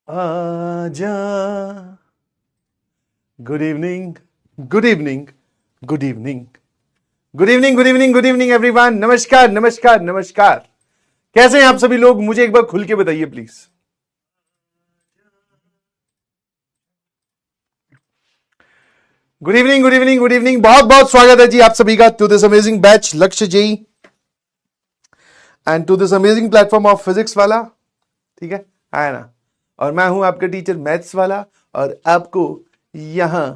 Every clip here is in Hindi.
आजा। Good evening, good evening, good evening, good evening, good evening, good evening everyone. नमस्कार, नमस्कार, नमस्कार। कैसे हैं आप सभी लोग? मुझे एक बार खुल के बताइए please. Good evening, good evening, good evening. बहुत बहुत स्वागत है जी आप सभी का to this amazing batch Lakshya ji and to this amazing platform of physics वाला। ठीक है ना? और मैं हूं आपका टीचर मैथ्स वाला, और आपको यहां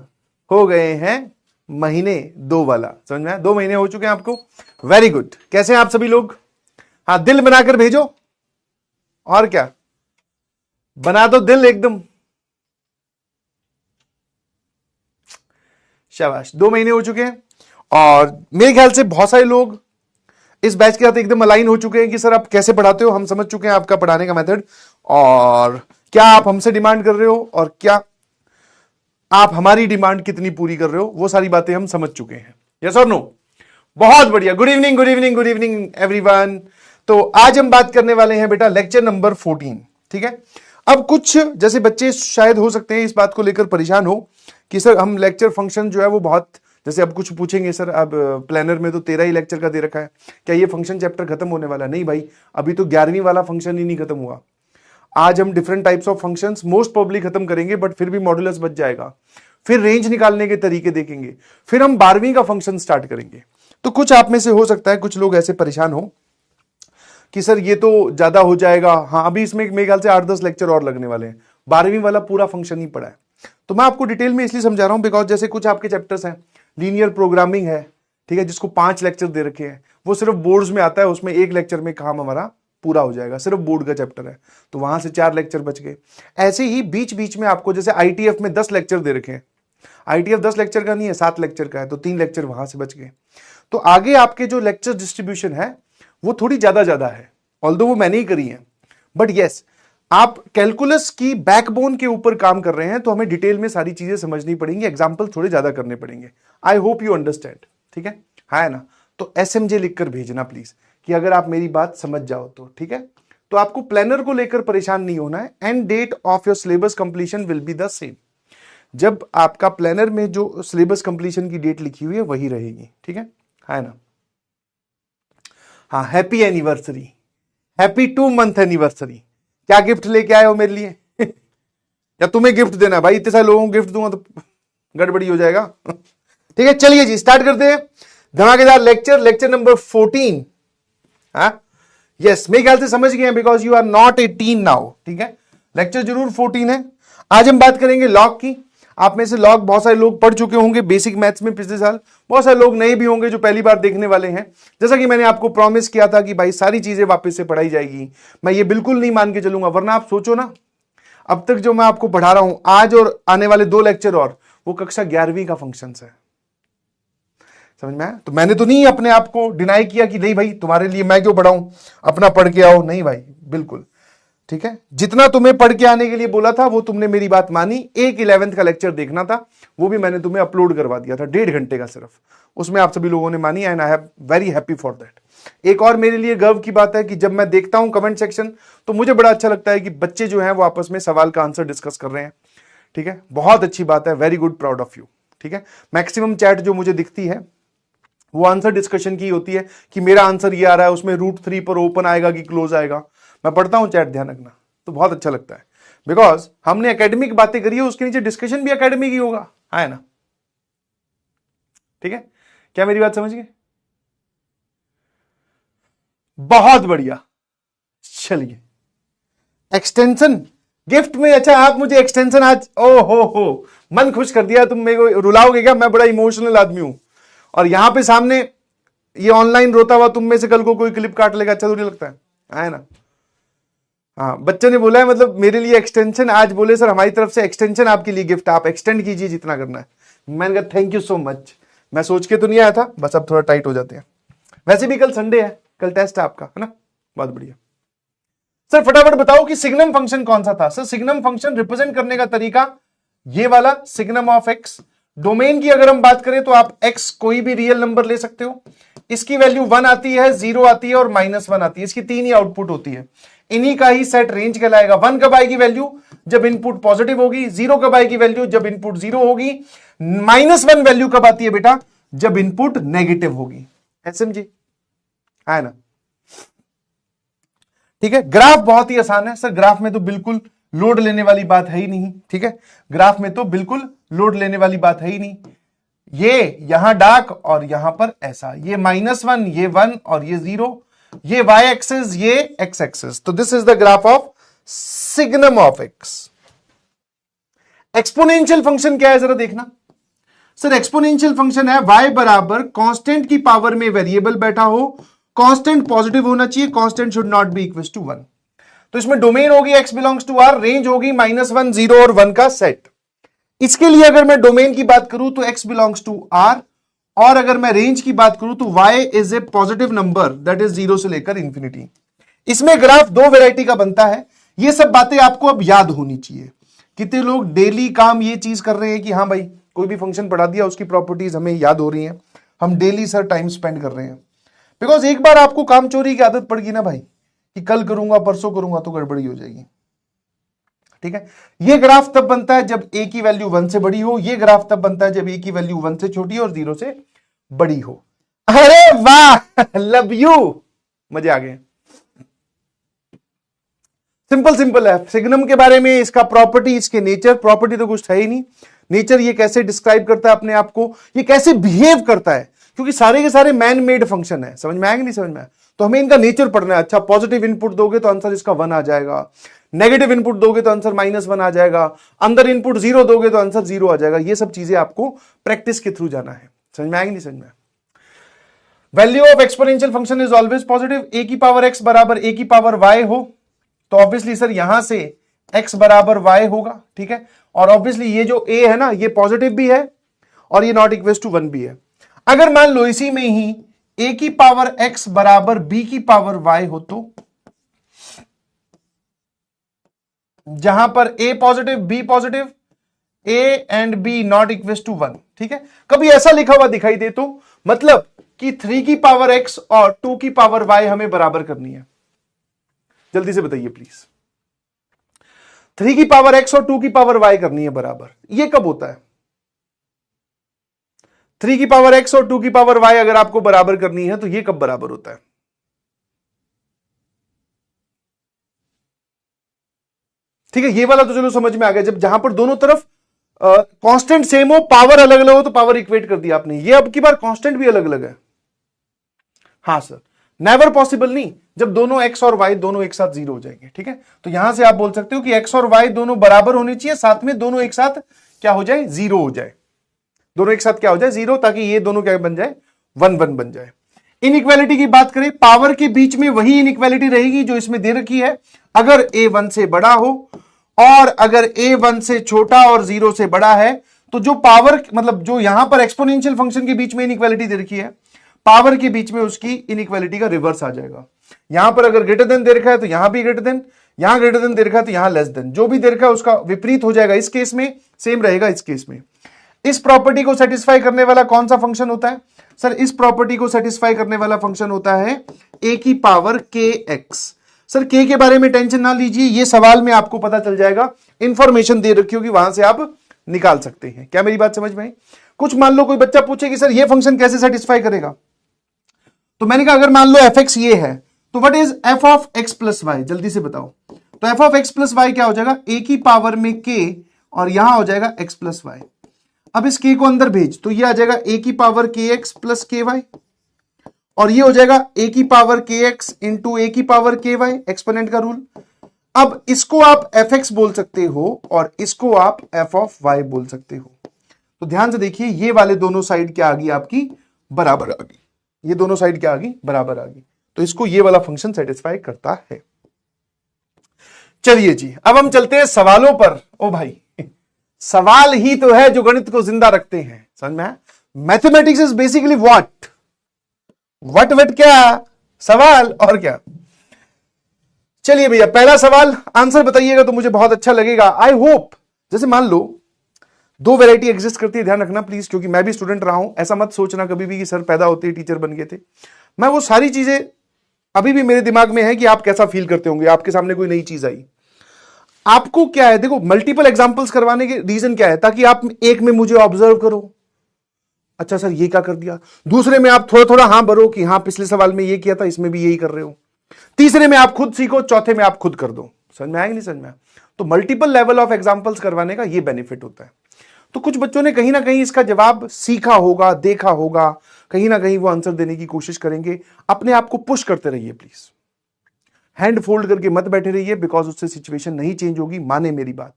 हो गए हैं महीने 2 वाला। समझ में आया? 2 महीने हो चुके हैं आपको। Very good. कैसे हैं आप सभी लोग? हाँ, दिल बनाकर भेजो। और क्या, बना दो दिल एकदम। शाबाश। 2 महीने हो चुके हैं और मेरे ख्याल से बहुत सारे लोग इस बैच के साथ एकदम अलाइन हो चुके हैं कि सर आप कैसे पढ़ाते हो। हम समझ चुके हैं आपका पढ़ाने का मेथड, और क्या आप हमसे डिमांड कर रहे हो और क्या आप हमारी डिमांड कितनी पूरी कर रहे हो, वो सारी बातें हम समझ चुके हैं। यस और नो? बहुत बढ़िया। Good evening, good evening, good evening everyone. तो आज हम बात करने वाले हैं बेटा लेक्चर नंबर 14। ठीक है? अब कुछ जैसे बच्चे शायद हो सकते हैं इस बात को लेकर परेशान हो कि सर हम लेक्चर फंक्शन जो है वो बहुत, जैसे अब कुछ पूछेंगे सर अब प्लानर में तो 13 ही लेक्चर का दे रखा है, क्या ये फंक्शन चैप्टर खत्म होने वाला है? नहीं भाई, अभी तो 11वीं वाला फंक्शन ही नहीं खत्म हुआ। आज हम different types of functions most probably खत्म करेंगे, बट फिर भी मॉडुलस बच जाएगा। फिर रेंज निकालने के तरीके देखेंगे, फिर हम 12वीं का फंक्शन स्टार्ट करेंगे। तो कुछ आप में से हो सकता है कुछ लोग ऐसे परेशान हो कि सर ये तो ज्यादा हो जाएगा। हाँ, अभी इसमें मेरे ख्याल से 8-10 लेक्चर और लगने वाले हैं। 12वीं वाला पूरा फंक्शन ही पड़ा है। तो मैं आपको डिटेल में इसलिए समझा रहा हूं बिकॉज जैसे कुछ आपके चैप्टर्स हैं, लीनियर प्रोग्रामिंग है, ठीक है, जिसको 5 लेक्चर दे रखे हैं, वो सिर्फ बोर्ड्स में आता है, उसमें 1 लेक्चर में काम हमारा पूरा हो जाएगा, सिर्फ बोर्ड का चैप्टर है, तो वहां से 4 लेक्चर बच गए। ऐसे ही बीच बीच में आपको जैसे आईटीएफ में 10 लेक्चर दे रखे हैं, आईटीएफ 10 लेक्चर का नहीं है, 7 लेक्चर का है, तो 3 लेक्चर वहां से बच गए। तो आगे आपके जो लेक्चर डिस्ट्रीब्यूशन है वो थोड़ी ज्यादा है, ऑल्दो वो मैंने ही करी है, बट यस आप कैलकुलस की बैकबोन के ऊपर काम कर रहे हैं, तो हमें डिटेल में सारी चीजें समझनी पड़ेंगी, एग्जाम्पल थोड़े ज्यादा करने पड़ेंगे। I hope you understand. ठीक है ना? तो एसएमजे लिखकर भेजना प्लीज कि अगर आप मेरी बात समझ जाओ तो। ठीक है? तो आपको प्लानर को लेकर परेशान नहीं होना है। And date of your syllabus completion will be the same. जब आपका प्लानर में जो सिलेबस कंप्लीशन की डेट लिखी हुई है वही रहेगी। ठीक है ना? हाँ, happy anniversary, happy 2 month anniversary. क्या गिफ्ट लेके आए हो मेरे लिए? या तुम्हें गिफ्ट देना है? भाई इतने सारे लोगों को गिफ्ट दूंगा तो गड़बड़ी हो जाएगा। ठीक है, चलिए जी स्टार्ट करते हैं धमाकेदार लेक्चर नंबर 14। हाँ यस, मेरे ख्याल से समझ गए हैं because you are not 18 now. ठीक है, लेक्चर जरूर 14 है। आज हम बात करेंगे लॉग की। आप में से लॉग बहुत सारे लोग पढ़ चुके होंगे बेसिक मैथ्स में पिछले साल, बहुत सारे लोग नए भी होंगे जो पहली बार देखने वाले हैं। जैसा कि मैंने आपको प्रॉमिस किया था कि भाई सारी चीजें वापस से पढ़ाई जाएगी, मैं ये बिल्कुल नहीं मान के चलूंगा, वरना आप सोचो ना, अब तक जो मैं आपको पढ़ा रहा हूं आज और आने वाले 2 लेक्चर और, वो कक्षा 11वीं का फंक्शन है। समझ में आया? तो मैंने तो नहीं अपने आप को डिनाई किया कि नहीं भाई तुम्हारे लिए मैं क्यों पढ़ाऊं, अपना पढ़ के आओ। नहीं भाई, बिल्कुल। ठीक है, जितना तुम्हें पढ़ के आने के लिए बोला था वो तुमने मेरी बात मानी। एक 11th का लेक्चर देखना था, वो भी मैंने तुम्हें अपलोड करवा दिया था 1.5 घंटे का सिर्फ, उसमें आप सभी लोगों ने मानी, and I am very happy for that. एक और मेरे लिए गर्व की बात है कि जब मैं देखता हूं कमेंट सेक्शन तो मुझे बड़ा अच्छा लगता है कि बच्चे जो हैं वो आपस में सवाल का आंसर डिस्कस कर रहे हैं। ठीक है, बहुत अच्छी बात है, very good, proud of you. ठीक है, मैक्सिमम चैट जो मुझे दिखती है वो आंसर डिस्कशन की होती है कि मेरा आंसर ये आ रहा है, उसमें √3 पर ओपन आएगा कि क्लोज आएगा। मैं पढ़ता हूं चैट, ध्यान रखना, तो बहुत अच्छा लगता है बिकॉज हमने एकेडमिक बातें करी है, उसके नीचे डिस्कशन भी एकेडमिक ही होगा, है ना? ठीक है, क्या मेरी बात समझ गए? बहुत बढ़िया। चलिए, एक्सटेंशन गिफ्ट में, अच्छा आप मुझे एक्सटेंशन आज, ओ हो मन खुश कर दिया। तुम मेरे को रुलाओगे क्या? मैं बड़ा इमोशनल आदमी हूं, और यहां पे सामने ये ऑनलाइन रोता हुआ तुम में से कल को कोई क्लिप काट लेगा, अच्छा थोड़ी लगता है ना? हाँ, बच्चों ने बोला है मतलब मेरे लिए एक्सटेंशन, आज बोले सर हमारी तरफ से एक्सटेंशन आपके लिए गिफ्ट, आप एक्सटेंड कीजिए जितना करना है। मैंने कहा थैंक यू सो मच, मैं सोच के तो नहीं आया था, बस अब थोड़ा टाइट हो जाते हैं। वैसे भी कल संडे है, कल टेस्ट है आपका, है ना? बहुत बढ़िया। सर फटाफट बताओ कि सिग्नम फंक्शन कौन सा था? सर सिग्नम फंक्शन रिप्रेजेंट करने का तरीका ये वाला, सिग्नम ऑफ एक्स। डोमेन की अगर हम बात करें तो आप एक्स कोई भी रियल नंबर ले सकते हो, इसकी वैल्यू 1 आती है, 0 आती है और -1 आती है, इसकी 3 ही आउटपुट होती है। इन्हीं का ही सेट रेंज कहलाएगा। 1 कब आएगी वैल्यू? जब इनपुट पॉजिटिव होगी। 0 कब आएगी वैल्यू? जब इनपुट 0 होगी। -1 वैल्यू कब आती है बेटा? जब इनपुट नेगेटिव होगी। एसएमजी है ना? ठीक है, ग्राफ बहुत ही आसान है सर। ग्राफ में तो बिल्कुल लोड लेने वाली बात है ही नहीं। ठीक है, ग्राफ में तो बिल्कुल लोड लेने वाली बात है ही नहीं। ये यहां डार्क और यहां पर ऐसा, ये -1, ये 1 और ये 0, ये y एक्सिस, ये x एक्सिस। तो this is the graph of signum of x। Exponential function क्या है जरा देखना सर। एक्सपोनेंशियल फंक्शन है y बराबर कांस्टेंट की पावर में वेरिएबल बैठा हो, कांस्टेंट पॉजिटिव होना चाहिए, constant should not be equal to 1। तो इसमें डोमेन होगी x belongs to r, range होगी -1, 0 और 1 का सेट। इसके लिए अगर मैं डोमेन की बात करूं तो x बिलोंग्स टू r, और अगर मैं रेंज की बात करूं तो y is a positive number that is 0 से लेकर इंफिनिटी। इसमें ग्राफ दो वैरायटी का बनता है। ये सब बातें आपको अब याद होनी चाहिए। कितने लोग डेली काम ये चीज कर रहे हैं कि हाँ भाई कोई भी फंक्शन पढ़ा दिया, उसकी प्रॉपर्टीज हमें याद हो रही हैं, हम डेली सर टाइम स्पेंड कर रहे हैं। बिकॉज एक बार आपको काम चोरी की आदत पड़ गई ना भाई, कि कल करूंगा परसों करूंगा, तो गड़बड़ी हो जाएगी। ठीक है, ये ग्राफ तब बनता है जब a की वैल्यू 1 से बड़ी हो, ये ग्राफ तब बनता है जब a की वैल्यू 1 से छोटी और 0 से बड़ी हो। अरे वाह, लव यू, मजे आ गए। सिंपल सिंपल है। सिग्नम के बारे में, इसका प्रॉपर्टी, इसके नेचर, प्रॉपर्टी तो कुछ है ही नहीं, नेचर ये कैसे डिस्क्राइब करता है अपने आप को, ये कैसे बिहेव करता है, क्योंकि सारे के सारे मैन मेड फंक्शन है। समझ में आएगा नहीं समझ में आया? तो हमें इनका नेचर पढ़ना है। अच्छा, पॉजिटिव इनपुट दोगे तो आंसर इसका 1 आ जाएगा, नेगेटिव इनपुट दोगे तो आंसर -1 आ जाएगा, अंदर इनपुट 0 दोगे तो आंसर 0 आ जाएगा। ये सब चीजें आपको प्रैक्टिस के थ्रू जाना है। समझ में आएगी नहीं समझ में? Value of exponential function is always positive. a की पावर x बराबर a की पावर y हो तो ऑब्वियसली सर यहां से x बराबर y होगा। ठीक है, और ऑब्वियसली ये जो a है ना, ये पॉजिटिव भी है और ये नॉट इक्वल टू 1 भी है। अगर मान लो इसी में ही a की पावर x बराबर b की पावर y हो तो जहां पर a positive b positive, a and b not equal to 1। ठीक है, कभी ऐसा लिखा हुआ दिखाई दे तो मतलब कि 3 की पावर x और 2 की पावर y हमें बराबर करनी है। जल्दी से बताइए प्लीज। 3 की पावर x और 2 की पावर y करनी है बराबर। ये कब होता है? 3 की पावर x और 2 की पावर y अगर आपको बराबर करनी है तो ये कब बराबर होता है? ठीक है, ये वाला तो चलो समझ में आ गया। जब जहां पर दोनों तरफ कांस्टेंट सेम हो, पावर अलग अलग हो, तो पावर इक्वेट कर दिया आपने। ये अब की बार कांस्टेंट भी अलग अलग है। हाँ सर, नेवर पॉसिबल नहीं, जब दोनों x और y दोनों एक साथ 0 हो जाएंगे। ठीक है, तो यहां से आप बोल सकते हो कि x और y दोनों बराबर होने चाहिए, साथ में दोनों एक साथ क्या हो जाए? 0 हो जाए। दोनों एक साथ क्या हो जाए? 0, ताकि ये दोनों क्या बन जाए? 1 1 बन जाए। इनइक्वालिटी की बात करें, पावर के बीच में वही इनइक्वालिटी रहेगी जो इसमें दे रखी है। अगर a 1 से बड़ा हो और अगर a 1 से छोटा और 0 से बड़ा है, तो जो पावर मतलब जो यहां पर एक्सपोनेंशियल फंक्शन के बीच में इनइक्वालिटी दे रखी है, पावर के बीच में उसकी इनइक्वालिटी का रिवर्स आ जाएगा। यहां पर अगर ग्रेटर देन दे रखा है तो यहां भी ग्रेटर देन, यहां ग्रेटर देन दे रखा है तो यहां लेस देन, जो भी दे रखा है उसका विपरीत हो जाएगा। इस केस में सेम रहेगा, इस केस में। इस प्रॉपर्टी को सेटिस्फाई करने वाला कौन सा फंक्शन होता है सर? इस प्रॉपर्टी को सेटिस्फाई करने वाला फंक्शन होता है a की पावर kx। सर k के बारे में टेंशन ना लीजिए, ये सवाल में आपको पता चल जाएगा, इंफॉर्मेशन दे रखी होगी, वहां से आप निकाल सकते हैं। क्या मेरी बात समझ में आई? कुछ मान लो कोई बच्चा पूछे कि सर ये फंक्शन कैसे सेटिस्फाई करेगा, तो मैंने कहा अगर मान लो fx ये है तो what is f of x plus Y? जल्दी से बताओ। तो f of x plus Y क्या हो जाएगा? a की पावर में k और यहां हो जाएगा x प्लस वाई। अब इस k को अंदर भेज तो ये आ जाएगा a की पावर kx प्लस ky और ये हो जाएगा a की पावर kx इंटू a की पावर ky, एक्सपोनेंट का रूल। अब इसको आप fx बोल सकते हो और इसको आप f ऑफ y बोल सकते हो। तो ध्यान से देखिए, ये वाले दोनों साइड क्या आ गई आपकी? बराबर आ गई। ये दोनों साइड क्या आ गई? बराबर आ गई। तो इसको ये वाला फंक्शन सेटिस्फाई करता है। चलिए जी, अब हम चलते हैं सवालों पर। ओ भाई, सवाल ही तो है जो गणित को जिंदा रखते हैं। समझ में? Mathematics is basically what what क्या? सवाल और क्या। चलिए भैया, पहला सवाल आंसर बताइएगा तो मुझे बहुत अच्छा लगेगा। आई होप, जैसे मान लो दो वैरायटी एग्जिस्ट करती है, ध्यान रखना प्लीज, क्योंकि मैं भी स्टूडेंट रहा हूं। ऐसा मत सोचना कभी भी कि सर पैदा होते ही टीचर बन गए थे। मैं वो सारी चीजें अभी भी मेरे दिमाग में है कि आप कैसा फील करते होंगे, आपके सामने कोई नई चीज आई। आपको क्या है, देखो मल्टीपल एग्जांपल्स करवाने के रीजन क्या है, ताकि आप एक में मुझे ऑब्जर्व करो, अच्छा सर ये क्या कर दिया, दूसरे में आप थोड़ा थोड़ा हाँ भरो कि हाँ पिछले सवाल में ये किया था, इसमें भी यही कर रहे हो, तीसरे में आप खुद सीखो, चौथे में आप खुद कर दो। समझ में आएगा नहीं समझ में? तो मल्टीपल लेवल ऑफ एग्जांपल्स करवाने का ये बेनिफिट होता है। तो कुछ बच्चों ने कहीं ना कहीं इसका जवाब सीखा होगा, देखा होगा, कहीं ना कहीं वो आंसर देने की कोशिश करेंगे। अपने आप को पुश करते रहिए प्लीज, हैंड फोल्ड करके मत बैठे रहिए, बिकॉज उससे सिचुएशन नहीं चेंज होगी, माने मेरी बात,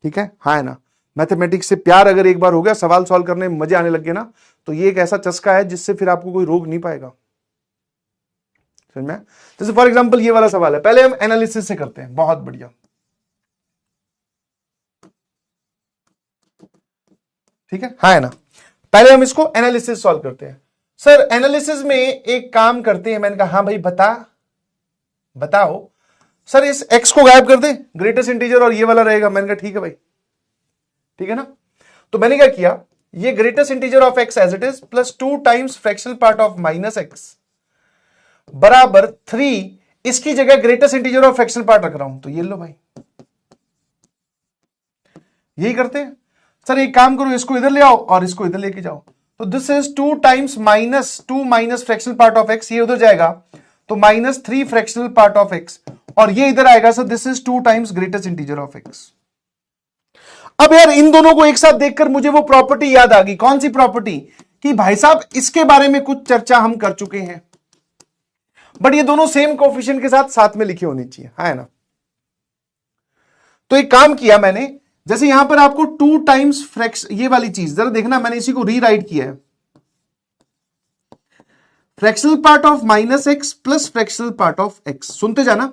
ठीक है? हाँ है ना? मैथमेटिक्स से प्यार अगर एक बार हो गया, सवाल सॉल्व करने में मजे आने लग गए ना, तो ये एक ऐसा चस्का है जिससे फिर आपको कोई रोक नहीं पाएगा। समझ में? जैसे फॉर एग्जांपल ये वाला सवाल है, पहले हम एनालिसिस से करते हैं, बहुत बढ़िया, ठीक है? हाँ है ना? पहले हम इसको एनालिसिस सॉल्व करते हैं। सर एनालिसिस में एक काम करते हैं, मैंने कहा हाँ भाई बताओ। सर इस x को गायब कर दे, ग्रेटेस्ट इंटीजर और ये वाला रहेगा। मैंने कहा ठीक है भाई, ठीक है ना? तो मैंने क्या किया, ये greatest integer of x as it is plus 2 times fractional part of minus x बराबर 3, इसकी जगह greatest integer of fractional part रख रहा हूं, तो ये लो भाई, यही करते हैं। सर एक काम करो, इसको इधर ले आओ और इसको इधर लेके जाओ, तो this is 2 times -2 minus fractional part of x, ये उधर जाएगा तो -3 फ्रैक्शनल पार्ट ऑफ x, और ये इधर आएगा, sir this is 2 times greatest integer of x। अब यार इन दोनों को एक साथ देखकर मुझे वो प्रॉपर्टी याद आ गई। कौन सी प्रॉपर्टी? कि भाई साहब इसके बारे में कुछ चर्चा हम कर चुके हैं, बट ये दोनों सेम कोफिशिएंट के साथ में लिखे होने चाहिए, है ना? तो एक काम किया मैंने, जैसे यहां पर आपको 2 टाइम्स फ्रैक्शन, ये वाली चीज जरा देखना, मैंने इसी को रीराइट किया है, fractional part of -x plus fractional part of x, सुनते जाना,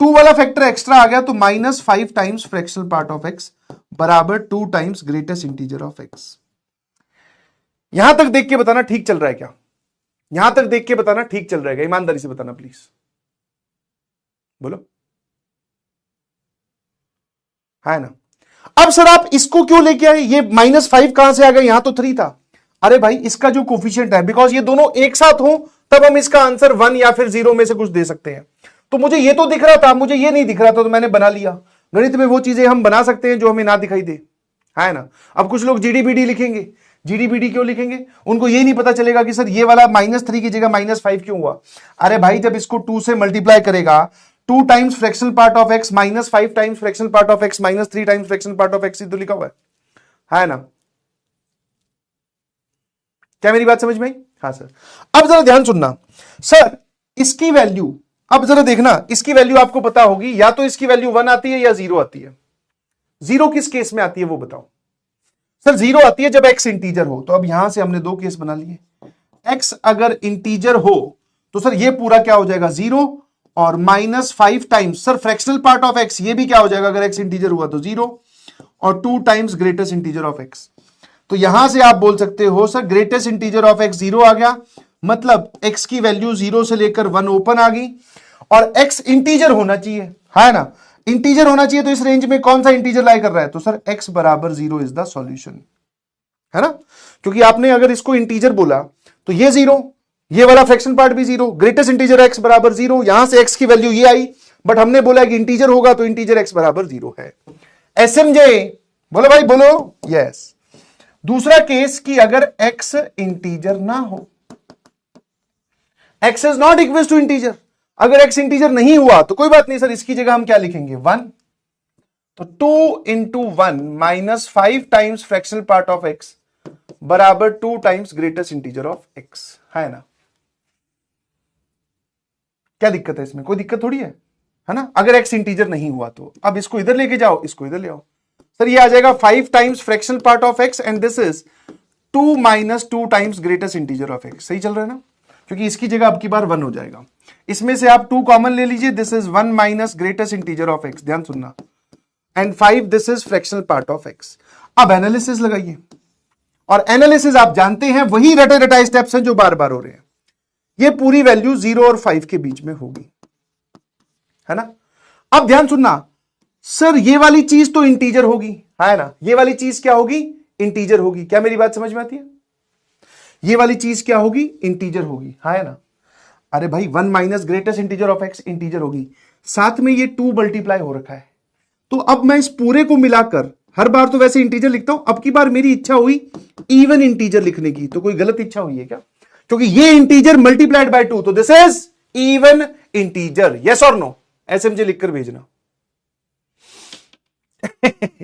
2 वाला फैक्टर एक्स्ट्रा आ गया तो -5 times fractional part of x बराबर 2 times greatest integer of x। यहां तक देख के बताना ठीक चल रहा है क्या? यहां तक देख के बताना ठीक चल रहा है क्या? ईमानदारी से बताना प्लीज, बोलो, है ना? अब सर आप इसको क्यों लेके आए, ये -5 कहां से आ गया, यहां तो 3 था। अरे भाई इसका जो कोफिशिएंट है, बिकॉज ये दोनों एक साथ हो तब हम इसका आंसर 1 या फिर 0 में से कुछ दे सकते हैं। तो मुझे ये तो दिख रहा था, मुझे ये नहीं दिख रहा था, तो मैंने बना लिया। गणित में वो चीजें हम बना सकते हैं जो हमें ना दिखाई दे, है ना? अब कुछ लोग जीडीबीडी लिखेंगे, जीडीबीडी क्यों लिखेंगे? उनको ये नहीं पता चलेगा कि सर ये वाला -3 की जगह -5 क्यों हुआ। अरे भाई जब इसको 2 से मल्टीप्लाई करेगा, 2 times fractional part of x -5 times fractional part of x -3 times fractional part of x, तो लिखा हुआ है ना? क्या मेरी बात समझ में आई? हाँ सर। अब जरा ध्यान सुनना, सर इसकी वैल्यू, अब जरा देखना, इसकी वैल्यू आपको पता होगी, या तो इसकी वैल्यू 1 आती है या 0 आती है। 0 किस केस में आती है वो बताओ। सर 0 आती है जब x इंटीजर हो। तो अब यहां से हमने 2 केस बना लिए, x अगर इंटीजर हो तो सर ये पूरा क्या हो जाएगा 0, और -5 times sir fractional part of x, ये भी क्या हो जाएगा अगर x इंटीजर हुआ तो 0, और 2 times greatest integer of x। तो यहां से आप बोल सकते हो sir greatest integer of x 0 आ गया, मतलब x की वैल्यू 0 से लेकर 1 ओपन आ गई, और x इंटीजर होना चाहिए, है ना? इंटीजर होना चाहिए, तो इस रेंज में कौन सा इंटीजर लाई कर रहा है, तो सर x बराबर 0 इज द सॉल्यूशन, है ना? क्योंकि आपने अगर इसको इंटीजर बोला तो ये 0, ये वाला फ्रैक्शन पार्ट भी 0, ग्रेटेस्ट इंटीजर x बराबर 0, यहां से x की वैल्यू ये आई, बट हमने बोला कि इंटीजर होगा तो इंटीजर x बराबर 0 है। एसएमजे बोलो भाई बोलो, यस। दूसरा केस कि अगर x इंटीजर ना हो, x is not equal to integer, अगर x इंटीजर नहीं हुआ तो कोई बात नहीं सर, इसकी जगह हम क्या लिखेंगे 1, तो 2 into 1 -5 times fractional part of x बराबर 2 times greatest integer of x, है ना? क्या दिक्कत है इसमें? कोई दिक्कत थोड़ी है ना? अगर x इंटीजर नहीं हुआ तो अब इसको इधर लेके जाओ, इसको इधर ले आओ, सर ये आ जाएगा 5 times fractional part of x and this is 2 - 2 times greatest integer of x। सही चल रहा है ना? क्योंकि इसकी जगह अब की बार 1 हो जाएगा, इसमें से आप 2 कॉमन ले लीजिए, this is 1 minus greatest integer of x, ध्यान सुनना, and 5 this is fractional part of x। अब एनालिसिस लगाइए, और एनालिसिस आप जानते हैं वही रटे रटाए स्टेप्स हैं जो बार बार हो रहे हैं। ये पूरी वैल्यू 0 और 5 के बीच में होगी, है ना? अब ध्यान सुनना, सर ये वाली चीज तो इंटीजर होगी, है ना? ये वाली चीज क्या होगी? इंटीजर होगी। क्या मेरी बात समझ में आती है? ये वाली चीज क्या होगी? इंटीजर होगी, है ना? अरे भाई 1 minus greatest integer of x integer होगी, साथ में ये 2 मल्टीप्लाई हो रखा है। तो अब मैं इस पूरे को मिलाकर, हर बार तो वैसे इंटीजर लिखता हूं, अब की बार मेरी इच्छा हुई इवन इंटीजर लिखने की। तो कोई गलत इच्छा हुई है क्या? क्योंकि ये इंटीजर मल्टीप्लाइड बाय 2, तो this is even integer. Yes और नो? एसएमजी लिखकर भेजना।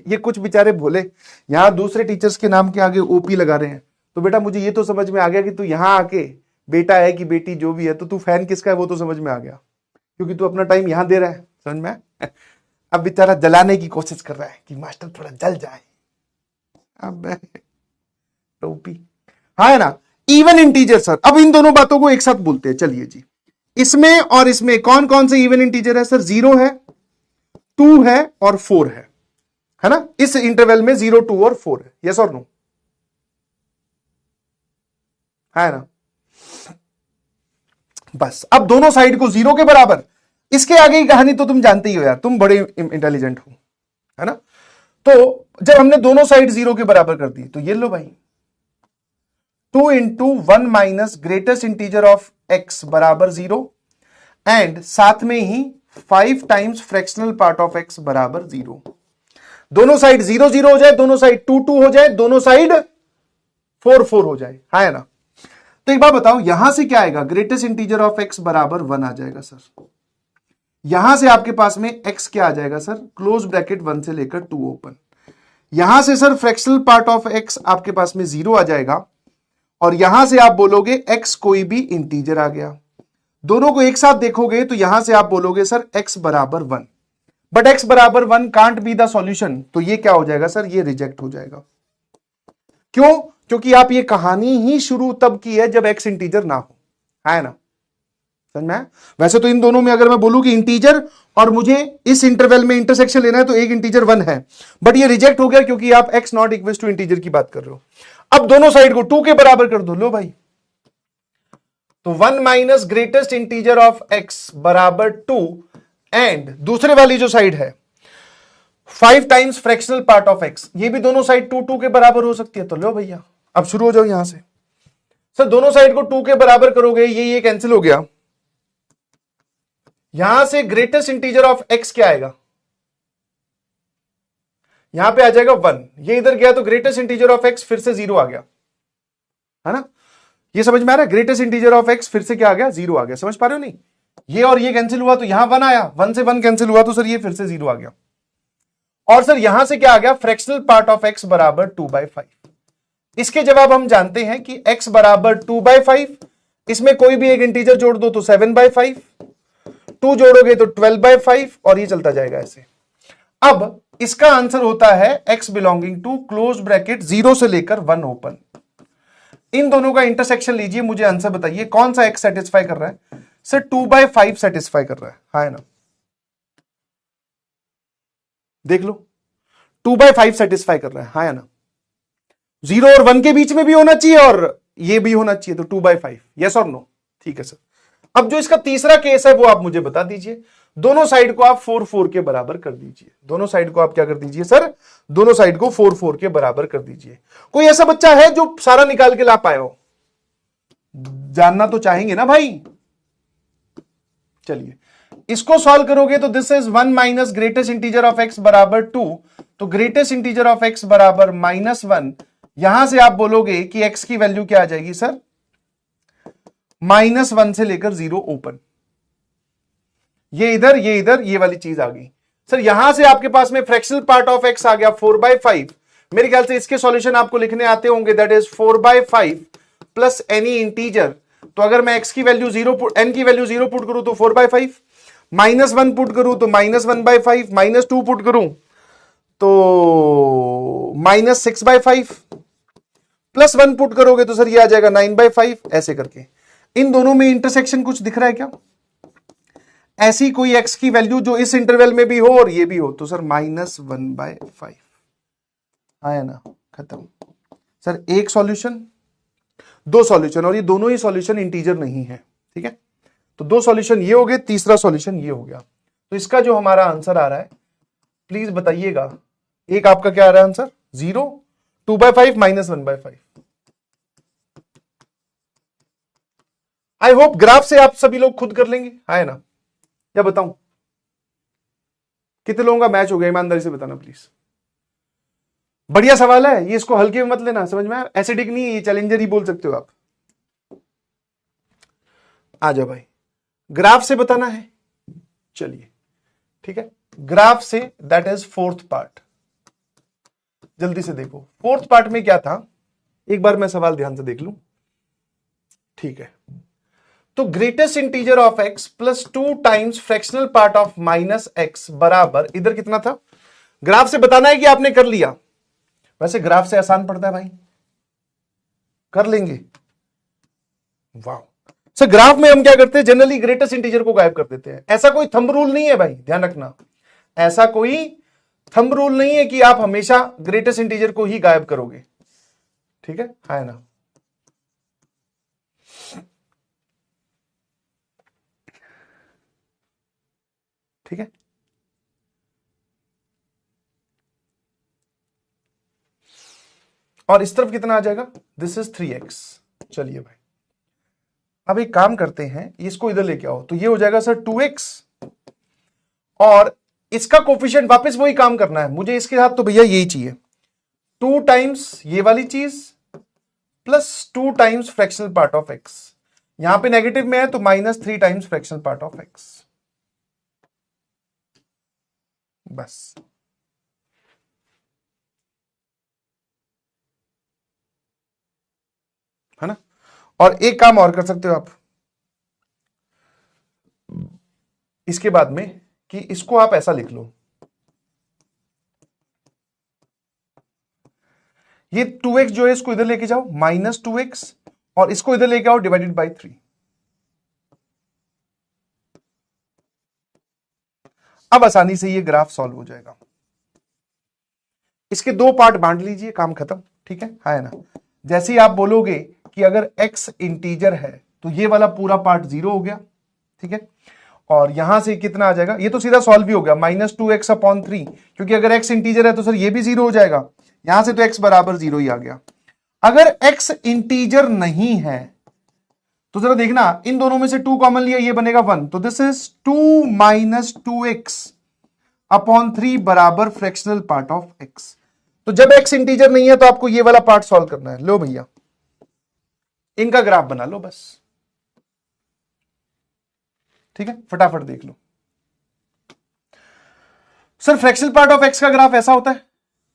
ये कुछ बेचारे भोले यहां दूसरे टीचर्स के नाम के आगे ओपी लगा रहे हैं। तो बेटा मुझे ये तो समझ में आ गया कि तू यहां आके, बेटा है कि बेटी जो भी है, तो तू फैन किसका है वो तो समझ में आ गया, क्योंकि तू अपना टाइम यहां दे रहा है। समझ में? अब बेचारा जलाने की कोशिश कर रहा है कि मास्टर थोड़ा जल जाए। अब टोपी, हाँ है ना, इवन इंटीजर सर। अब इन दोनों बातों को एक साथ बोलते हैं। चलिए जी, इसमें और इसमें कौन कौन से इवन इंटीजर है सर? 0 है, 2 है और 4 है ना? इस इंटरवल में 0, 2 और 4 है। यस और नो? है ना? बस अब दोनों साइड को 0 के बराबर, इसके आगे की कहानी तो तुम जानते ही हो यार, तुम बड़े इंटेलिजेंट हो, है ना? तो जब हमने दोनों साइड 0 के बराबर कर दी, तो ये लो भाई, 2 into 1 minus greatest integer of x बराबर 0, एंड साथ में ही 5 times fractional part of x बराबर 0। दोनों साइड 0 0 हो जाए, दोनों साइड 2 2 हो जाए, दोनों साइड 4 4 हो जाए, है ना? तो एक बात बताओ, यहां से क्या आएगा? ग्रेटेस्ट इंटीजर ऑफ x बराबर 1 आ जाएगा सर। यहां से आपके पास में x क्या आ जाएगा सर? क्लोज ब्रैकेट 1 से लेकर 2 ओपन। यहां से sir fractional part of x आपके पास में 0 आ जाएगा, और यहां से आप बोलोगे x कोई भी इंटीजर आ गया। दोनों को एक साथ देखोगे तो यहां से आप बोलोगे सर x बराबर 1, बट x बराबर 1 कांट बी द सॉल्यूशन। तो ये क्या हो जाएगा सर? ये रिजेक्ट हो जाएगा। क्यों? क्योंकि आप ये कहानी ही शुरू तब की है जब x इंटीजर ना हो, है ना? समझ में? वैसे तो इन दोनों में अगर मैं बोलूं कि इंटीजर और मुझे इस इंटरवल में इंटरसेक्शन लेना है, तो एक इंटीजर 1 है, बट ये रिजेक्ट हो गया क्योंकि आप x not equal to integer की बात कर रहे हो। अब दोनों साइड को 2 के बराबर कर दो। लो भाई, तो 1 minus greatest integer of x बराबर 2, एंड दूसरे वाली जो साइड है 5 times fractional part of x, ये भी दोनों साइड 2 2 के बराबर हो सकती है। तो लो भैया, अब शुरू हो जाओ यहां से। सर दोनों साइड को 2 के बराबर करोगे, ये कैंसिल हो गया। यहां से ग्रेटेस्ट इंटीजर ऑफ x क्या आएगा? यहां पे आ जाएगा 1। ये इधर गया तो ग्रेटेस्ट इंटीजर ऑफ x फिर से 0 आ गया, है ना? ये समझ में आ रहा है? ग्रेटेस्ट इंटीजर ऑफ x फिर से क्या आ गया? 0 आ गया। समझ पा रहे हो नहीं? ये और ये कैंसिल हुआ तो यहां 1 आया, 1 से 1 कैंसिल हुआ तो सर ये फिर से 0 आ गया। और सर यहां से क्या आ गया? फ्रैक्शनल पार्ट ऑफ x बराबर 2/5। इसके जवाब हम जानते हैं कि x बराबर 2/5, इसमें कोई भी एक इंटीजर जोड़ दो तो 7/5, 2 जोड़ोगे तो 12/5, और ये चलता जाएगा ऐसे। अब इसका आंसर होता है x belonging to close bracket 0 से लेकर 1 ओपन। इन दोनों का इंटरसेक्शन लीजिए, मुझे आंसर बताइए कौन सा x सेटिस्फाई कर रहा है? सर 2/5 सेटिस्फाई कर रहा है, है ना? देख लो, 2/5 सेटिस्फाई कर रहा है ना? 0 और 1 के बीच में भी होना चाहिए और ये भी होना चाहिए, तो 2/5। यस और नो? ठीक है सर। अब जो इसका तीसरा केस है वो आप मुझे बता दीजिए। दोनों साइड को आप 4 4 के बराबर कर दीजिए। दोनों साइड को आप क्या कर दीजिए सर? दोनों साइड को 4 4 के बराबर कर दीजिए। कोई ऐसा बच्चा है जो सारा निकाल के ला पाए हो? जानना तो चाहेंगे ना भाई? चलिए, इसको सॉल्व करोगे तो this is 1 minus greatest integer of x बराबर 2, तो ग्रेटेस्ट इंटीजर ऑफ x बराबर -1। यहां से आप बोलोगे कि x की वैल्यू क्या आ जाएगी सर? -1 से लेकर 0 ओपन। ये इधर, ये इधर, ये वाली चीज आ गई सर। यहां से आपके पास में फ्रैक्शनल पार्ट ऑफ x आ गया 4/5। मेरे ख्याल से इसके सॉल्यूशन आपको लिखने आते होंगे, that is 4/5 plus any integer. तो अगर मैं x की वैल्यू 0 n की वैल्यू 0 पुट करूं तो 4/5, -1 पुट करूं तो -1/5, -2 पुट करूं तो -6/5, +1 पुट करोगे तो सर ये आ जाएगा 9/5। ऐसे करके इन दोनों में इंटरसेक्शन कुछ दिख रहा है क्या? ऐसी कोई x की वैल्यू जो इस इंटरवल में भी हो और ये भी हो, तो सर -1/5 आया ना? खत्म। सर एक सॉल्यूशन, दो सॉल्यूशन, और ये दोनों ही सॉल्यूशन इंटीजर नहीं है, ठीक है? तो दो सॉल्यूशन ये हो गए, तीसरा सॉल्यूशन ये हो गया। तो इसका जो हमारा आंसर आ रहा है, प्लीज बताइएगा। एक आपका क्या आ रहा है आंसर? 0, 2/5, -1/5। आई होप ग्राफ से आप सभी लोग खुद कर लेंगे, है ना? या बताऊं कितने लोगों का मैच हो गया, ईमानदारी से बताना प्लीज। बढ़िया सवाल है ये, इसको हल्के में मत लेना, समझ में आया? एसिडिक नहीं है ये, चैलेंजर ही बोल सकते हो आप। आ जाओ भाई, ग्राफ से बताना है, चलिए ठीक है। ग्राफ से, दैट इज फोर्थ पार्ट। जल्दी से देखो फोर्थ पार्ट में क्या था, एक बार मैं सवाल ध्यान से देख लूं, ठीक है। तो greatest integer of x plus 2 times fractional part of minus x बराबर, इधर कितना था? ग्राफ से बताना है कि आपने कर लिया? वैसे ग्राफ से आसान पड़ता है भाई, कर लेंगे। वाह सर, ग्राफ में हम क्या करते हैं, जनरली ग्रेटेस्ट इंटीजर को गायब कर देते हैं। ऐसा कोई थंब रूल नहीं है भाई, ध्यान रखना, ऐसा कोई थंब रूल नहीं है कि आप हमेशा ग्रेटेस्ट इंटीजर को ही गायब करोगे, ठीक है ना? ठीक है, और इस तरफ कितना आ जाएगा? This is 3x। चलिए भाई, अब एक काम करते हैं, इसको इधर लेके आओ, तो ये हो जाएगा सर 2x, और इसका कोफिशिएंट वापस वही काम करना है मुझे इसके साथ, तो भैया यही चाहिए, 2 टाइम्स ये वाली चीज plus 2 times fractional part of x। यहां पे नेगेटिव में है तो -3 times fractional part of x, बस। है ना? और एक काम और कर सकते हो आप इसके बाद में, कि इसको आप ऐसा लिख लो, ये 2x जो है इसको इधर लेके जाओ -2x, और इसको इधर लेके आओ डिवाइडेड बाई 3। अब आसानी से ये ग्राफ सॉल्व हो जाएगा। इसके दो पार्ट बांट लीजिए, काम खत्म, ठीक है ना? जैसे ही आप बोलोगे कि अगर x इंटीजर है तो ये वाला पूरा पार्ट 0 हो गया, ठीक है। और यहां से कितना आ जाएगा, ये तो सीधा सॉल्व भी हो गया, -2x/3, क्योंकि अगर x इंटीजर है तो सर ये भी 0 हो जाएगा, यहां से तो x बराबर 0 ही आ गया। अगर x इंटीजर नहीं है तो जरा देखना, इन दोनों में से 2 कॉमन लिया, ये बनेगा 1, तो दिस इज 2 - 2x/3 बराबर फ्रैक्शनल पार्ट ऑफ x। तो जब x इंटीजर नहीं है तो आपको ये वाला पार्ट सॉल्व करना है। लो भैया, इनका ग्राफ बना लो बस, ठीक है, फटाफट देख लो। Sir fractional part of x का ग्राफ ऐसा होता है,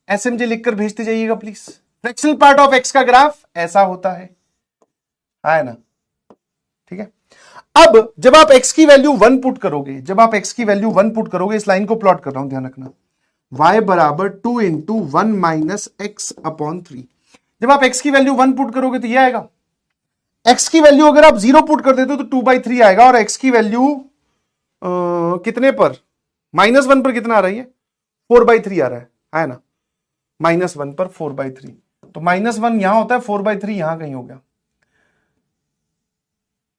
एसएमजे लिखकर भेजते जाइएगा please. Fractional part of x का ग्राफ ऐसा होता है ना? ठीक है। अब जब आप x की वैल्यू 1 पुट करोगे, जब आप x की वैल्यू 1 पुट करोगे, इस लाइन को प्लॉट कर रहा हूं, ध्यान रखना, y बराबर 2 × 1 - x/3। जब आप x की वैल्यू 1 पुट करोगे तो ये आएगा। x की वैल्यू अगर आप 0 पुट कर देते हो तो 2/3 आएगा, और x की वैल्यू कितने पर, -1 पर कितना आ रही है, 4/3 आ रहा है ना? -1 पर 4/3, तो -1 यहां होता है, 4/3 यहां कहीं हो गया।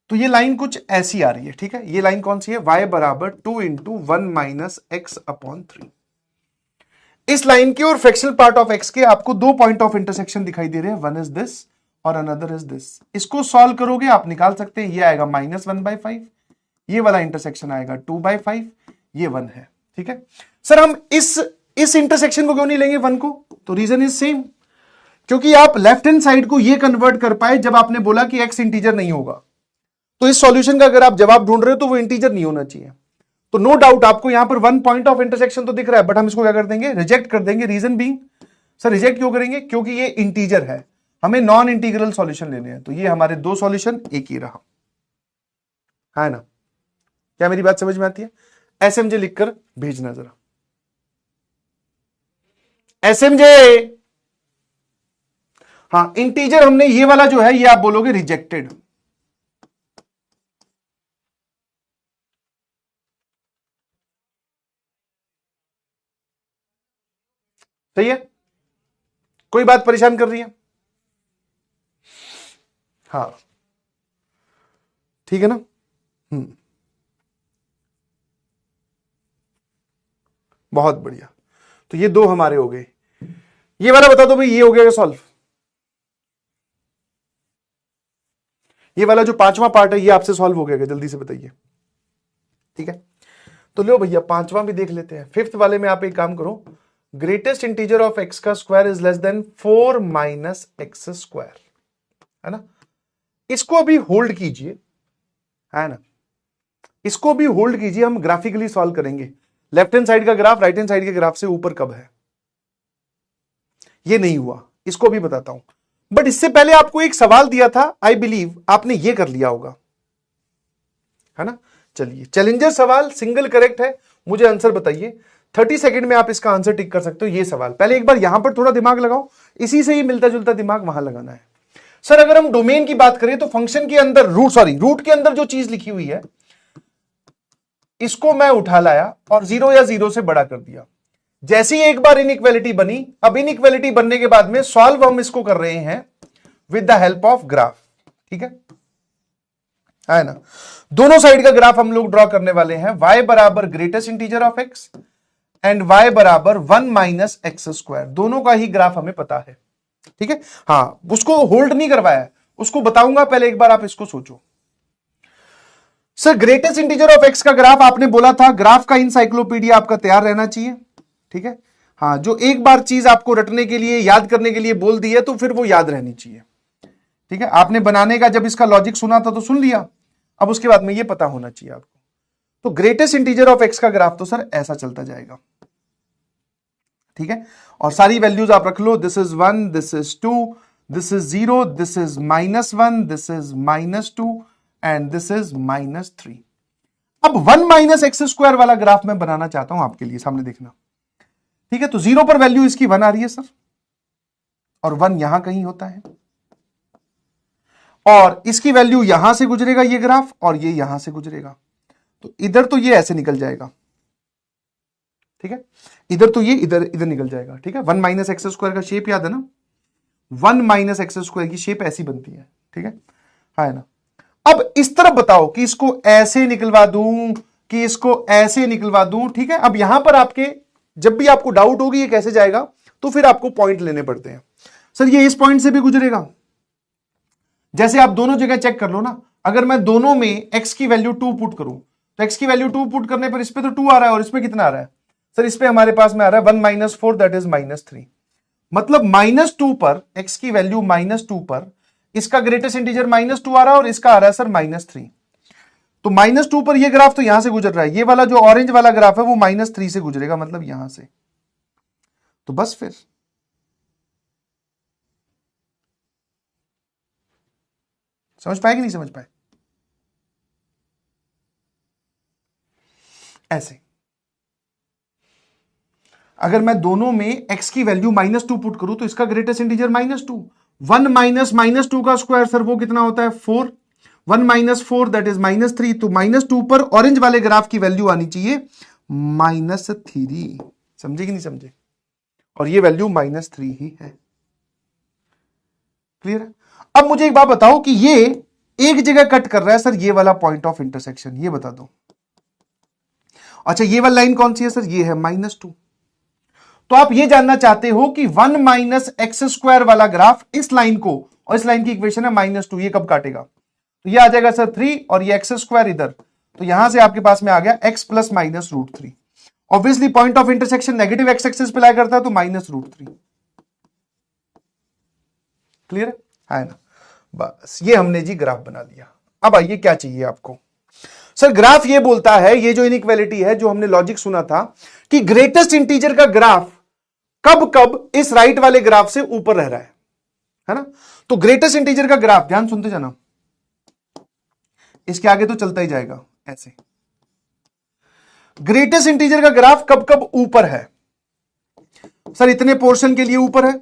तो ये लाइन कुछ ऐसी आ रही है, ठीक है। ये लाइन कौन सी है, y बराबर 2 × 1 - x/3। इस लाइन के और फ्रैक्शनल पार्ट ऑफ x के आपको 2 पॉइंट ऑफ इंटरसेक्शन दिखाई दे रहे हैं, वन इज दिस और अनदर इज दिस। इसको सॉल्व करोगे आप निकाल सकते हैं, ये आएगा -1/5, ये वाला इंटरसेक्शन आएगा 2/5, ये 1 है, ठीक है। सर हम इस इंटरसेक्शन को क्यों नहीं लेंगे 1 को, तो रीजन इज सेम, क्योंकि आप लेफ्ट हैंड साइड को ये कन्वर्ट कर पाए जब आपने बोला कि x इंटीजर नहीं होगा। तो इस सॉल्यूशन का अगर आप जवाब ढूंढ रहे हो तो वो इंटीजर नहीं होना चाहिए। तो नो डाउट आपको यहां पर 1 पॉइंट ऑफ इंटरसेक्शन तो दिख रहा है, बट हम इसको क्या कर देंगे, रिजेक्ट कर देंगे। रीजन बीइंग, सर रिजेक्ट क्यों करेंगे, क्योंकि ये इंटीजर है, हमें नॉन इंटीग्रल सॉल्यूशन लेने हैं। तो ये हमारे 2 सॉल्यूशन एक ही रहा, है ना? क्या मेरी बात समझ में आती है? एसएमजे लिखकर भेजना जरा, एसएमजे। हाँ, इंटीजर हमने ये वाला जो है, ये आप बोलोगे रिजेक्टेड। सही है, कोई बात परेशान कर रही है? हाँ ठीक है ना? बहुत बढ़िया, तो ये 2 हमारे हो गए। ये वाला बता दो भाई, ये हो गया सॉल्व? ये वाला जो पांचवा पार्ट है ये आपसे सॉल्व हो गया, जल्दी से बताइए। ठीक है, तो लो भैया पांचवा भी देख लेते हैं। फिफ्थ वाले में आप एक काम करो, ग्रेटेस्ट इंटीजर ऑफ एक्स का square is less than 4 minus x square, है ना। इसको अभी होल्ड कीजिए, है ना, इसको भी होल्ड कीजिए, हम ग्राफिकली सॉल्व करेंगे। लेफ्ट हैंड साइड का ग्राफ राइट हैंड साइड के ग्राफ से ऊपर कब है, ये नहीं हुआ, इसको भी बताता हूं। बट इससे पहले आपको एक सवाल दिया था, आई बिलीव आपने ये कर लिया होगा, है ना। चलिए, चैलेंजर सवाल, सिंगल करेक्ट है, मुझे आंसर बताइए। 30 सेकंड में आप इसका आंसर टिक कर सकते हो। ये सवाल पहले एक बार यहां पर थोड़ा दिमाग लगाओ, इसी से ही मिलता जुलता दिमाग वहां लगाना है। सर अगर हम डोमेन की बात करें तो फंक्शन के अंदर रूट के अंदर जो चीज लिखी हुई है इसको मैं उठा लाया और 0 या 0 से बड़ा कर दिया। जैसे ही एक बार इनइक्वालिटी बनी, अब इनइक्वालिटी बनने के बाद में सॉल्व हम इसको कर रहे हैं with the help of graph. ठीक है ना। दोनों साइड का ग्राफ हम लोग ड्रॉ करने वाले हैं। y बराबर greatest integer of x and y बराबर 1 माइनस एक्स स्क्वायर, दोनों का ही ग्राफ हमें पता है। ठीक है, हाँ, उसको होल्ड नहीं करवाया है, उसको बताऊंगा, पहले एक बार आप इसको सोचो। Sir greatest integer of x का ग्राफ आपने बोला था, ग्राफ का इंसाइक्लोपीडिया आपका तैयार रहना चाहिए। ठीक है, हाँ, जो एक बार चीज आपको रटने के लिए, याद करने के लिए बोल दी है तो फिर वो याद रहनी चाहिए। ठीक है, आपने बनाने का जब इसका लॉजिक सुना था तो सुन लिया, अब उसके बाद में ये पता होना चाहिए आपको। तो ग्रेटेस्ट इंटीजर ऑफ x का ग्राफ तो सर ऐसा चलता जाएगा। ठीक है, और सारी वैल्यूज आप रख लो, this is 1, this is 2, this is 0, this is -1, this is -2 and this is -3। अब 1 माइनस एक्स स्क्वायर वाला ग्राफ मैं बनाना चाहता हूं आपके लिए, सामने देखना। ठीक है, तो 0 पर वैल्यू इसकी 1 आ रही है सर, और 1 यहां कहीं होता है, और इसकी वैल्यू यहां से गुजरेगा ये ग्राफ, और ये यहां से गुजरेगा, तो इधर तो ये ऐसे निकल जाएगा। ठीक है, इधर तो ये इधर इधर निकल जाएगा। ठीक है, 1 माइनस एक्स स्क्वायर का शेप याद है ना, 1 माइनस एक्स स्क्वायर की शेप ऐसी बनती है। ठीक है ना। अब इस तरफ बताओ कि इसको ऐसे निकलवा दूं कि इसको ऐसे निकलवा दूं। ठीक है, अब यहां पर आपके जब भी आपको डाउट होगी ये कैसे जाएगा, तो फिर आपको पॉइंट लेने पड़ते हैं। सर ये इस पॉइंट से भी गुजरेगा, जैसे आप दोनों जगह चेक कर लो ना। अगर मैं दोनों में x की वैल्यू 2 पुट करूं तो x की वैल्यू 2 पुट करने पर इस पे तो 2 आ रहा है, और इसमें कितना आ रहा है सर, इस पे हमारे पास में आ रहा है 1 माइनस 4 दैट इज -3। मतलब -2 पर x की वैल्यू -2 पर इसका ग्रेटेस्ट इंटीजर -2 आ रहा है, और इसका आ रहा है सर -3। तो -2 पर ये ग्राफ तो यहां से गुजर रहा है, ये वाला जो ऑरेंज वाला ग्राफ है वो -3 से गुजरेगा, मतलब यहां से। तो बस फिर समझ पाए कि नहीं समझ पाए? ऐसे अगर मैं दोनों में x की वैल्यू -2 पुट करूं तो इसका ग्रेटेस्ट इंटीजर -2, 1 माइनस -2 का स्क्वायर सर वो कितना होता है 4, 1 माइनस 4 दैट इज -3। तो -2 पर ऑरेंज वाले ग्राफ की वैल्यू आनी चाहिए -3। समझे कि नहीं समझे? और ये वैल्यू -3 ही है। क्लियर है? अब मुझे एक बात बताओ कि ये एक जगह कट कर रहा है सर, ये वाला पॉइंट ऑफ इंटरसेक्शन, ये बता दो। अच्छा ये वाली लाइन कौन सी है सर, ये है -2। तो आप ये जानना चाहते हो कि 1 माइनस एक्स स्क्वायर वाला ग्राफ इस लाइन को, और इस लाइन की इक्वेशन है -2, ये कब काटेगा? तो ये आ जाएगा सर 3, और ये एक्स स्क्वायर इधर, तो यहां से आपके पास में आ गया x plus -√3। Obviously point of intersection negative x axis पे लाई करता है, तो -√3। क्लियर है ना? बस ये हमने जी ग्राफ बना लिया। अब आइए क्या चाहिए आपको। सर ग्राफ ये बोलता है, ये जो इनइक्वालिटी है, जो हमने लॉजिक सुना था कि ग्रेटेस्ट इंटीजर का ग्राफ कब कब इस राइट वाले ग्राफ से ऊपर रह रहा है ना। तो ग्रेटेस्ट इंटीजर का ग्राफ, ध्यान सुनते जाना, इसके आगे तो चलता ही जाएगा ऐसे। ग्रेटेस्ट इंटीजर का ग्राफ कब कब ऊपर है सर, इतने पोर्शन के लिए ऊपर है,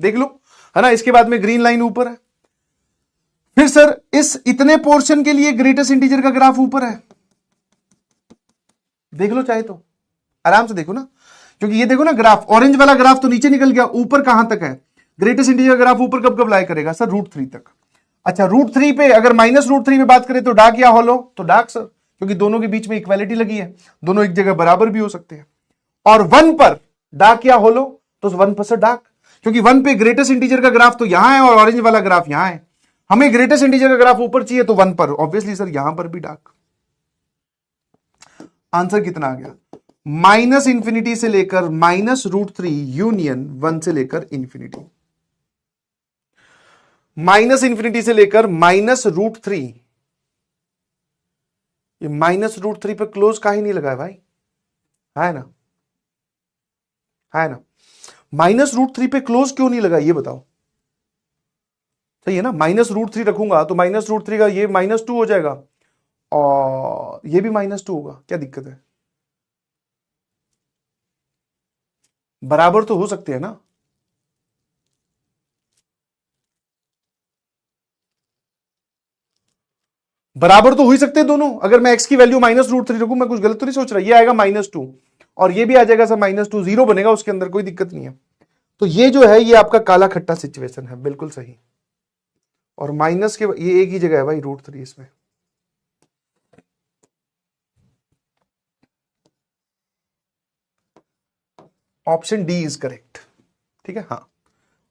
देख लो, है ना। इसके बाद में ग्रीन लाइन ऊपर है, फिर सर इस इतने पोर्शन के लिए ग्रेटेस्ट इंटीजर का ग्राफ ऊपर है, देख लो चाहे तो, आराम से देखो ना, क्योंकि ये देखो ना ग्राफ, ऑरेंज वाला ग्राफ तो नीचे निकल गया, ऊपर कहां तक है? ग्रेटेस्ट इंटीजर ग्राफ ऊपर कब कब लाई करेगा सर, √3 तक। अच्छा √3 पे अगर -√3 पे बात करें तो डार्क या हॉलो, तो डार्क सर, क्योंकि दोनों के बीच में इक्वालिटी लगी है, दोनों एक जगह बराबर भी हो सकते हैं। और 1 पर डार्क या हॉलो, तो 1 पर सर डार्क, क्योंकि 1 पे ग्रेटेस्ट इंटीजर का ग्राफ तो यहां है और ऑरेंज वाला ग्राफ यहां है, हमें ग्रेटेस्ट इंटीजर का ग्राफ ऊपर चाहिए तो 1 पर, ऑब्वियसली सर यहां पर भी डार्क। आंसर कितना आ गया? माइनस इंफिनिटी से लेकर -√3 यूनियन 1 से लेकर इंफिनिटी। माइनस इंफिनिटी से लेकर -√3, ये -√3 पे क्लोज का ही नहीं लगा है भाई, है ना? है ना? -√3 पे क्लोज क्यों नहीं लगा ये बताओ। सही है ना? -√3 रखूंगा तो -√3 का ये -2 हो जाएगा और ये भी -2 होगा, क्या दिक्कत है? बराबर तो हो सकते हैं ना? बराबर तो हो ही सकते हैं दोनों। अगर मैं x की वैल्यू -√3 रखूं, मैं कुछ गलत तो नहीं सोच रहा, ये आएगा -2 और ये भी आ जाएगा सर -2, जीरो बनेगा उसके अंदर, कोई दिक्कत नहीं है। तो ये जो है ये आपका काला खट्टा सिचुएशन है, बिल्कुल सही। और माइनस के ये एक ही जगह है भाई √3 इसमें। Option D is correct. ठीक है, हाँ,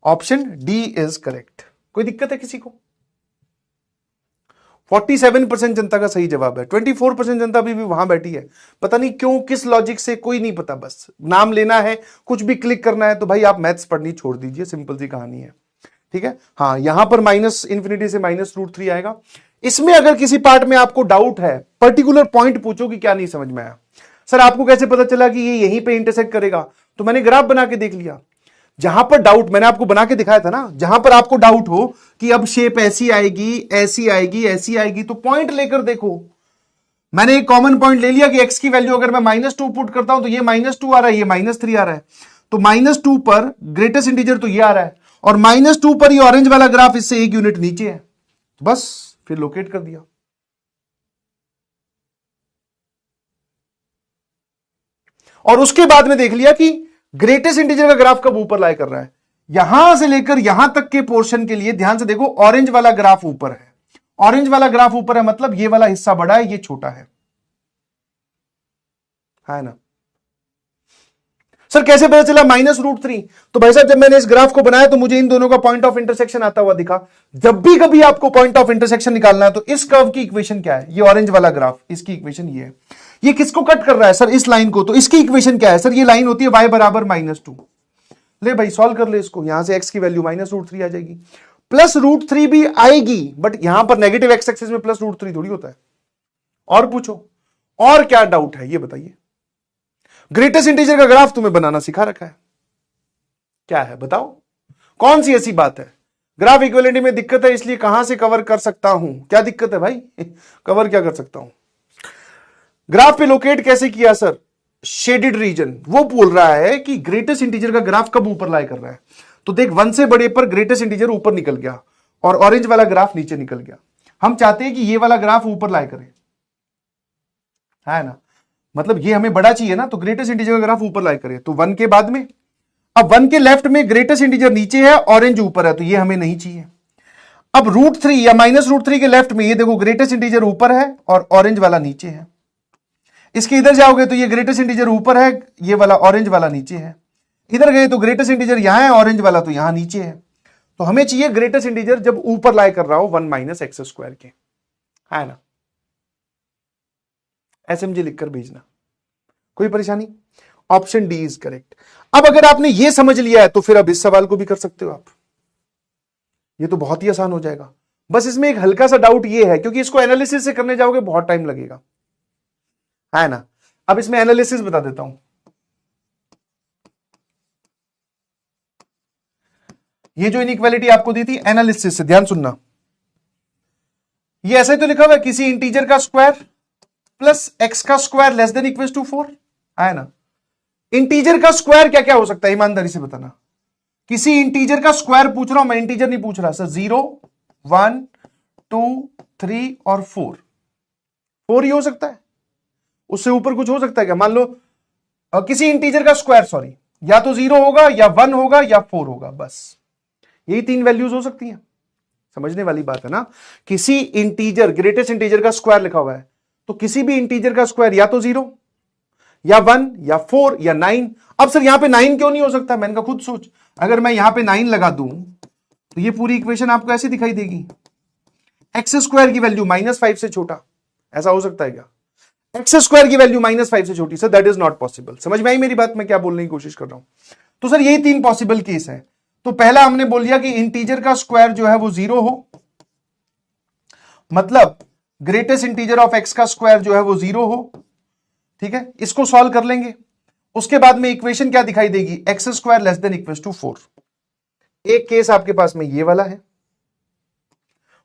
ऑप्शन डी इज करेक्ट। कोई दिक्कत है किसी को? 47% जनता का सही जवाब है। 24% जनता अभी भी वहां बैठी है, पता नहीं क्यों, किस लॉजिक से, कोई नहीं पता। बस नाम लेना है, कुछ भी क्लिक करना है, तो भाई आप मैथ्स पढ़नी छोड़ दीजिए, सिंपल सी कहानी है। ठीक है, हाँ, यहां पर माइनस इंफिनिटी से -√3 आएगा। इसमें अगर किसी पार्ट में आपको डाउट है, पर्टिकुलर पॉइंट पूछो कि क्या नहीं समझ में आया, सर आपको कैसे पता चला कि ये यहीं पे इंटरसेक्ट करेगा, तो मैंने ग्राफ बना के देख लिया। जहां पर डाउट, मैंने आपको बना के दिखाया था ना, जहां पर आपको डाउट हो कि अब शेप ऐसी आएगी, ऐसी आएगी, ऐसी आएगी, तो पॉइंट लेकर देखो। मैंने एक कॉमन पॉइंट ले लिया कि x की वैल्यू अगर मैं -2 पुट करता हूं तो ये -2 आ रहा है, ये -3 आ रहा है, तो -2 पर ग्रेटेस्ट इंटीजर तो ये आ रहा है, और -2 पर ये ऑरेंज वाला ग्राफ इससे 1 यूनिट नीचे है, तो बस फिर लोकेट कर दिया। और उसके बाद में देख लिया कि ग्रेटेस्ट इंटीजर का ग्राफ कब ऊपर लाई कर रहा है। यहां से लेकर यहां तक के पोर्शन के लिए ध्यान से देखो, ऑरेंज वाला ग्राफ ऊपर है, ऑरेंज वाला ग्राफ ऊपर है, मतलब ये वाला हिस्सा बड़ा है, ये छोटा है ना? सर कैसे पता चला -√3? तो भाई साहब जब मैंने इस ग्राफ को बनाया तो मुझे इन दोनों का पॉइंट ऑफ इंटरसेक्शन आता हुआ दिखा। जब भी कभी आपको पॉइंट ऑफ इंटरसेक्शन निकालना है तो इस कर्व की इक्वेशन क्या है? ये ऑरेंज वाला ग्राफ, इसकी इक्वेशन ये है। ये किसको कट कर रहा है सर? इस लाइन को। तो इसकी इक्वेशन क्या है सर? ये लाइन होती है y बराबर -2। ले भाई सॉल्व कर ले इसको, यहां से x की वैल्यू -√3 आ जाएगी, +√3 भी आएगी, बट यहां पर नेगेटिव x एक्सिस में +√3 थोड़ी होता है। और पूछो, और क्या डाउट है ये बताइए। ग्रेटेस्ट इंटीजर का ग्राफ तुम्हें बनाना सिखा रखा है, क्या है बताओ, कौन सी ऐसी बात है? ग्राफ इक्विवेलेंटी में दिक्कत है, इसलिए कहां से कवर कर सकता हूं? क्या दिक्कत है भाई? कवर क्या कर सकता हूं? ग्राफ पे लोकेट कैसे किया सर? Shaded region. वो बोल रहा है कि ग्रेटेस्ट इंटीजर का ग्राफ कब ऊपर लाई कर रहा है, तो देख 1 से बड़े पर ग्रेटेस्ट इंटीजर ऊपर निकल गया और ऑरेंज वाला ग्राफ नीचे निकल गया। हम चाहते हैं कि ये वाला ग्राफ ऊपर लाई करे, है ना? मतलब ये हमें बड़ा चाहिए ना, तो ग्रेटेस्ट इंटीजर का ग्राफ ऊपर लाई करे, तो 1 के बाद में, अब 1 के लेफ्ट में ग्रेटेस्ट इंटीजर नीचे है, ऑरेंज ऊपर है, तो ये हमें नहीं चाहिए। अब √3 या -√3 के लेफ्ट में ये देखो ग्रेटेस्ट इंटीजर ऊपर है और ऑरेंज वाला नीचे है। इसके इधर जाओगे तो ये ग्रेटेस्ट इंटीजर ऊपर है, ये वाला ऑरेंज वाला नीचे है। इधर गए तो ग्रेटेस्ट इंटीजर यहां है, ऑरेंज वाला तो यहां नीचे है। तो हमें चाहिए ग्रेटेस्ट इंटीजर जब ऊपर लाई कर रहा हो 1 - x² के, है ना? SMG लिखकर भेजना, कोई परेशानी? Option D is correct. अब अगर आपने ये समझ लिया है तो फिर अब इस सवाल को भी कर सकते हो आप, ये तो बहुत ही आसान हो जाएगा। बस इसमें एक हल्का सा डाउट ये है, क्योंकि इसको एनालिसिस से करने जाओगे बहुत टाइम लगेगा, है ना? अब इसमें एनालिसिस बता देता हूं। ये जो इनइक्वालिटी आपको दी थी एनालिसिस से, ध्यान सुनना, ये ऐसे तो लिखा हुआ है किसी इंटीजर का स्क्वायर प्लस x का square less than equal to 4, है ना? इंटीजर का स्क्वायर क्या क्या हो सकता है, ईमानदारी से बताना। किसी इंटीजर का स्क्वायर पूछ रहा हूं मैं, इंटीजर नहीं पूछ रहा सर। 0, 1, 2, 3 और 4 ही हो सकता है, उससे ऊपर कुछ हो सकता है क्या? मान लो किसी इंटीजर का स्क्वायर, सॉरी, या तो 0 होगा या 1 होगा या 4 होगा, बस यही 3 वैल्यूज हो सकती हैं। समझने वाली बात है ना? किसी इंटीजर, ग्रेटेस्ट इंटीजर का स्क्वायर लिखा हुआ है, तो किसी भी इंटीजर का स्क्वायर या तो 0 या 1 या 4 या 9। अब सर यहां पे 9 क्यों नहीं हो सकता? मैंने कहा खुद सोच, अगर मैं यहां पे 9 लगा दूं तो ये पूरी इक्वेशन आपको ऐसी दिखाई देगी, एक्स स्क्वायर की वैल्यू -5 से छोटा, ऐसा हो सकता है क्या? एक्स स्क्वायर की वैल्यू -5 से छोटी, sir that is not possible. समझ में आई मेरी बात, मैं क्या बोलने की कोशिश कर रहा हूं? तो सर यही 3 पॉसिबल केस है। तो पहला हमने बोल दिया कि इंटीजर का स्क्वायर जो है वो 0 हो, मतलब ग्रेटेस्ट इंटीजर ऑफ एक्स का स्क्वायर जो है वो 0 हो। ठीक है, इसको सॉल्व कर लेंगे। उसके बाद में इक्वेशन क्या दिखाई देगी? X square less than equal to 4। एक केस आपके पास में ये वाला है।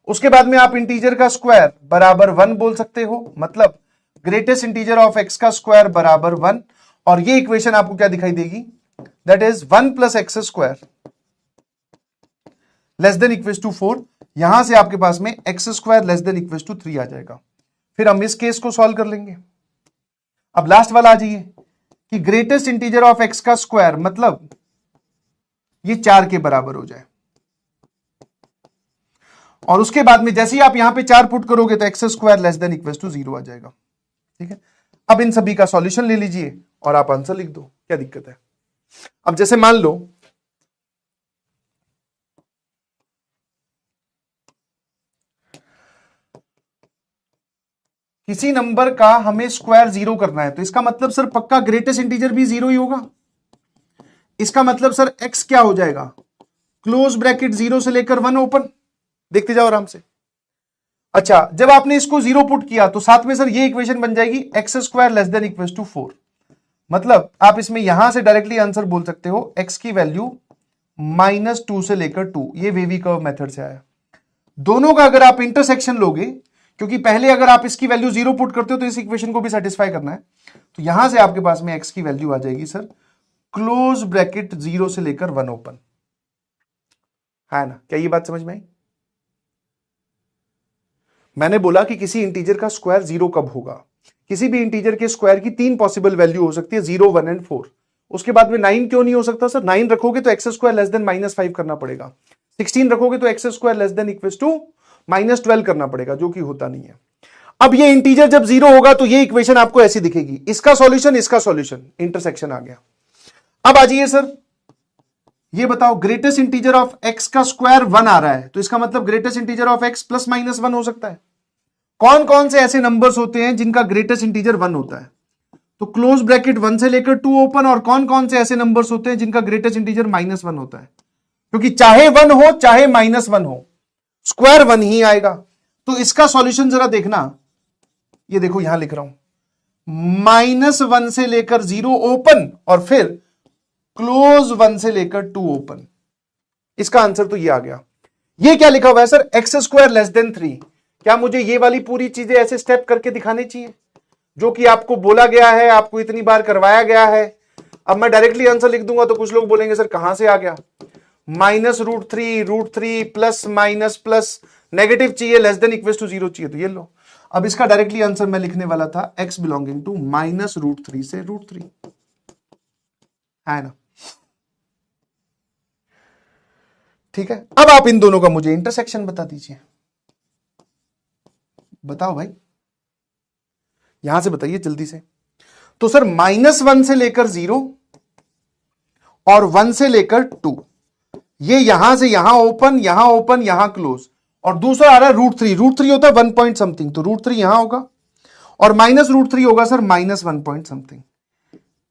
उसके बाद में आप इंटीजर का स्क्वायर बराबर 1 बोल सकते हो, मतलब ग्रेटेस्ट इंटीजर ऑफ एक्स का स्क्वायर बराबर 1, और ये इक्वेशन आपको क्या दिखाई देगी? That is 1 plus X square less than equal to 4। यहां से आपके पास में X square less than equal to 3 आ जाएगा। फिर हम इस केस को सॉल्व कर लेंगे। अब लास्ट वाला आ जाइए कि ग्रेटेस्ट इंटीजर ऑफ एक्स का स्क्वायर मतलब ये 4 के बराबर हो जाए, और उसके बाद में जैसे ही आप यहां पे 4 पुट करोगे तो X square less than equal to 0 आ जाएगा। ठीक है, अब इन सभी का सॉल्यूशन ले लीजिए और आप आंसर लिख दो, क्या दिक्कत है? अब जैसे मान लो किसी नंबर का हमें स्क्वायर 0 करना है, तो इसका मतलब सर पक्का ग्रेटेस्ट इंटीजर भी 0 ही होगा। इसका मतलब सर x क्या हो जाएगा? क्लोज ब्रैकेट 0 से लेकर 1 ओपन। देखते जाओ आराम से। अच्छा, जब आपने इसको 0 पुट किया तो साथ में सर ये इक्वेशन बन जाएगी X square less than equal to 4। मतलब आप इसमें यहां से डायरेक्टली आंसर बोल सकते हो x की वैल्यू -2 से लेकर 2। ये वेवी कर्व मेथड से आया। दोनों का अगर आप इंटरसेक्शन लोगे, क्योंकि पहले अगर आप इसकी वैल्यू 0 पुट करते हो तो इस इक्वेशन को भी सेटिस्फाई करना है, तो यहां से आपके पास में x की वैल्यू आ जाएगी सर क्लोज ब्रैकेट 0 से लेकर 1 ओपन। है ना? क्या ये बात समझ में आई? मैंने बोला कि किसी इंटीजर का स्क्वायर 0 कब होगा? किसी भी इंटीजर के स्क्वायर की 3 पॉसिबल वैल्यू हो सकती है, 0, 1 एंड 4। उसके बाद में 9 क्यों नहीं हो सकता सर? 9 रखोगे तो एक्स स्क्वायर लेस देन -5 करना पड़ेगा। 16 रखोगे तो X square less than equal to -12 करना पड़ेगा, जो कि होता नहीं है। अब ये इंटीजर जब 0 होगा तो ये इक्वेशन आपको ऐसी दिखेगी, इसका सॉल्यूशन इसका सॉल्यूशन, इंटरसेक्शन आ गया। अब आ जाइए सर, ये बताओ ग्रेटेस्ट इंटीजर ऑफ एक्स का स्क्वायर 1 आ रहा है, तो इसका मतलब greatest integer of x plus minus 1 हो सकता है। कौन कौन से ऐसे नंबर्स होते हैं जिनका ग्रेटेस्ट इंटीजर 1 होता है? तो क्लोज ब्रैकेट 1 से लेकर 2 ओपन। और कौन कौन से ऐसे नंबर्स होते हैं जिनका ग्रेटेस्ट इंटीजर -1 होता है? क्योंकि चाहे 1 हो चाहे -1 हो, स्क्वायर 1 ही आएगा। तो इसका सॉल्यूशन जरा देखना, ये देखो यहां लिख रहा हूं, -1 से लेकर 0 ओपन और फिर क्लोज 1 से लेकर 2 ओपन। इसका आंसर तो ये आ गया। ये क्या लिखा हुआ है sir? X square less then 3। क्या मुझे ये वाली पूरी चीजें ऐसे स्टेप करके दिखानी चाहिए जो कि आपको बोला गया है, आपको इतनी बार करवाया गया है? अब मैं डायरेक्टली आंसर लिख दूंगा तो कुछ लोग बोलेंगे सर कहां से आ गया? -√3 प्लस माइनस प्लस नेगेटिव चाहिए, लेस देन इक्वल टू 0 चाहिए, तो ये लो। अब इसका डायरेक्टली आंसर मैं लिखने वाला था x बिलोंगिंग टू -√3 से √3, है ना? ठीक है, अब आप इन दोनों का मुझे इंटरसेक्शन बता दीजिए। बताओ भाई, यहां से बताइए जल्दी से। तो सर -1 से लेकर 0 और 1 से लेकर 2, ये यहां से यहां ओपन, यहां क्लोज, और दूसरा आ रहा है √3। √3 होता है 1 पॉइंट समथिंग, तो √3 यहां होगा और -√3 होगा सर -1 पॉइंट समथिंग।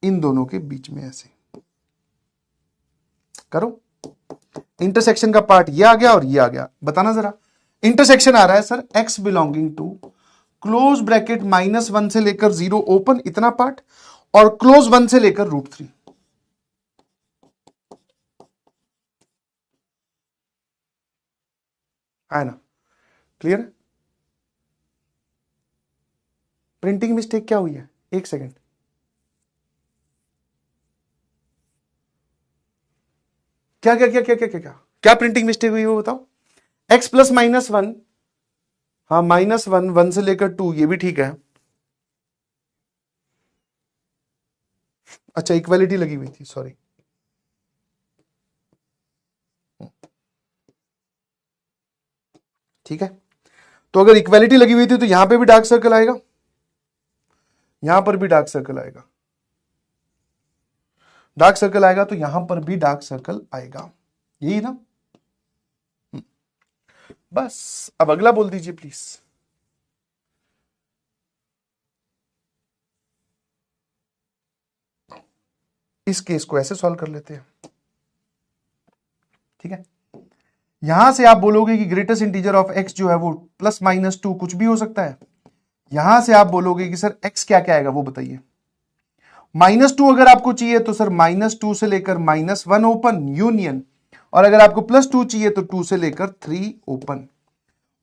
इन दोनों के बीच में ऐसे करो। इंटरसेक्शन का पार्ट ये आ गया और ये आ गया। बताना जरा, इंटरसेक्शन आ रहा है sir x belonging to close bracket -1 से लेकर 0 ओपन, इतना पार्ट, और क्लोज 1 से लेकर √3। है ना? क्लियर है? प्रिंटिंग मिस्टेक क्या हुई है? एक सेकेंड, क्या क्या क्या क्या क्या क्या क्या प्रिंटिंग मिस्टेक हुई वो बताओ। x प्लस -1, हाँ -1, 1 से लेकर 2, ये भी ठीक है। अच्छा, इक्वालिटी लगी हुई थी, सॉरी। ठीक है, तो अगर इक्वालिटी लगी हुई थी तो यहां पे भी डार्क सर्कल आएगा, यहां पर भी डार्क सर्कल आएगा, डार्क सर्कल आएगा तो यहां पर भी डार्क सर्कल आएगा, यही ना? बस अब अगला बोल दीजिए प्लीज। इस केस को ऐसे सॉल्व कर लेते हैं, ठीक है। यहां से आप बोलोगे कि ग्रेटेस्ट इंटीजर ऑफ एक्स जो है वो +-2 कुछ भी हो सकता है। यहां से आप बोलोगे कि सर एक्स क्या क्या आएगा वो बताइए। -2 अगर आपको चाहिए तो सर -2 से लेकर -1 ओपन यूनियन, और अगर आपको +2 चाहिए तो 2 से लेकर 3 ओपन,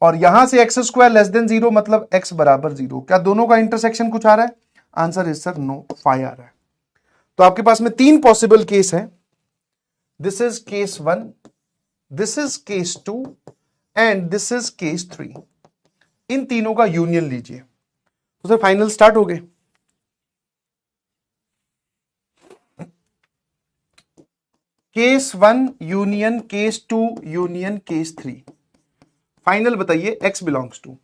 और यहां से x² < 0 मतलब x बराबर 0। क्या दोनों का इंटरसेक्शन कुछ आ रहा है? Answer is sir no, phi आ रहा है। तो आपके पास में 3 पॉसिबल केस है। This is case 1, this is case 2 and this is case 3। इन तीनों का यूनियन लीजिए तो सर फाइनल स्टार्ट हो गए। Case 1 union case 2 union case 3। Final बताइए x बिलोंग्स टू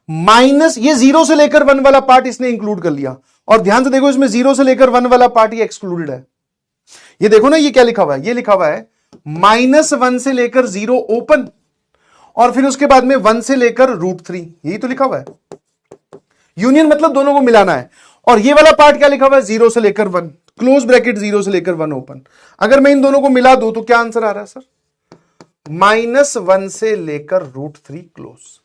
माइनस, ये 0 से लेकर 1 वाला पार्ट इसने इंक्लूड कर लिया, और ध्यान से देखो इसमें 0 से लेकर 1 वाला पार्ट ये एक्सक्लूडेड है। ये देखो ना, ये क्या लिखा हुआ है, ये लिखा हुआ है -1 से लेकर 0 ओपन, और फिर उसके बाद में 1 से लेकर √3, यही तो लिखा हुआ है। यूनियन मतलब दोनों को मिलाना है। और ये वाला पार्ट क्या लिखा हुआ है, 0 से लेकर 1 क्लोज ब्रैकेट 0 से लेकर 1 ओपन। अगर मैं इन दोनों को मिला दूं तो क्या आंसर आ रहा है सर, -1 से लेकर √3 क्लोज।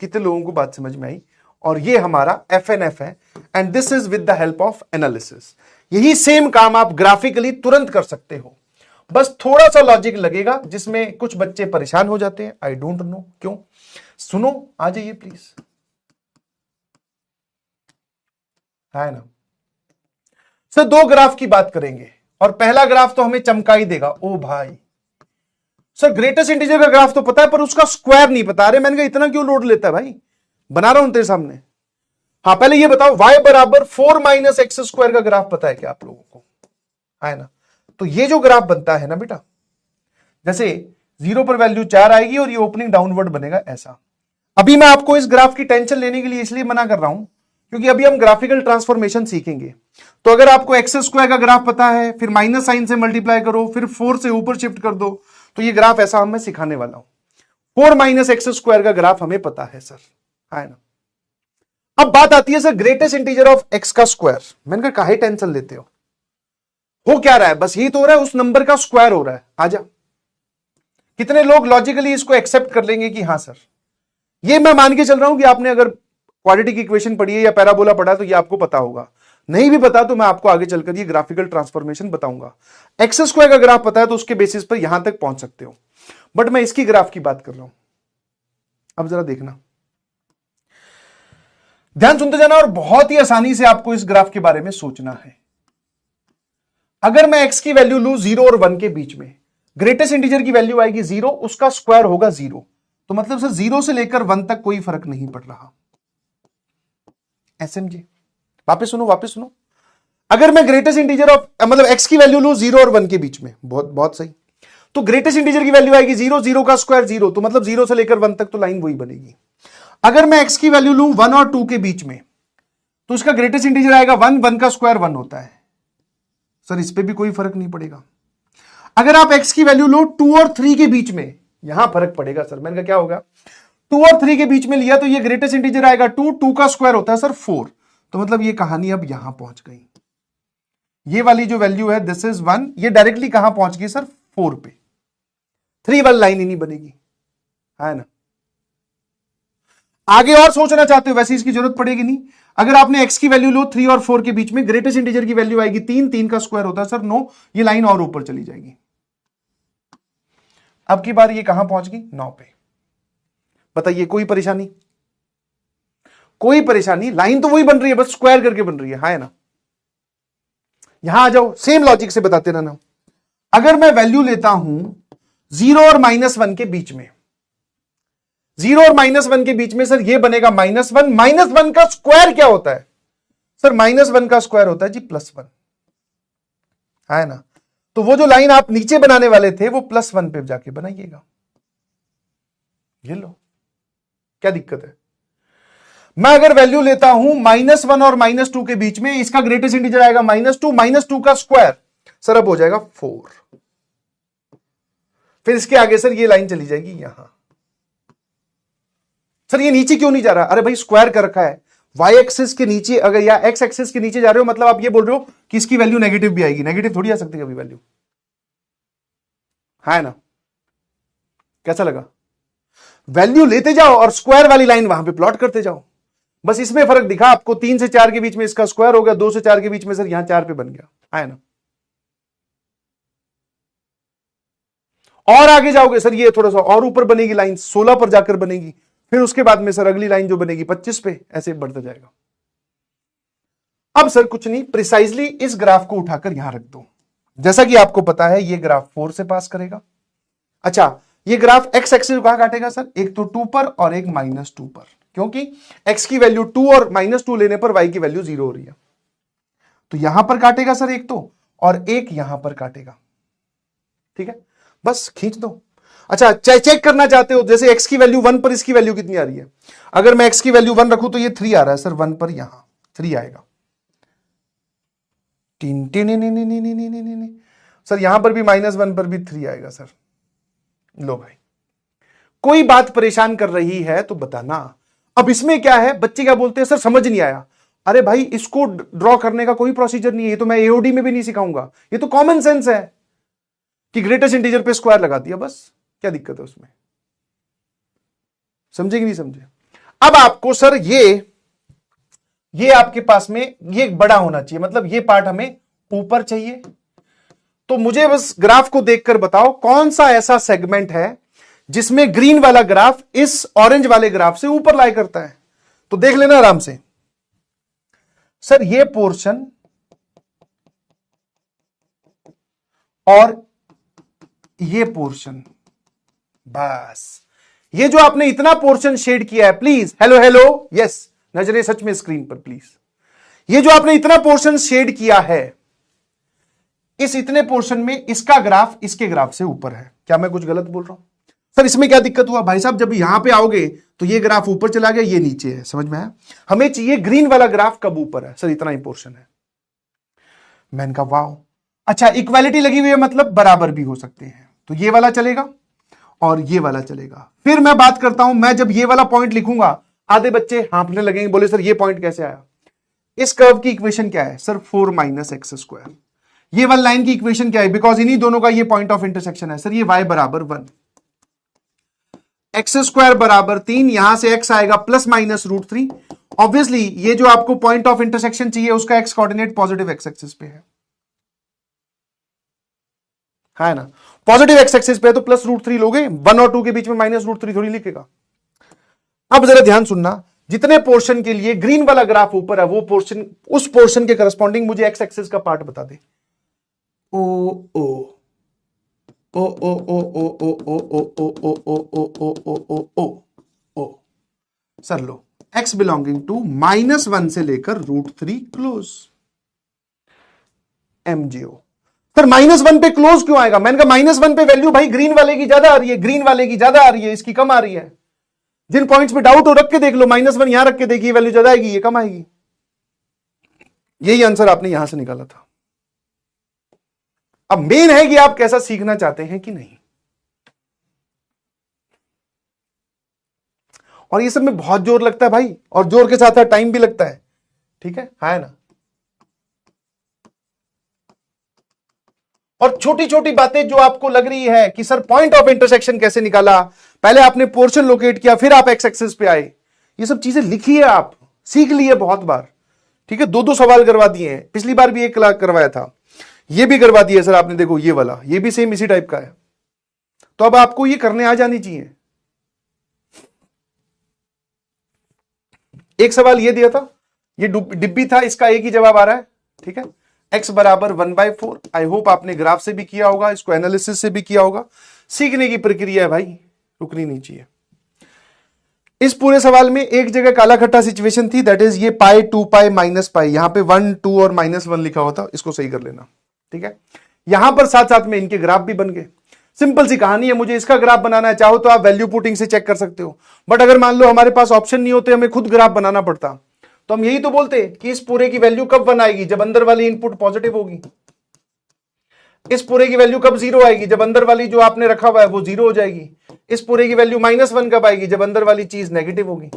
कितने लोगों को बात समझ में आई? और ये हमारा FNF है, and this is with the help of analysis. यही सेम काम आप ग्राफिकली तुरंत कर सकते हो, बस थोड़ा सा लॉजिक लगेगा जिसमें कुछ बच्चे परेशान हो जाते हैं। आई डोंट नो क्यों। सुनो, आ जाइए प्लीज, है ना। सर 2 ग्राफ की बात करेंगे, और पहला ग्राफ तो हमें चमका ही देगा। ओ भाई सर, ग्रेटेस्ट इंटीजर का ग्राफ तो पता है पर उसका स्क्वायर नहीं पता। अरे मैंने कहा इतना क्यों लोड लेता है भाई, बना रहा हूं तेरे सामने। हाँ पहले ये बताओ, y बराबर 4 - x² का ग्राफ पता है क्या आप लोगों को? है ना। तो ये जो ग्राफ बनता है ना बेटा, जैसे 0 पर वैल्यू 4 आएगी और ये ओपनिंग डाउनवर्ड बनेगा ऐसा। अभी मैं आपको इस ग्राफ की टेंशन लेने के लिए इसलिए मना कर रहा हूं क्योंकि अभी हम ग्राफिकल ट्रांसफॉर्मेशन सीखेंगे। तो अगर आपको x² का ग्राफ पता है, फिर माइनस साइन से मल्टीप्लाई करो, फिर 4 से ऊपर शिफ्ट कर दो, तो ये ग्राफ ऐसा मैं सिखाने वाला हूं। 4 - x² का ग्राफ हमें पता है सर, है ना। अब बात आती है sir greatest integer of x का स्क्वायर। मैंने कहा काहे टेंशन लेते हो क्या रहा है, बस यही तो हो रहा है, उस नंबर का स्क्वायर हो रहा है। आजा, कितने लोग लॉजिकली इसको एक्सेप्ट कर लेंगे कि हाँ सर, ये मैं मान के चल रहा हूं कि आपने अगर क्वाड्रेटिक इक्वेशन पढ़ी है या पैराबोला पढ़ा है तो ये आपको पता होगा। नहीं भी पता तो मैं आपको आगे चलकर ये ग्राफिकल ट्रांसफॉर्मेशन बताऊंगा। x² का ग्राफ पता है तो उसके बेसिस पर यहां तक पहुंच सकते हो, बट मैं इसकी ग्राफ की बात कर रहा हूं। अब जरा देखना, ध्यान सुनते जाना, और बहुत ही आसानी से आपको इस ग्राफ के बारे में सोचना है। अगर मैं x की वैल्यू लू 0 और 1 के बीच में, ग्रेटेस्ट इंटीजर की वैल्यू आएगी 0, उसका स्क्वायर होगा 0, तो मतलब सर 0 से लेकर 1 तक कोई फर्क नहीं पड़ रहा। SMG, वापस सुनो। अगर मैं ग्रेटेस्ट इंटीजर ऑफ मतलब x की वैल्यू लू 0 और 1 के बीच में, बहुत सही, तो ग्रेटेस्ट इंटीजर की वैल्यू आएगी 0, 0 का स्क्वायर 0, तो मतलब 0 से लेकर 1 तक तो लाइन वही बनेगी। अगर मैं x की वैल्यू लू 1 और 2 के बीच में, तो उसका ग्रेटेस्ट इंटीजर आएगा 1, 1 का स्क्वायर 1 होता है। सर इस पे भी कोई फर्क नहीं पड़ेगा। अगर आप x की वैल्यू लो 2 और 3 के बीच में, यहां फर्क पड़ेगा सर। मैंने कहा क्या होगा, 2 और 3 के बीच में लिया तो ये ग्रेटेस्ट इंटीजर आएगा 2, 2 का स्क्वायर होता है सर 4, तो मतलब ये कहानी अब यहां पहुंच गई। ये वाली जो वैल्यू है दिस इज 1, ये डायरेक्टली कहां पहुंच गई सर 4 पे। 3 वाली लाइन ही नहीं बनेगी, है ना। आगे और सोचना चाहते हो वैसे इसकी जरूरत पड़ेगी नहीं। अगर आपने x की वैल्यू लो 3 और 4 के बीच में, ग्रेटेस्ट इंटीजर की वैल्यू आएगी 3, 3 का स्क्वायर होता है सर 9, ये लाइन और ऊपर चली जाएगी। अब की बार ये कहां पहुंच गई 9 पे। बताइए कोई परेशानी? कोई परेशानी, लाइन तो वही बन रही है, बस स्क्वायर करके बन रही है ना। यहां आ जाओ, सेम लॉजिक से बताते रहना। अगर मैं वैल्यू लेता हूं 0 और -1 के बीच में, 0 और -1 के बीच में सर ये बनेगा -1, -1 का स्क्वायर क्या होता है सर, -1 का स्क्वायर होता है जी +1, है ना। तो वो जो लाइन आप नीचे बनाने वाले थे वो +1 पे जाके बनाइएगा। ये लो, क्या दिक्कत है। मैं अगर वैल्यू लेता हूं -1 और -2 के बीच में, इसका ग्रेटेस्ट इंटीजर आएगा -2, -2 का स्क्वायर सर अब हो जाएगा 4। फिर इसके आगे सर ये लाइन चली जाएगी यहां। सर ये नीचे क्यों नहीं जा रहा? अरे भाई स्क्वायर कर रखा है, वाई एक्सिस के नीचे अगर या एक्स एक्सिस के नीचे जा रहे हो, मतलब आप ये बोल रहे हो कि इसकी वैल्यू नेगेटिव भी आएगी। नेगेटिव थोड़ी आ सकती है कभी वैल्यू, है ना? कैसा लगा? वैल्यू लेते जाओ और स्क्वायर वाली लाइन वहां पे प्लॉट करते जाओ। बस इसमें फर्क दिखा आपको, 3 से 4 के बीच में इसका स्क्वायर हो गया, 2 से 4 के बीच में सर यहां 4 पे बन गया, है ना? और आगे जाओगे सर ये थोड़ा सा और ऊपर बनेगी लाइन, 16 पर जाकर बनेगी, फिर उसके बाद में सर अगली लाइन जो बनेगी 25 पे, ऐसे बढ़ता जाएगा। अब सर कुछ नहीं, प्रिसाइजली इस ग्राफ को उठाकर यहां रख दो। जैसा कि आपको पता है ये ग्राफ 4 से पास करेगा। अच्छा, ये ग्राफ एक्स एक्सिस कहां काटेगा सर? एक तो 2 पर और एक -2 पर, क्योंकि एक्स की वैल्यू 2 और -2 लेने पर वाई की वैल्यू 0 हो रही है। तो यहां पर काटेगा सर एक तो, और एक यहां पर काटेगा। ठीक है, बस खींच दो। अच्छा, चेक करना चाहते हो, जैसे x की वैल्यू 1 पर इसकी वैल्यू कितनी आ रही है? अगर मैं x की वैल्यू 1 रखूं तो ये 3 आ रहा है सर, 1 पर यहां 3 आएगा। सर यहां पर भी -1 पर भी 3 आएगा सर। लो भाई, कोई बात परेशान कर रही है तो बताना। अब इसमें क्या है, बच्चे क्या बोलते हैं सर समझ नहीं आया। अरे भाई इसको ड्रॉ करने का कोई प्रोसीजर नहीं है, ये तो मैं एओडी में भी नहीं सिखाऊंगा, ये तो कॉमन सेंस है कि ग्रेटेस्ट इंटीजर पे स्क्वायर लगा दिया, बस क्या दिक्कत है उसमें? समझे कि नहीं समझे? अब आपको सर ये आपके पास में ये बड़ा होना चाहिए, मतलब ये पार्ट हमें ऊपर चाहिए। तो मुझे बस ग्राफ को देखकर बताओ कौन सा ऐसा सेगमेंट है जिसमें ग्रीन वाला ग्राफ इस ऑरेंज वाले ग्राफ से ऊपर लाई करता है। तो देख लेना आराम से सर, ये पोर्शन और ये पोर्शन, बस ये जो आपने इतना पोर्शन शेड किया है, प्लीज हेलो हेलो यस, नजरें सच में स्क्रीन पर प्लीज, ये जो आपने इतना पोर्शन शेड किया है, इस इतने पोर्शन में इसका ग्राफ इसके ग्राफ से ऊपर है। क्या मैं कुछ गलत बोल रहा हूं सर? इसमें क्या दिक्कत हुआ भाई साहब? जब यहां पे आओगे तो ये ग्राफ ऊपर चला गया, ये नीचे है, समझ में आया? हमें चाहिए ग्रीन वाला ग्राफ कब ऊपर है सर, इतना ही पोर्शन है। मैंने कहा वाह, अच्छा इक्वालिटी लगी हुई है, मतलब बराबर भी हो सकते हैं, तो ये वाला चलेगा और ये वाला चलेगा। फिर मैं बात करता हूं, मैं जब ये वाला पॉइंट लिखूंगा आधे बच्चे हाँफने लगेंगे, बोले सर ये पॉइंट कैसे आया? इस कर्व की इक्वेशन क्या है सर? 4 - x²। ये वाली लाइन की इक्वेशन क्या है? बिकॉज इन्हीं दोनों का ये पॉइंट ऑफ इंटरसेक्शन है सर, ये y बराबर 1, x² बराबर 3, यहां से x आएगा ±√3। ऑब्वियसली ये जो आपको पॉइंट ऑफ इंटरसेक्शन चाहिए उसका x coordinate positive x axis पे है ना? पॉजिटिव x एक्सिस पे है तो +√3 लोगे, 1 और 2 के बीच में -√3 थोड़ी लिखेगा। अब जरा ध्यान सुनना, जितने पोर्शन के लिए ग्रीन वाला ग्राफ ऊपर है वो पोर्शन, उस पोर्शन के करस्पॉन्डिंग मुझे x एक्सिस का पार्ट बता दे। ओ ओ ओ ओ ओ ओ ओ ओ ओ ओ ओ ओ ओ ओ ओ ओ ओ सर लो, x बिलोंगिंग टू -1 से लेकर √3 क्लोज MGO। सर -1 पे क्लोज क्यों आएगा? मैंने कहा -1 पे वैल्यू भाई ग्रीन वाले की ज्यादा आ रही है, ग्रीन वाले की ज्यादा आ रही है, इसकी कम आ रही है। जिन पॉइंट्स पे डाउट हो रख के देख लो, -1 यहां रख के देखिए, वैल्यू ज्यादा आएगी, ये कम आएगी। यही आंसर आपने यहां से निकाला था। अब मेन है कि आप कैसा सीखना चाहते हैं कि नहीं, और ये सब में बहुत जोर लगता है भाई, और जोर के साथ टाइम भी लगता है। ठीक है ना? और छोटी छोटी बातें जो आपको लग रही है कि सर पॉइंट ऑफ इंटरसेक्शन कैसे निकाला, पहले आपने पोर्शन लोकेट किया फिर आप एक्स एक्सिस पे आए, ये सब चीजें लिखी है, आप सीख ली है बहुत बार। ठीक है, 2-2 सवाल करवा दिए हैं, पिछली बार भी एक करवाया था, ये भी करवा दिया सर आपने, देखो ये वाला, ये भी सेम इसी टाइप का है। तो अब आपको ये करने आ जानी चाहिए। एक सवाल ये दिया था, ये डिब्बी था, इसका एक ही जवाब आ रहा है। ठीक है, x बराबर 1/4। आई होप आपने ग्राफ से भी किया होगा, इसको एनालिसिस से भी किया होगा। सीखने की प्रक्रिया है भाई, रुकनी नहीं चाहिए। इस पूरे सवाल में एक जगह काला खट्टा सिचुएशन थी, दैट इज ये पाई 2 पाई -π, यहां पे 1 2 और -1 लिखा हुआ था, इसको सही कर लेना। ठीक है, यहां पर साथ साथ में इनके ग्राफ भी बन गए। सिंपल सी कहानी है, मुझे इसका ग्राफ बनाना है, चाहो तो आप वैल्यू पुटिंग से चेक कर सकते हो, बट अगर मान लो हमारे पास ऑप्शन नहीं होते, हमें खुद ग्राफ बनाना पड़ता, तो हम यही तो बोलते कि इस पूरे की वैल्यू कब 1 आएगी, जब अंदर वाली इनपुट पॉजिटिव होगी। इस पूरे की वैल्यू कब जीरो आएगी? जब अंदर वाली जो आपने रखा हुआ है वो जीरो हो जाएगी। इस पूरे की वैल्यू -1 कब आएगी? जब अंदर वाली चीज नेगेटिव होगी,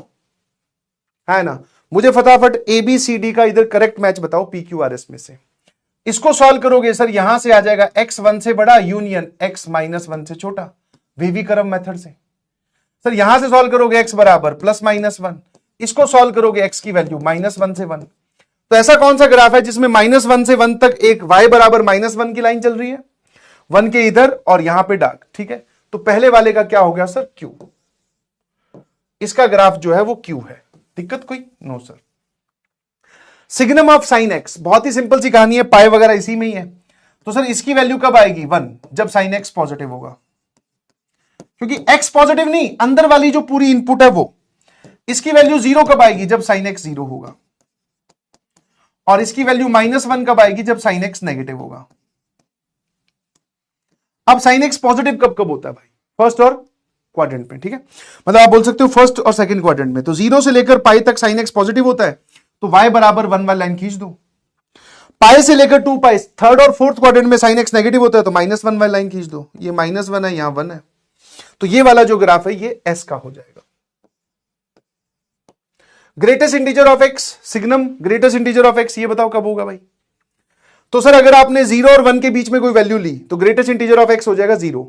है ना। मुझे फटाफट ABCD का इधर करेक्ट मैच बताओ PQRS में से। इसको सॉल्व करोगे सर, यहां से आ जाएगा x 1 से बड़ा यूनियन x -1 से छोटा, वीवी क्रम मेथड से। सर यहां से सॉल्व करोगे x बराबर +-1, इसको सॉल्व करोगे x की वैल्यू -1 से 1। तो ऐसा कौन सा ग्राफ है जिसमें -1 से 1 तक एक y बराबर -1 की लाइन चल रही है, 1 के इधर और यहां पे डार्क, ठीक है। तो पहले वाले का क्या हो गया सर? Q। इसका ग्राफ जो है वो Q है। दिक्कत कोई? No sir. Signum of sine x, बहुत ही सिंपल सी कहानी है, पाई वगैरह इसी में ही है। तो सर इसकी वैल्यू कब आएगी? 1, जब साइन x पॉजिटिव होगा, क्योंकि x पॉजिटिव नहीं, अंदर वाली जो पूरी इनपुट है वो। इसकी वैल्यू 0 कब आएगी? जब साइन x 0 होगा। और इसकी वैल्यू -1 कब आएगी? जब साइन x नेगेटिव होगा। अब साइन x पॉजिटिव कब कब होता है भाई? फर्स्ट और क्वाड्रेंट में, ठीक है। मतलब आप बोल सकते हो फर्स्ट और सेकंड क्वाड्रेंट में। तो 0 से लेकर पाई तक साइन x पॉजिटिव होता है, तो y बराबर 1 वाली लाइन खींच दो। पाई से लेकर 2 पाई, थर्ड और फोर्थ क्वाड्रेंट में साइन x नेगेटिव होता है, तो -1 वाली लाइन खींच दो। ये -1 है, यहां 1 है, तो ये वाला जो ग्राफ है ये S का हो जाएगा। Greatest integer of x, signum greatest integer of x, ये बताओ कब होगा भाई? तो सर अगर आपने 0 और 1 के बीच में कोई वैल्यू ली तो ग्रेटेस्ट इंटीजर ऑफ x हो जाएगा 0।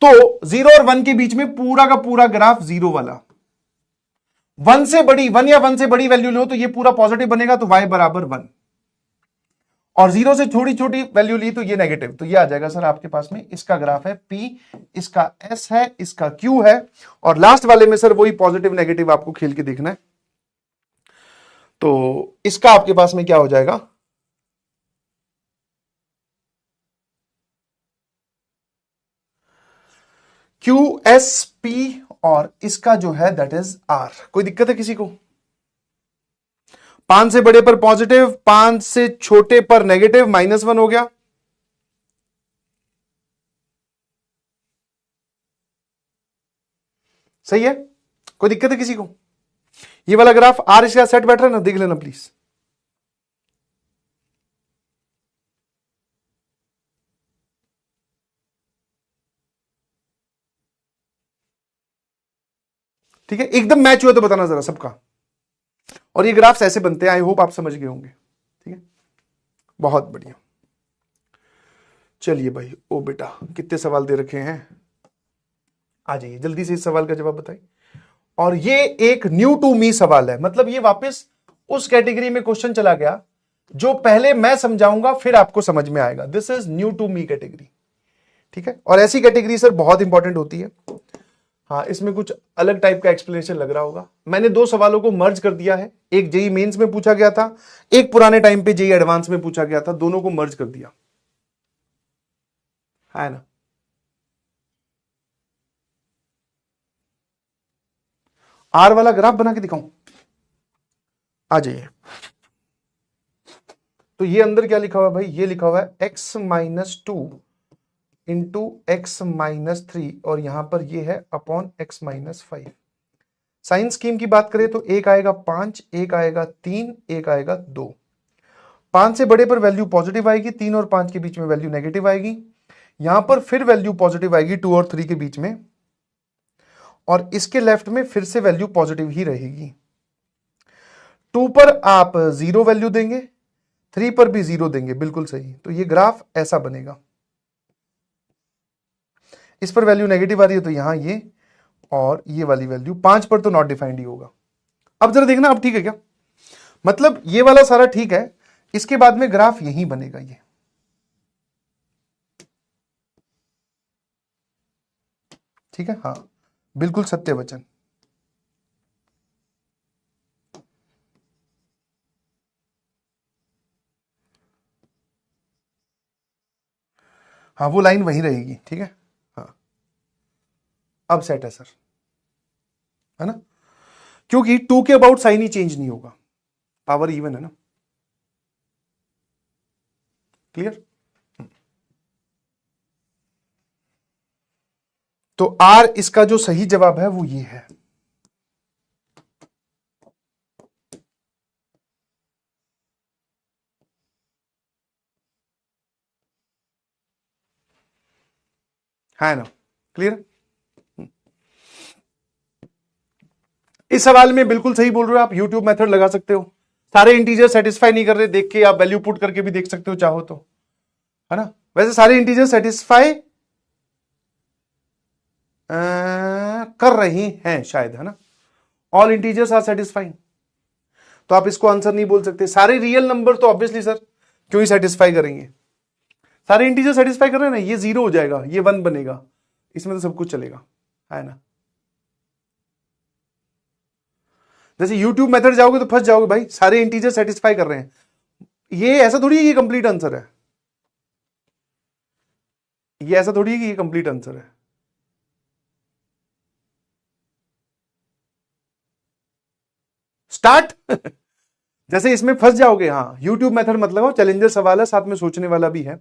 तो 0 और 1 के बीच में पूरा का पूरा ग्राफ 0 वाला। 1 से बड़ी, 1 या 1 से बड़ी वैल्यू लो तो ये पूरा पॉजिटिव बनेगा, तो y बराबर 1। और 0 से छोटी छोटी वैल्यू ली तो ये नेगेटिव, तो ये आ जाएगा सर आपके पास में। इसका ग्राफ है P, इसका S है, इसका Q है, और लास्ट वाले में सर वही पॉजिटिव नेगेटिव आपको खेल के देखना है। तो इसका आपके पास में क्या हो जाएगा? QSP, और इसका जो है दैट इज R। कोई दिक्कत है किसी को? 5 से बड़े पर पॉजिटिव, 5 से छोटे पर नेगेटिव, -1 हो गया। सही है? कोई दिक्कत है किसी को? ये वाला ग्राफ R इसका सेट बैठ रहा है ना, देख लेना प्लीज। ठीक है, एकदम मैच हुआ तो बताना जरा सबका। और ये ग्राफ्स ऐसे बनते हैं, आई होप आप समझ गए होंगे। ठीक है, बहुत बढ़िया। चलिए भाई, ओ बेटा कितने सवाल दे रखे हैं, आ जाइए जल्दी से इस सवाल का जवाब बताइए। और ये एक न्यू टू मी सवाल है, मतलब ये वापस उस कैटेगरी में क्वेश्चन चला गया जो पहले मैं समझाऊंगा फिर आपको समझ में आएगा। This is new to me category. ठीक है, और ऐसी कैटेगरी सर बहुत इंपॉर्टेंट होती है। हाँ, इसमें कुछ अलग टाइप का एक्सप्लेनेशन लग रहा होगा। मैंने दो सवालों को मर्ज कर दिया है, एक जेई मेंस में पूछा गया था, एक पुराने टाइम पे जेई एडवांस में पूछा गया था, दोनों को मर्ज कर दिया है ना। आर वाला ग्राफ बना के दिखाऊं? आ जाइए। तो ये अंदर क्या लिखा हुआ है भाई? ये लिखा हुआ है x-2 इंटू x-3, और यहां पर ये है अपॉन x-5। साइन स्कीम की बात करें तो एक आएगा 5, एक आएगा 3, एक आएगा 2। 5 से बड़े पर वैल्यू पॉजिटिव आएगी, 3 और 5 के बीच में वैल्यू नेगेटिव आएगी। यहां पर फिर वैल्यू पॉजिटिव आएगी 2 और 3 के बीच में, और इसके लेफ्ट में फिर से वैल्यू पॉजिटिव ही रहेगी। 2 पर आप 0 वैल्यू देंगे, 3 पर भी 0 देंगे, बिल्कुल सही। तो ये ग्राफ ऐसा बनेगा। इस पर वैल्यू नेगेटिव आ रही है तो यहां ये, और ये वाली वैल्यू 5 पर तो नॉट डिफाइंड ही होगा। अब जरा देखना, अब ठीक है क्या? मतलब ये वाला सारा ठीक है, इसके बाद में ग्राफ यही बनेगा ये। ठीक है, हाँ बिल्कुल सत्य वचन। हाँ वो लाइन वही रहेगी, ठीक है। हाँ अब सेट है सर, है ना, क्योंकि 2 के अबाउट साइन ही चेंज नहीं होगा, पावर इवन है ना। क्लियर? तो आर इसका जो सही जवाब है वो ये है। है ना, क्लियर। इस सवाल में बिल्कुल सही बोल रहे हो आप, यूट्यूब मेथड लगा सकते हो। सारे इंटीजर सेटिस्फाई नहीं कर रहे, देख के आप वैल्यू पुट करके भी देख सकते हो चाहो तो, है ना। वैसे सारे इंटीजर सेटिस्फाई कर रही हैं शायद, है ना। ऑल इंटीजर्स आर सेटिस्फाइंग, तो आप इसको आंसर नहीं बोल सकते। सारे रियल नंबर तो ऑब्वियसली सर क्यों ही सेटिस्फाई करेंगे, सारे इंटीजर सेटिस्फाई कर रहे हैं ना। ये 0 हो जाएगा, ये 1 बनेगा, इसमें तो सब कुछ चलेगा, है ना। जैसे यूट्यूब मेथड जाओगे तो फंस जाओगे भाई, सारे इंटीजर सेटिस्फाई कर रहे हैं, ये ऐसा थोड़ी है कि ये कंप्लीट आंसर है, ये ऐसा थोड़ी है कि ये कंप्लीट आंसर है। स्टार्ट जैसे इसमें फंस जाओगे, हाँ यूट्यूब मेथड मत लगाओ, चैलेंजर सवाल है, साथ में सोचने वाला भी है।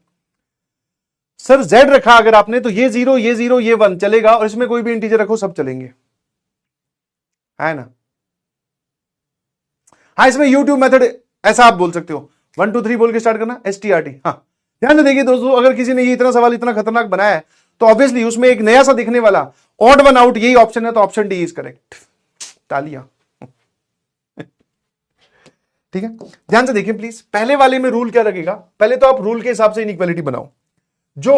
सर जेड रखा अगर आपने तो ये 0 ये 0 ये 1 चलेगा, और इसमें कोई भी इंटीजर रखो सब चलेंगे, है ना। हाँ इसमें यूट्यूब मेथड ऐसा आप बोल सकते हो, 1 2 3 बोल के स्टार्ट करना, STRT। हाँ ध्यान से देखिए दोस्तों, अगर किसी ने ये इतना सवाल इतना खतरनाक बनाया है तो ऑब्वियसली उसमें एक नया सा दिखने वाला ऑड वन आउट यही ऑप्शन है, तो ऑप्शन डी इज करेक्ट। तालियां ठीक है। ध्यान से देखिए प्लीज, पहले वाले में रूल क्या लगेगा, पहले तो आप रूल के हिसाब से इनइक्वालिटी बनाओ जो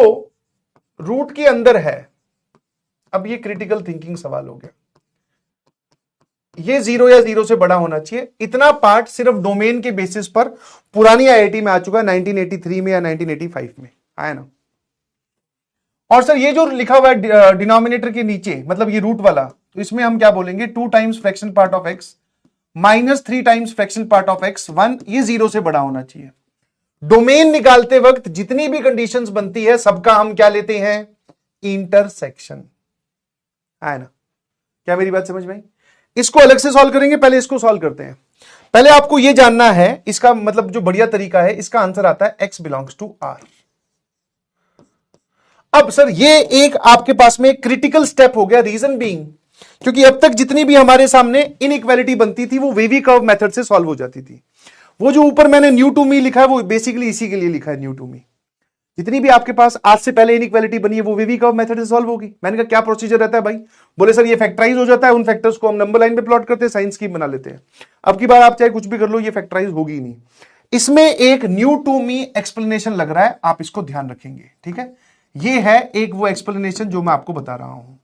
रूट के अंदर है। अब ये क्रिटिकल थिंकिंग सवाल हो गया, ये 0 या 0 से बड़ा होना चाहिए, इतना पार्ट सिर्फ डोमेन के बेसिस पर पुरानी IIT में आ चुका है, 1983 में या 1985 में आया ना। और सर ये जो लिखा हुआ है डिनोमिनेटर के नीचे, मतलब ये रूट वाला, तो इसमें हम क्या बोलेंगे, 2 times fraction part of x minus 3 times fraction part of x 1, ये 0 से बड़ा होना चाहिए। डोमेन निकालते वक्त जितनी भी कंडीशंस बनती है सबका हम क्या लेते हैं, इंटरसेक्शन, है ना। क्या मेरी बात समझ में आई? इसको अलग से सॉल्व करेंगे, पहले इसको सॉल्व करते हैं। पहले आपको यह जानना है, इसका मतलब जो बढ़िया तरीका है, इसका आंसर आता है x बिलोंग्स टू r। अब सर ये एक आपके पास में क्रिटिकल स्टेप हो गया, रीजन बीइंग क्योंकि अब तक जितनी भी हमारे सामने इनइक्वालिटी बनती थी वो वेवी कर्व मेथड से सॉल्व हो जाती थी। वो जो ऊपर मैंने न्यू टू मी लिखा है वो बेसिकली इसी के लिए लिखा है, न्यू टू मी। जितनी भी आपके पास आज से पहले इनइक्वालिटी बनी है वो वेवी कर्व मेथड से सॉल्व होगी। मैंने कहा क्या प्रोसीजर रहता है भाई, बोले सर ये फैक्टराइज हो जाता है, उन फैक्टर्स को हम नंबर लाइन पे प्लॉट करते हैं, साइन स्कीम बना लेते हैं। अब की बार आप चाहे कुछ भी कर लो, ये फैक्टराइज होगी नहीं। इसमें एक न्यू टू मी एक्सप्लेनेशन लग रहा है, आप इसको ध्यान रखेंगे, ठीक है। ये है एक वो एक्सप्लेनेशन जो मैं आपको बता रहा हूं,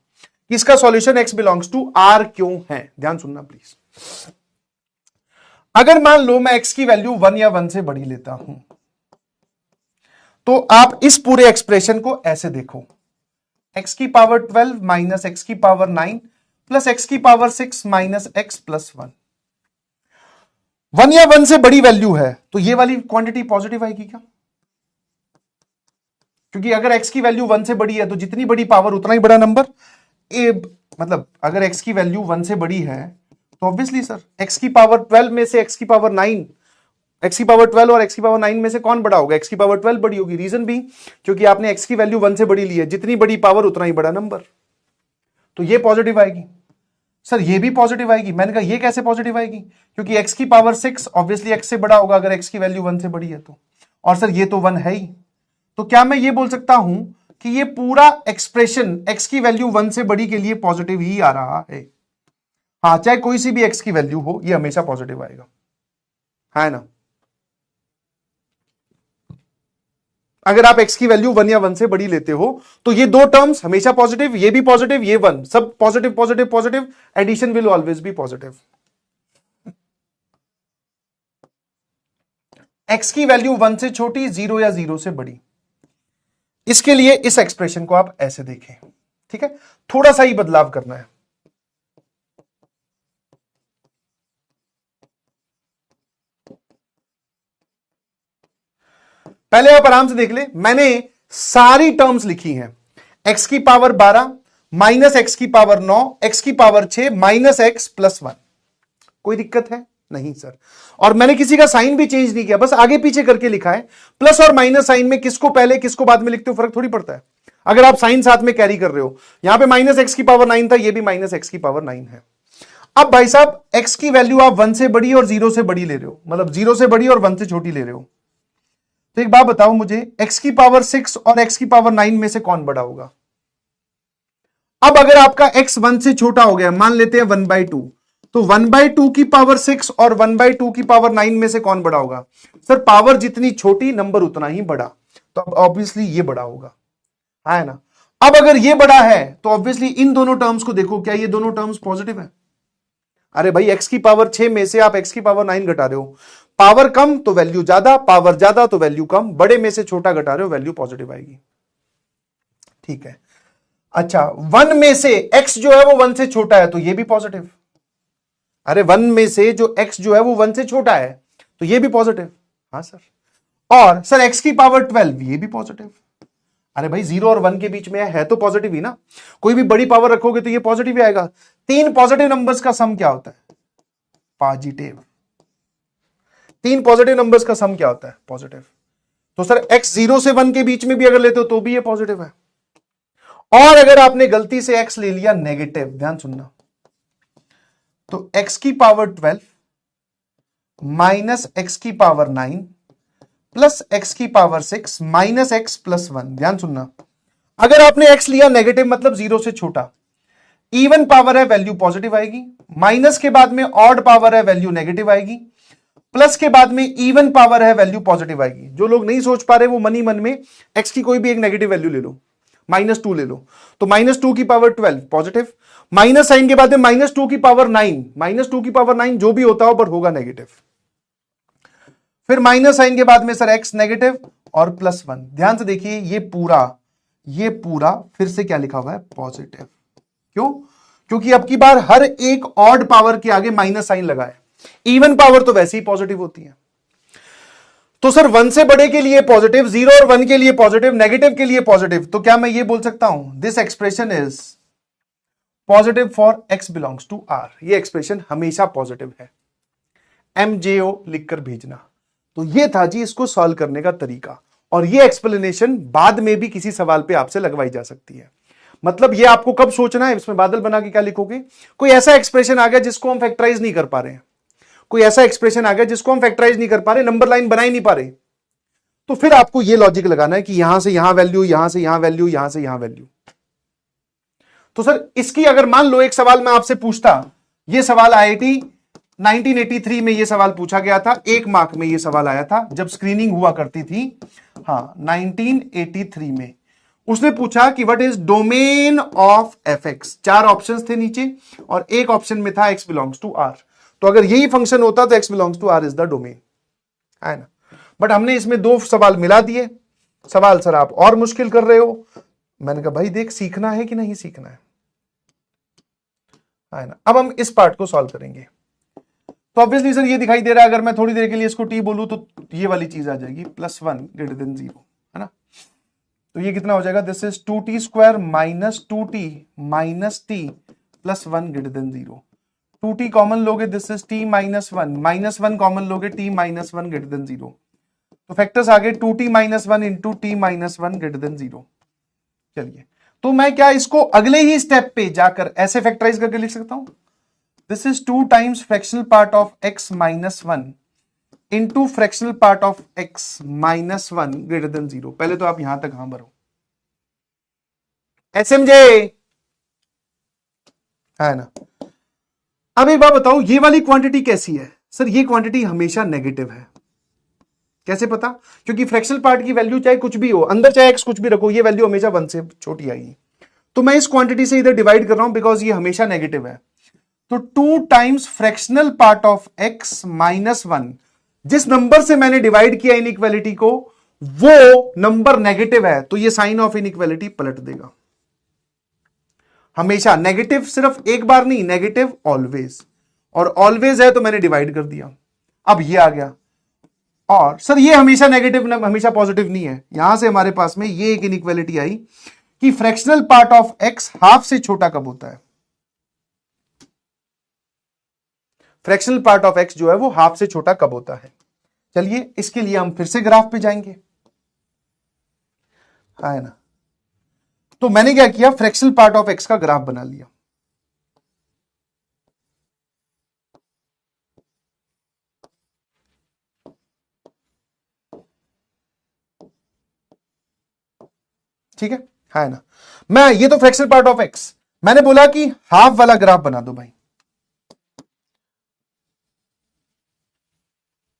इसका solution x belongs to r क्यों है, ध्यान सुनना प्लीज। अगर मान लो मैं x की वैल्यू 1 या 1 से बड़ी लेता हूं, तो आप इस पूरे एक्सप्रेशन को ऐसे देखो, x की पावर 12 माइनस x की पावर 9 प्लस x की पावर 6 माइनस x प्लस 1। 1 या 1 से बड़ी वैल्यू है तो ये वाली क्वांटिटी पॉजिटिव आएगी क्या, क्योंकि अगर x की वैल्यू 1 से बड़ी है तो जितनी बड़ी पावर उतना ही बड़ा नंबर। मतलब अगर x की वैल्यू 1 से बड़ी है तो ऑब्वियसली सर x की पावर 12 में से x की पावर 9, x की पावर 12 और x की पावर 9 में से कौन बड़ा होगा, x की पावर 12 बड़ी होगी। रीजन भी क्योंकि आपने x की वैल्यू 1 से बड़ी ली है, जितनी बड़ी पावर उतना ही बड़ा नंबर, तो ये पॉजिटिव आएगी। सर ये भी पॉजिटिव आएगी, मैंने कहा ये कैसे पॉजिटिव आएगी, क्योंकि x की पावर 6 ऑब्वियसली x से बड़ा होगा अगर x की वैल्यू 1 से बड़ी है तो, और सर ये तो 1 है ही। तो क्या मैं ये बोल सकता हूं कि ये पूरा एक्सप्रेशन x की वैल्यू 1 से बड़ी के लिए पॉजिटिव ही आ रहा है। हाँ चाहे कोई सी भी x की वैल्यू हो, ये हमेशा पॉजिटिव आएगा, है ना। अगर आप x की वैल्यू 1 या 1 से बड़ी लेते हो तो ये दो टर्म्स हमेशा पॉजिटिव, ये भी पॉजिटिव, ये 1, सब positive positive positive, addition will always be positive. x की वैल्यू 1 से छोटी, 0 या 0 से बड़ी, इसके लिए इस एक्सप्रेशन को आप ऐसे देखें, ठीक है। थोड़ा सा ही बदलाव करना है। पहले आप आराम से देख ले, मैंने सारी टर्म्स लिखी हैं, x की पावर 12 माइनस x की पावर 9, x की पावर 6 माइनस x प्लस 1। कोई दिक्कत है नहीं सर, और मैंने किसी का साइन भी चेंज नहीं किया, बस आगे पीछे करके लिखा है। प्लस और माइनस साइन में किसको पहले किसको बाद में लिखते हो फर्क थोड़ी पड़ता है, अगर आप साइन साथ में कैरी कर रहे हो। यहां पे माइनस एक्स की पावर 9 था, ये भी माइनस एक्स की पावर 9 है। अब भाई साहब x की वैल्यू आप 1 से बड़ी और 0 से बड़ी ले रहे हो, मतलब 0 से बड़ी और 1 से छोटी ले रहे हो, तो एक बात बताओ मुझे, x की पावर 6 और x की पावर 9 में से कौन बड़ा होगा, अब अगर आपका x 1 से छोटा हो गया, मान लेते हैं 1/2, तो 1/2 की पावर 6 और 1/2 की पावर 9 में से कौन बड़ा होगा? सर पावर जितनी छोटी नंबर उतना ही बड़ा, तो अब ऑब्वियसली ये बड़ा होगा, है ना। अब अगर ये बड़ा है तो ऑब्वियसली इन दोनों टर्म्स को देखो, क्या ये दोनों टर्म्स पॉजिटिव है? अरे भाई x की पावर 6 में से आप x की पावर 9 घटा रहे हो, पावर कम तो वैल्यू ज्यादा, पावर ज्यादा तो वैल्यू कम, बड़े में से छोटा घटा रहे हो वैल्यू पॉजिटिव आएगी, ठीक है। अच्छा 1 में से x जो है वो 1 से छोटा है तो ये भी पॉजिटिव। अरे 1 में से जो x जो है वो 1 से छोटा है तो ये भी पॉजिटिव, हाँ सर। और सर x की पावर 12 ये भी पॉजिटिव। अरे भाई 0 और 1 के बीच में है तो पॉजिटिव ही ना, कोई भी बड़ी पावर रखोगे तो ये पॉजिटिव ही आएगा। 3 पॉजिटिव नंबर्स का सम क्या होता है? पॉजिटिव। 3 पॉजिटिव नंबर्स का सम क्या होता है? पॉजिटिव। तो सर x 0 से 1 के बीच में भी अगर लेते हो तो भी ये पॉजिटिव है। और अगर आपने गलती से x ले लिया नेगेटिव, ध्यान सुनना, तो x की पावर 12 माइनस x की पावर 9 प्लस x की पावर 6 माइनस x प्लस 1, ध्यान सुनना, अगर आपने x लिया नेगेटिव मतलब 0 से छोटा, इवन पावर है वैल्यू पॉजिटिव आएगी, माइनस के बाद में ऑड पावर है वैल्यू नेगेटिव आएगी, प्लस के बाद में इवन पावर है वैल्यू पॉजिटिव आएगी। जो लोग नहीं सोच पा रहे वो मन ही मन में x की कोई भी एक नेगेटिव वैल्यू ले लो, -2 ले लो, तो -2 की पावर 12 पॉजिटिव, माइनस साइन के बाद में -2 की पावर 9, -2 की पावर 9 जो भी होता हो पर होगा नेगेटिव, फिर माइनस साइन के बाद में सर x नेगेटिव और +1। ध्यान से देखिए ये पूरा फिर से क्या लिखा हुआ है? पॉजिटिव। क्यों? क्योंकि अब की बार हर एक ऑड पावर के आगे माइनस साइन लगा है, इवन पावर तो वैसे ही पॉजिटिव होती है। तो सर 1 से बड़े के लिए पॉजिटिव, 0 और 1 के लिए पॉजिटिव, नेगेटिव के लिए पॉजिटिव, तो क्या मैं ये बोल सकता हूं this expression is positive for x belongs to r? ये एक्सप्रेशन हमेशा पॉजिटिव है। MJO लिखकर भेजना। तो ये था जी इसको सॉल्व करने का तरीका, और ये एक्सप्लेनेशन बाद में भी किसी सवाल पे आपसे लगवाई जा सकती है। मतलब ये आपको कब सोचना है, इसमें बादल बना के क्या लिखोगे? कोई ऐसा एक्सप्रेशन आ गया जिसको हम फैक्टराइज नहीं कर पा रहे हैं, कोई ऐसा एक्सप्रेशन आ गया जिसको हम फैक्टराइज नहीं कर पा रहे, नंबर लाइन बना ही नहीं पा रहे, तो फिर आपको ये लॉजिक लगाना है कि यहां से यहां वैल्यू, यहां से यहां वैल्यू, यहां से यहां वैल्यू। तो सर इसकी अगर मान लो एक सवाल मैं आपसे पूछता, ये सवाल IIT 1983 में ये सवाल पूछा गया था, 1 मार्क में ये सवाल आया था जब स्क्रीनिंग हुआ करती थी, हाँ 1983 में उसने पूछा कि what is domain of fx। 4 options थे नीचे और एक ऑप्शन में था x बिलोंग्स टू r। तो अगर यही फंक्शन होता तो x belongs to r is the domain, है ना। बट हमने इसमें 2 सवाल मिला दिए। सवाल सर आप और मुश्किल कर रहे हो। मैंने कहा भाई देख सीखना है कि नहीं सीखना है ना। अब हम इस पार्ट को सॉल्व करेंगे। तो ऑब्वियसली सर ये दिखाई दे रहा है, अगर मैं थोड़ी देर के लिए इसको t बोलूं तो ये वाली चीज आ जाएगी +1 > 0, है ना। तो ये कितना हो जाएगा? This is 2t² - 2t - t +1 > 0। 2t common लोगे, दिस इज t - 1 -1 कॉमन लोगे, t - 1 > 0। तो फैक्टर्स आ गए 2t - 1 × t - 1 > 0। चलिए, तो मैं क्या इसको अगले ही स्टेप पे जाकर ऐसे फैक्टराइज करके लिख सकता हूं? This is 2 times fractional part of x - 1 into fractional part of x - 1 > 0। पहले तो आप यहां तक हाँ भरो, SMJ, है ना। अब एक बात बताओ, ये वाली क्वांटिटी कैसी है? सर ये क्वांटिटी हमेशा नेगेटिव है। कैसे पता? क्योंकि फ्रैक्शनल पार्ट की वैल्यू चाहे कुछ भी हो, अंदर चाहे x कुछ भी रखो, ये वैल्यू हमेशा 1 से छोटी आएगी। तो मैं इस क्वांटिटी से इधर डिवाइड कर रहा हूं बिकॉज ये हमेशा नेगेटिव है। तो 2 times fractional part of x - 1, जिस नंबर से मैंने डिवाइड किया इनइक्वालिटी को वो नंबर नेगेटिव है, तो ये साइन ऑफ इनइक्वालिटी पलट देगा। हमेशा नेगेटिव, सिर्फ एक बार नहीं, नेगेटिव ऑलवेज, और ऑलवेज है तो मैंने डिवाइड कर दिया। अब ये आ गया, और सर ये हमेशा नेगेटिव हमेशा पॉजिटिव नहीं है। यहां से हमारे पास में ये एक इनइक्वालिटी आई कि fractional part of x half से छोटा कब होता है? फ्रैक्शनल पार्ट ऑफ x जो है वो हाफ से छोटा कब होता है? चलिए इसके लिए हम फिर से ग्राफ पे जाएंगे, है ना। तो मैंने क्या किया, फ्रैक्शनल पार्ट ऑफ x का ग्राफ बना लिया। ठीक है ना। मैं ये तो फ्रैक्शनल पार्ट ऑफ x, मैंने बोला कि हाफ वाला ग्राफ बना दो भाई,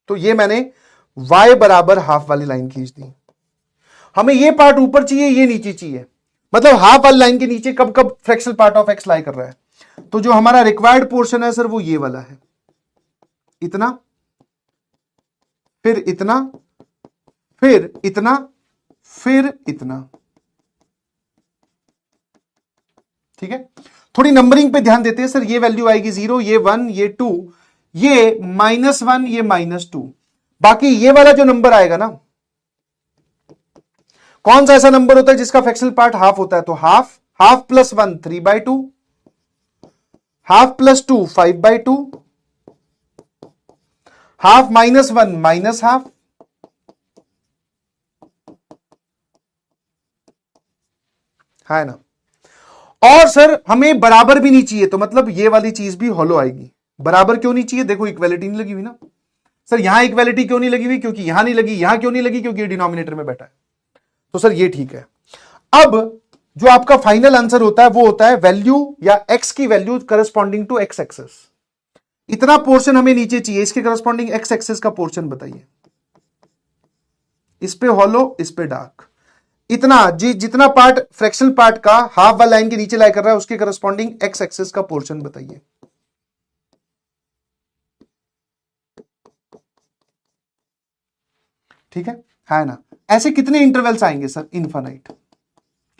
तो ये मैंने y बराबर हाफ वाली लाइन खींच दी। हमें ये पार्ट ऊपर चाहिए, ये नीचे चाहिए, मतलब हाफ वाली लाइन के नीचे कब कब फ्रैक्शनल पार्ट ऑफ x लाई कर रहा है। तो जो हमारा रिक्वायर्ड पोर्शन है सर वो ये वाला है, इतना, फिर इतना, फिर इतना, फिर इतना। ठीक है, थोड़ी नंबरिंग पे ध्यान देते हैं सर। ये वैल्यू आएगी 0, ये 1, ये 2, ये -1, ये -2। बाकी ये वाला जो नंबर आएगा ना, कौन सा ऐसा नंबर होता है जिसका फ्रैक्शनल पार्ट हाफ होता है? तो half, half plus 1 3/2, half plus 2 5/2, half -1 minus half, है ना। और सर हमें बराबर भी नहीं चाहिए, तो मतलब ये वाली चीज भी हॉलो आएगी। बराबर क्यों नहीं चाहिए? देखो इक्वेलिटी नहीं लगी हुई ना सर। यहां इक्वेलिटी क्यों नहीं लगी हुई? क्योंकि यहां नहीं लगी। यहां क्यों नहीं लगी? क्योंकि डिनोमिनेटर में बैठा है। तो सर ये ठीक है। अब जो आपका फाइनल आंसर होता है वो होता है वैल्यू या एक्स की value corresponding to x axis. इतना पोर्शन हमें नीचे चाहिए, इसके करस्पॉन्डिंग एक्स एक्सेस का पोर्शन बताइए। इस पे हॉलो, इस पे डार्क। इतना जितना पार्ट फ्रैक्शनल पार्ट का हाफ वाला लाइन के नीचे लाई कर रहा है उसके करस्पॉन्डिंग एक्स एक्सेस का पोर्शन बताइए। ठीक है ना। ऐसे कितने इंटरवल्स आएंगे सर? इनफाइनाइट।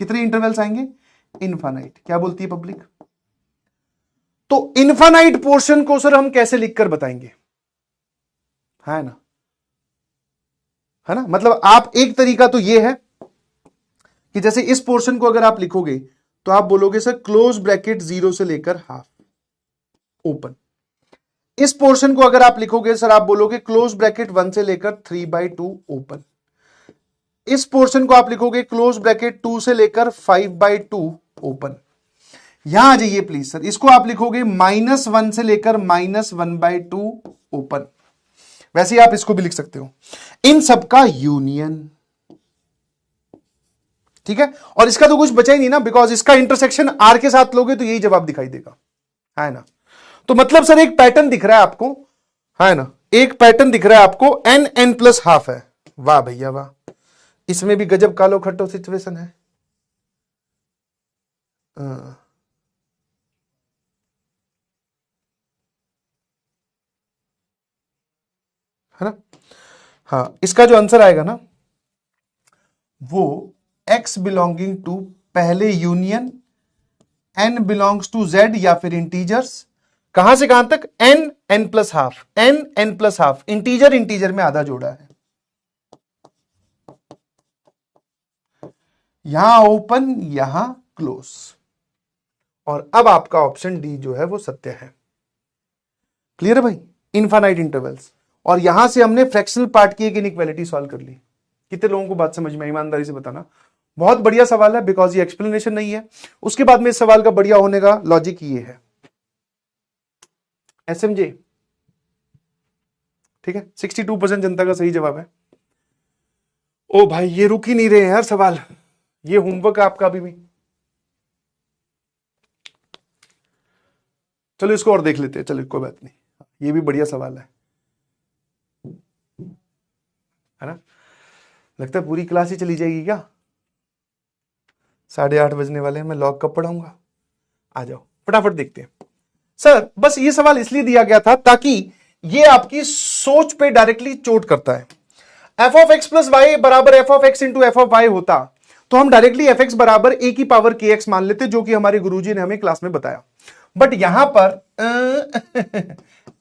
कितने इंटरवल्स आएंगे? इनफाइनाइट। क्या बोलती है पब्लिक? तो इनफाइनाइट पोर्शन को सर हम कैसे लिखकर बताएंगे? है ना, है ना। मतलब आप एक तरीका तो ये है कि जैसे इस पोर्शन को अगर आप लिखोगे तो आप बोलोगे सर क्लोज ब्रैकेट 0 से लेकर हाफ ओपन। इस पोर्शन को अगर आप लिखोगे सर आप बोलोगे क्लोज ब्रैकेट 1 से लेकर 3/2 ओपन। इस पोर्शन को आप लिखोगे क्लोज ब्रैकेट 2 से लेकर 5/2 ओपन। यहां आ जाइए प्लीज सर, इसको आप लिखोगे -1 से लेकर -1/2 ओपन। वैसे ही आप इसको भी लिख सकते हो, इन सबका यूनियन। ठीक है, और इसका तो कुछ बचा ही नहीं ना, बिकॉज इसका इंटरसेक्शन आर के साथ लोगे तो यही जवाब दिखाई देगा, है ना। तो मतलब सर एक पैटर्न दिख रहा है आपको, है ना, एक पैटर्न दिख रहा है आपको, n+1/2 है। वाह भैया वाह, इसमें भी गजब कालो खट्टो सिचुएशन है। है ना। हाँ, इसका जो आंसर आएगा ना वो x बिलोंगिंग टू पहले union n belongs to z या फिर इंटीजर्स। कहां से कहां तक? n+1/2, n+1/2, इंटीजर इंटीजर में आधा जोड़ा है। यहां ओपन, यहां क्लोज। और अब आपका ऑप्शन डी जो है वो सत्य है। क्लियर है भाई? Infinite intervals. और यहां से हमने फ्रैक्शनल पार्ट की एक इनइक्वालिटी सॉल्व कर ली। कितने लोगों को बात समझ में? ईमानदारी से बताना। बहुत बढ़िया सवाल है, बिकॉज ये एक्सप्लेनेशन नहीं है। उसके बाद में इस सवाल का बढ़िया होने का लॉजिक ये है, एसएमजे। ठीक है, 62% जनता का सही जवाब है। ओ भाई ये रुक ही नहीं रहे हैं यार सवाल, ये होमवर्क है आपका अभी भी। चलो इसको और देख लेते हैं, चलो कोई बात नहीं, ये भी बढ़िया सवाल है ना। लगता है पूरी क्लास ही चली जाएगी क्या? 8:30 बजने वाले हैं, मैं लॉग कब पढ़ाऊंगा? आ जाओ फटाफट देखते हैं। सर बस ये सवाल इसलिए दिया गया था ताकि ये आपकी सोच पे डायरेक्टली चोट करता है। f(x+y) बराबर f(x) इंटू f(y) होता तो हम डायरेक्टली fx बराबर a की पावर kx मान लेते, जो कि हमारे गुरुजी ने हमें क्लास में बताया। बट यहां पर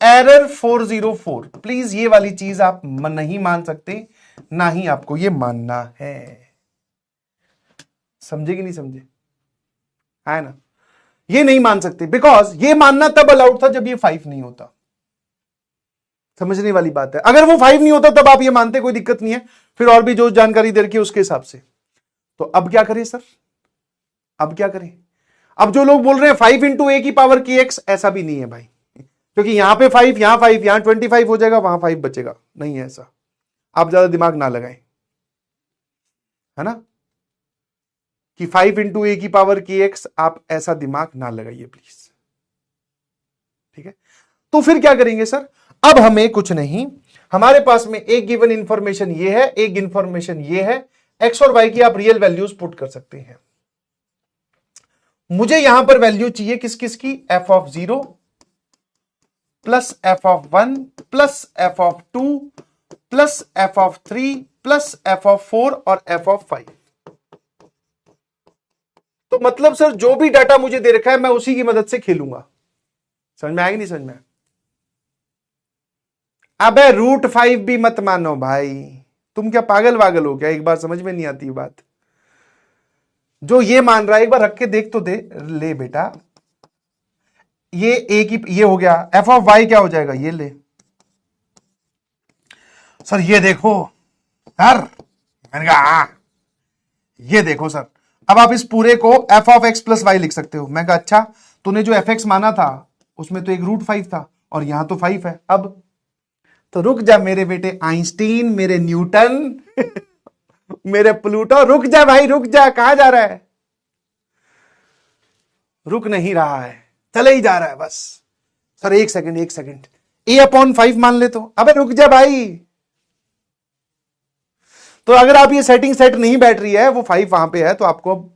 एरर 404, प्लीज ये वाली चीज आप नहीं मान सकते, ना ही आपको ये मानना है। समझे कि नहीं समझे? है ना, ये नहीं मान सकते, बिकॉज ये मानना तब अलाउड था जब ये 5 नहीं होता। समझने वाली बात है। अगर वो 5 नहीं होता तब आप ये मानते, कोई दिक्कत नहीं है, फिर और भी जो जानकारी दे रखी है उसके हिसाब से। तो अब क्या करें सर? अब क्या करें? अब जो लोग बोल रहे हैं 5 इंटू ए की पावर kx, ऐसा भी नहीं है भाई, क्योंकि यहां पे 5, यहां 5, यहां 25 हो जाएगा, वहां 5 बचेगा। नहीं है ऐसा, आप ज्यादा दिमाग ना लगाएं, है ना, कि 5 इंटू ए की पावर के एक्स, आप ऐसा दिमाग ना लगाइए प्लीज। ठीक है, तो फिर क्या करेंगे सर, अब हमें कुछ नहीं, हमारे पास में एक गिवन इंफॉर्मेशन ये है, एक इंफॉर्मेशन ये है, एक्स और वाई की आप रियल वैल्यूज पुट कर सकते हैं। मुझे यहां पर वैल्यू चाहिए किस किस की, F of 0 plus F of 1 plus F of 2 plus F of 3 plus F of 4 और एफ ऑफ 5। तो मतलब सर जो भी डाटा मुझे दे रखा है मैं उसी की मदद से खेलूंगा। समझ में आएगी नहीं समझ में? अबे √5 भी मत मानो भाई, तुम क्या पागल वागल हो क्या? एक बार समझ में नहीं आती बात। जो ये मान रहा है एक बार रख के देख तो दे। ले बेटा, ये ए की ये हो गया, एफ ऑफ वाई क्या हो जाएगा, ये ले। सर ये देखो सर, मैंने कहा हाँ ये देखो सर। अब आप इस पूरे को f of x plus y लिख सकते हो। मैं कहा अच्छा, तूने जो एफ एक्स माना था उसमें तो एक √5 था और यहां तो 5 है। अब तो रुक जा मेरे बेटे आइंस्टीन, मेरे न्यूटन मेरे प्लूटो, रुक जा भाई रुक जा। कहां जा रहा है? रुक नहीं रहा है, चले ही जा रहा है बस। सर एक सेकंड, ए अपॉन 5 मान ले तो। अबे रुक जा भाई। तो अगर आप ये सेटिंग सेट नहीं बैठ रही है, वो 5 वहां पे है, तो आपको अब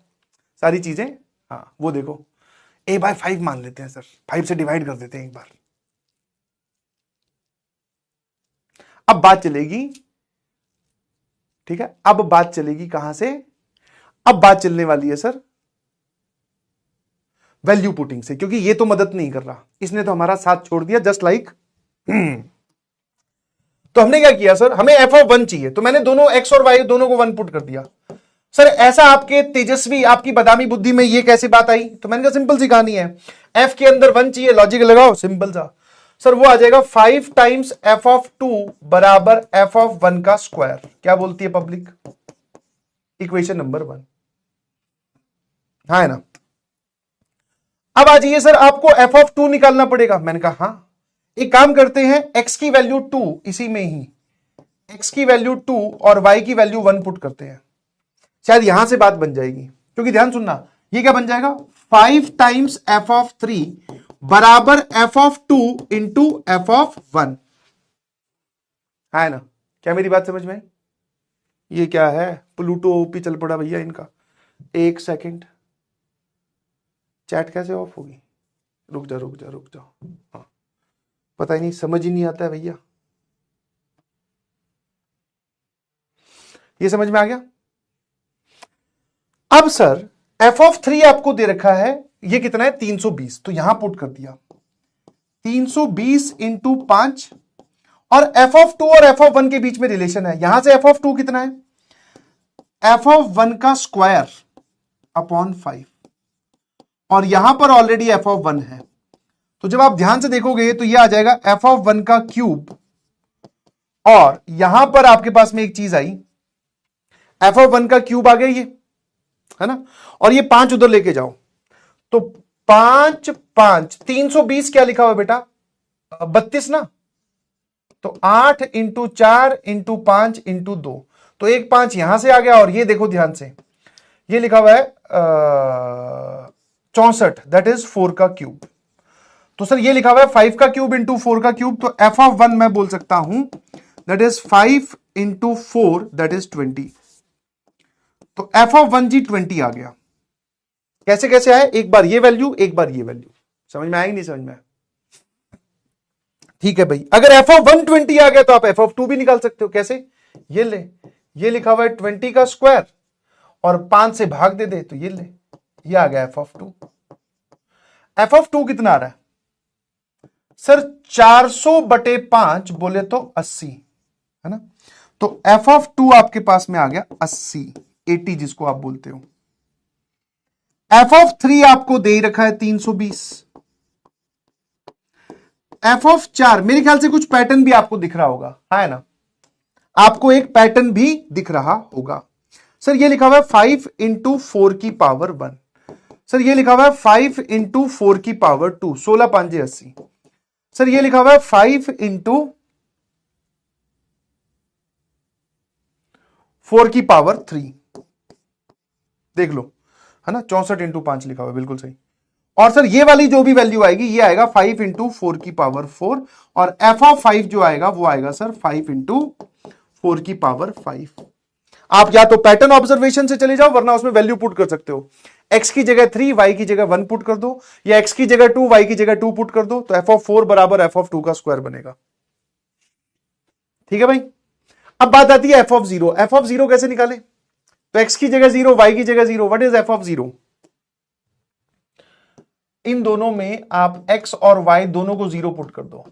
सारी चीजें, हाँ वो देखो, ए बाय 5 मान लेते हैं सर, 5 से डिवाइड कर देते हैं एक बार। अब बात चलेगी, ठीक है, अब बात चलेगी कहां से? अब बात चलने वाली है सर वैल्यू पुटिंग से, क्योंकि ये तो मदद नहीं कर रहा, इसने तो हमारा साथ छोड़ दिया जस्ट लाइक। तो हमने क्या किया सर, हमें एफ ऑफ 1 चाहिए, तो मैंने दोनों एक्स और वाई दोनों को 1 पुट कर दिया। सर ऐसा आपके तेजस्वी, आपकी बादामी बुद्धि में ये कैसी बात आई? तो मैंने कहा सिंपल सी कहानी है, एफ के अंदर 1 चाहिए, लॉजिक लगाओ सिंपल सा। सर वो आ जाएगा 5 टाइम्स एफ ऑफ 2 बराबर एफ ऑफ 1 का स्क्वायर। क्या बोलती है पब्लिक? इक्वेशन नंबर 1, हाँ है ना? अब आ जाइए सर, आपको एफ ऑफ 2 निकालना पड़ेगा। मैंने कहा हाँ, एक काम करते हैं, x की वैल्यू 2, इसी में ही x की वैल्यू 2 और y की वैल्यू 1 पुट करते हैं, शायद यहां से बात बन जाएगी। क्योंकि ध्यान सुनना, ये क्या बन जाएगा, 5 टाइम्स एफ ऑफ 3 बराबर F of 2 into F of 1, है ना? क्या मेरी बात समझ में आई? ये क्या है, प्लूटो ओपी चल पड़ा भैया इनका। एक सेकंड, चैट कैसे ऑफ होगी? रुक जा। हाँ, पता ही नहीं, समझ ही नहीं आता है भैया। ये समझ में आ गया? अब सर एफ ऑफ 3 आपको दे रखा है, ये कितना है 320, तो यहां पुट कर दिया 320 इंटू 5, और एफ ऑफ 2 और एफ ऑफ 1 के बीच में रिलेशन है, यहां से एफ ऑफ 2 कितना है, एफ ऑफ 1 का स्क्वायर अपॉन 5, और यहां पर ऑलरेडी एफ ऑफ 1 है, तो जब आप ध्यान से देखोगे तो यह आ जाएगा एफ ऑफ 1 का क्यूब, और यहां पर आपके पास में एक चीज आई, एफ ऑफ 1 का क्यूब आ गया ये, है ना? और ये 5 उधर लेके जाओ, तो 5 5 320 क्या लिखा हुआ बेटा, 32 ना, तो 8 इंटू 4 इंटू 5 इंटू 2, तो एक 5 यहां से आ गया, और ये देखो ध्यान से, ये लिखा हुआ है 64, दैट इज 4 का क्यूब। तो सर ये लिखा हुआ है 5 का क्यूब इंटू 4 का क्यूब, तो एफ ऑफ 1 मैं बोल सकता हूं that is 5 into 4 that is 20, तो एफ ऑफ 1 जी 20 आ गया। कैसे कैसे आए, एक बार ये वैल्यू एक बार ये वैल्यू, समझ में आएगी नहीं समझ में? ठीक है भाई, अगर एफ ऑफ 1 20 आ गया तो आप एफ ऑफ 2 भी निकाल सकते हो। कैसे? ये ले, ये लिखा हुआ है 20 का स्क्वायर और 5 से भाग दे दे, तो ये ले, ये आ गया एफ ऑफ 2। एफ ऑफ 2 कितना आ रहा है सर, 400/5 बोले तो 80, है ना? तो एफ ऑफ 2 आपके पास में आ गया 80 जिसको आप बोलते हो। एफ ऑफ 3 आपको दे रखा है 320। एफ ऑफ 4 मेरे ख्याल से कुछ पैटर्न भी आपको दिख रहा होगा, है ना? आपको एक पैटर्न भी दिख रहा होगा। सर ये लिखा हुआ है 5 इंटू 4 की पावर 1, सर ये लिखा हुआ है 5 इंटू 4 की पावर 2, 16 5 80। सर ये लिखा हुआ है 5 इंटू 4 की पावर 3, देख लो है ना, 64 इंटू 5 लिखा हुआ है, बिल्कुल सही। और सर ये वाली जो भी वैल्यू आएगी ये आएगा 5 इंटू 4 की पावर 4, और एफ ऑफ 5 जो आएगा वो आएगा सर 5 इंटू 4 की पावर 5। आप या तो पैटर्न ऑब्जर्वेशन से चले जाओ, वरना उसमें वैल्यू पुट कर सकते हो। x की जगह 3, y की जगह 1 पुट कर दो, या x की जगह 2, y की जगह 2 पुट कर दो, तो एफ ऑफ 4 बराबर एफ ऑफ 2 का स्क्वायर बनेगा। ठीक है भाई। अब बात आती है एफ ऑफ 0। एफ ऑफ 0 कैसे निकाले? तो x की जगह 0, y की जगह 0, व्हाट इज एफ ऑफ 0? इन दोनों में आप x और y दोनों को 0 पुट कर दो,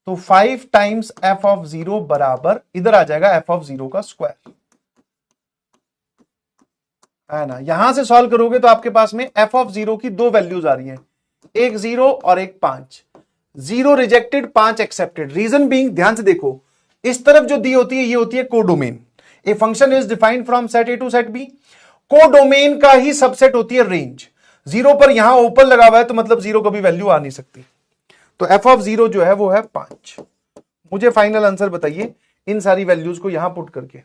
तो 5 टाइम्स एफ ऑफ 0 बराबर इधर आ जाएगा एफ ऑफ 0 का स्क्वायर, है ना। यहां से सॉल्व करोगे तो आपके पास में एफ ऑफ 0 की दो वैल्यूज आ रही हैं, एक 0 और एक 5। 0 रिजेक्टेड, 5 एक्सेप्टेड। रीजन बीइंग, ध्यान से देखो, इस तरफ जो दी होती है ये होती है codomain. A function is defined from set A to set B. Codomain का ही सबसेट होती है रेंज। 0 पर यहां ओपन लगा हुआ है तो मतलब 0 कभी वैल्यू आ नहीं सकती। तो एफ ऑफ 0 जो है वो है 5। मुझे फाइनल आंसर बताइए इन सारी वैल्यूज को यहां पुट करके।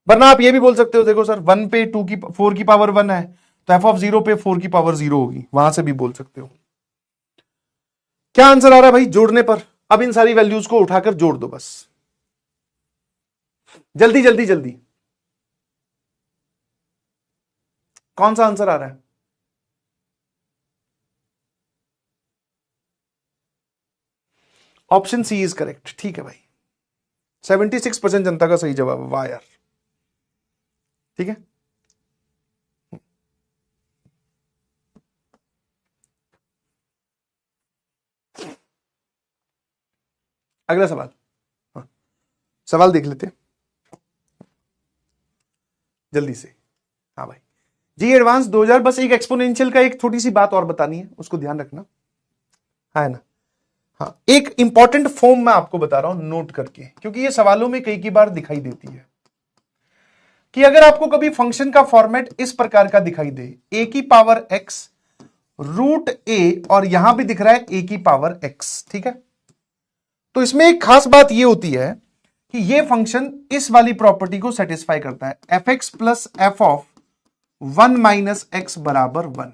वरना आप ये भी बोल सकते हो, देखो सर 1 पे 4 की पावर 1 है, तो एफ ऑफ 0 पे 4 की पावर 0 होगी, वहां से भी बोल सकते हो। क्या आंसर आ रहा है भाई जोड़ने पर? अब इन सारी वैल्यूज को उठाकर जोड़ दो बस, जल्दी जल्दी जल्दी। कौन सा आंसर आ रहा है? Option C is correct. ठीक है भाई, 76% जनता का सही जवाब है। वाह यार, ठीक है। अगला सवाल, हाँ, सवाल देख लेते जल्दी से। हाँ भाई, जी एडवांस 2000। बस एक एक्सपोनेंशियल का एक छोटी सी बात और बतानी है, उसको ध्यान रखना, है ना। हाँ, एक इंपॉर्टेंट फॉर्म मैं आपको बता रहा हूं नोट करके, क्योंकि ये सवालों में कई बार दिखाई देती है कि अगर आपको कभी फंक्शन का फॉर्मेट इस प्रकार का दिखाई दे, ए की पावर एक्स रूट ए, और यहां भी दिख रहा है ए की पावर एक्स, ठीक है, तो इसमें एक खास बात यह होती है कि यह फंक्शन इस वाली प्रॉपर्टी को सेटिस्फाई करता है, F x plus F of 1 minus x बराबर 1,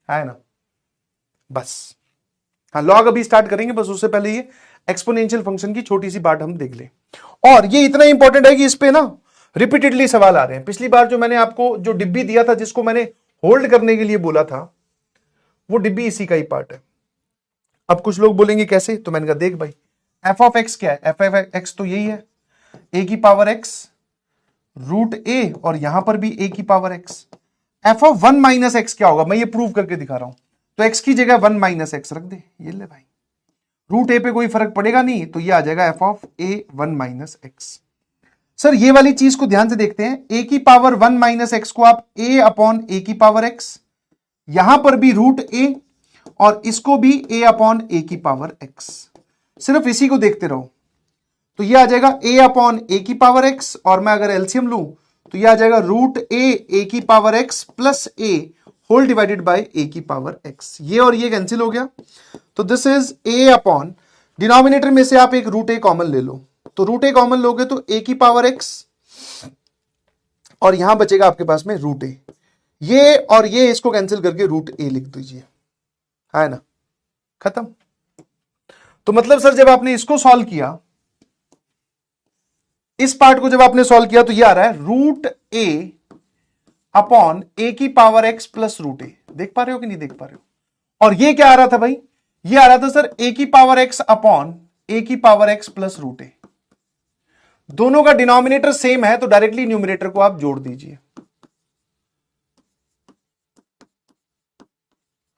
है ना। बस हाँ, लॉग अभी स्टार्ट करेंगे, बस उससे पहले ये एक्सपोनेंशियल फंक्शन की छोटी सी बात हम देख लें। और ये इतना इंपॉर्टेंट है कि इस पे ना रिपीटेडली सवाल आ रहे हैं। पिछली बार जो मैंने आपको जो डिब्बी दिया था, जिसको मैंने होल्ड करने के लिए बोला था, वो डिब्बी इसी का ही पार्ट है। अब कुछ लोग बोलेंगे कैसे, तो मैंने कहा देख भाई, एफ ऑफ एक्स क्या है? एफ ऑफ एक्स तो यही है, ए की पावर एक्स रूट ए, और यहां पर भी ए की power x. F of 1 minus x क्या होगा, मैं ये प्रूव करके दिखा रहा हूं। तो एक्स की जगह 1 माइनस एक्स रख दे, ये ले भाई, रूट ए पे कोई फर्क पड़ेगा नहीं, तो ये आ जाएगा F of A 1 minus x. Sir ये वाली चीज को ध्यान से देखते हैं, ए की पावर 1 माइनस एक्स को आप ए अपॉन ए की पावर एक्स, यहां पर भी रूट ए, और इसको भी ए अपॉन ए की पावर एक्स, सिर्फ इसी को देखते रहो, तो ये आ जाएगा ए अपॉन ए की पावर एक्स, और मैं अगर एलसीएम लूं तो ये आ जाएगा रूट ए की power x plus A whole divided by A की पावर एक्स। ये और ये कैंसिल हो गया, तो this is a upon, denominator में से आप एक रूट ए कॉमन ले लो, तो रूट ए कॉमन लोगे तो ए की पावर एक्स, और यहां बचेगा आपके पास में रूट ए, ये और ये इसको कैंसिल करके रूट ए लिख दीजिए, है ना, खत्म। तो मतलब सर जब आपने इसको सॉल्व किया, इस पार्ट को जब आपने सॉल्व किया, तो ये आ रहा है रूट ए अपॉन ए की पावर एक्स प्लस रूट ए। देख पा रहे हो कि नहीं देख पा रहे हो? और ये क्या आ रहा था भाई, ये आ रहा था सर ए की पावर एक्स अपॉन ए की पावर एक्स प्लस रूट ए। दोनों का डिनोमिनेटर सेम है, तो डायरेक्टली न्यूमरेटर को आप जोड़ दीजिए,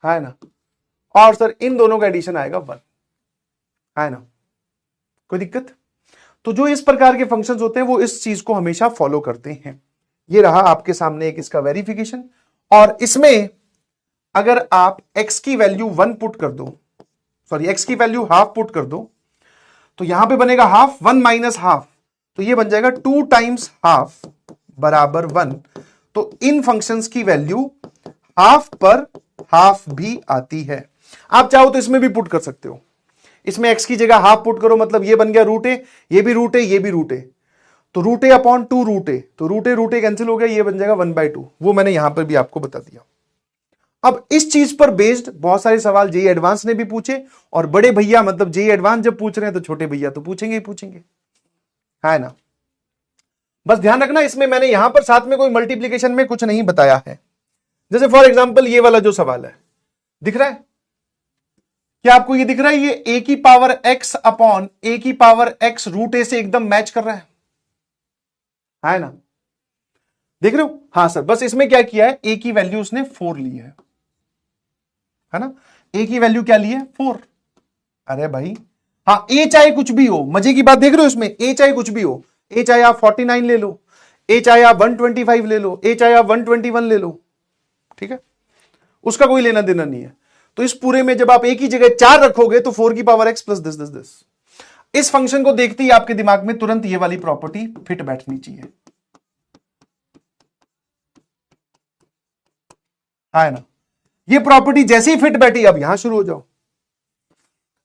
है ना। और सर इन दोनों का एडिशन आएगा 1, है ना, कोई दिक्कत? तो जो इस प्रकार के फंक्शंस होते हैं वो इस चीज को हमेशा फॉलो करते हैं। ये रहा आपके सामने एक इसका वेरिफिकेशन, और इसमें अगर आप x की वैल्यू 1 पुट कर दो, सॉरी x की वैल्यू हाफ पुट कर दो, तो यहां पे बनेगा हाफ, 1 माइनस हाफ, तो ये बन जाएगा 2 टाइम्स हाफ बराबर 1। तो इन फंक्शंस की वैल्यू हाफ पर हाफ भी आती है। आप चाहो तो इसमें भी पुट कर सकते हो, इसमें x की जगह हाफ पुट करो, मतलब ये बन गया रूट ए, ये भी रूट ए, ये भी रूट ए, तो रूट ए अपॉन टू रूट ए, तो रूट ए कैंसिल हो गया, ये बन जाएगा 1/2। वो मैंने यहां पर भी आपको बता दिया। अब इस चीज पर बेस्ड बहुत सारे सवाल जेईई एडवांस ने भी पूछे, और बड़े भैया मतलब जेईई एडवांस जब पूछ रहे हैं तो छोटे भैया तो पूछेंगे ही पूछेंगे, है ना। बस ध्यान रखना, इसमें मैंने यहां पर साथ में कोई मल्टीप्लीकेशन में कुछ नहीं बताया है। जैसे फॉर एग्जांपल ये वाला जो सवाल है, दिख रहा है क्या आपको? ये दिख रहा है, ये ए की पावर एक्स अपॉन ए की पावर एक्स रूट ए से एकदम मैच कर रहा है ना, देख रहे हो? हाँ सर, बस इसमें क्या किया है, ए की वैल्यू उसने 4 ली है ना, ए की वैल्यू क्या ली है 4। अरे भाई हाँ, ए चाहे कुछ भी हो, मजे की बात देख रहे हो इसमें, ए चाहे कुछ भी हो, ए चाहे आप 49 ले लो, ए चाहे आप 125 ले लो, ए चाहे आप 121 ले लो, ठीक है, उसका कोई लेना देना नहीं है। तो इस पूरे में जब आप ए की जगह 4 रखोगे तो 4 की पावर एक्स प्लस दिस, इस फंक्शन को देखते ही आपके दिमाग में तुरंत ये वाली प्रॉपर्टी फिट बैठनी चाहिए, है ना। ये प्रॉपर्टी जैसे ही फिट बैठी, अब यहां शुरू हो जाओ।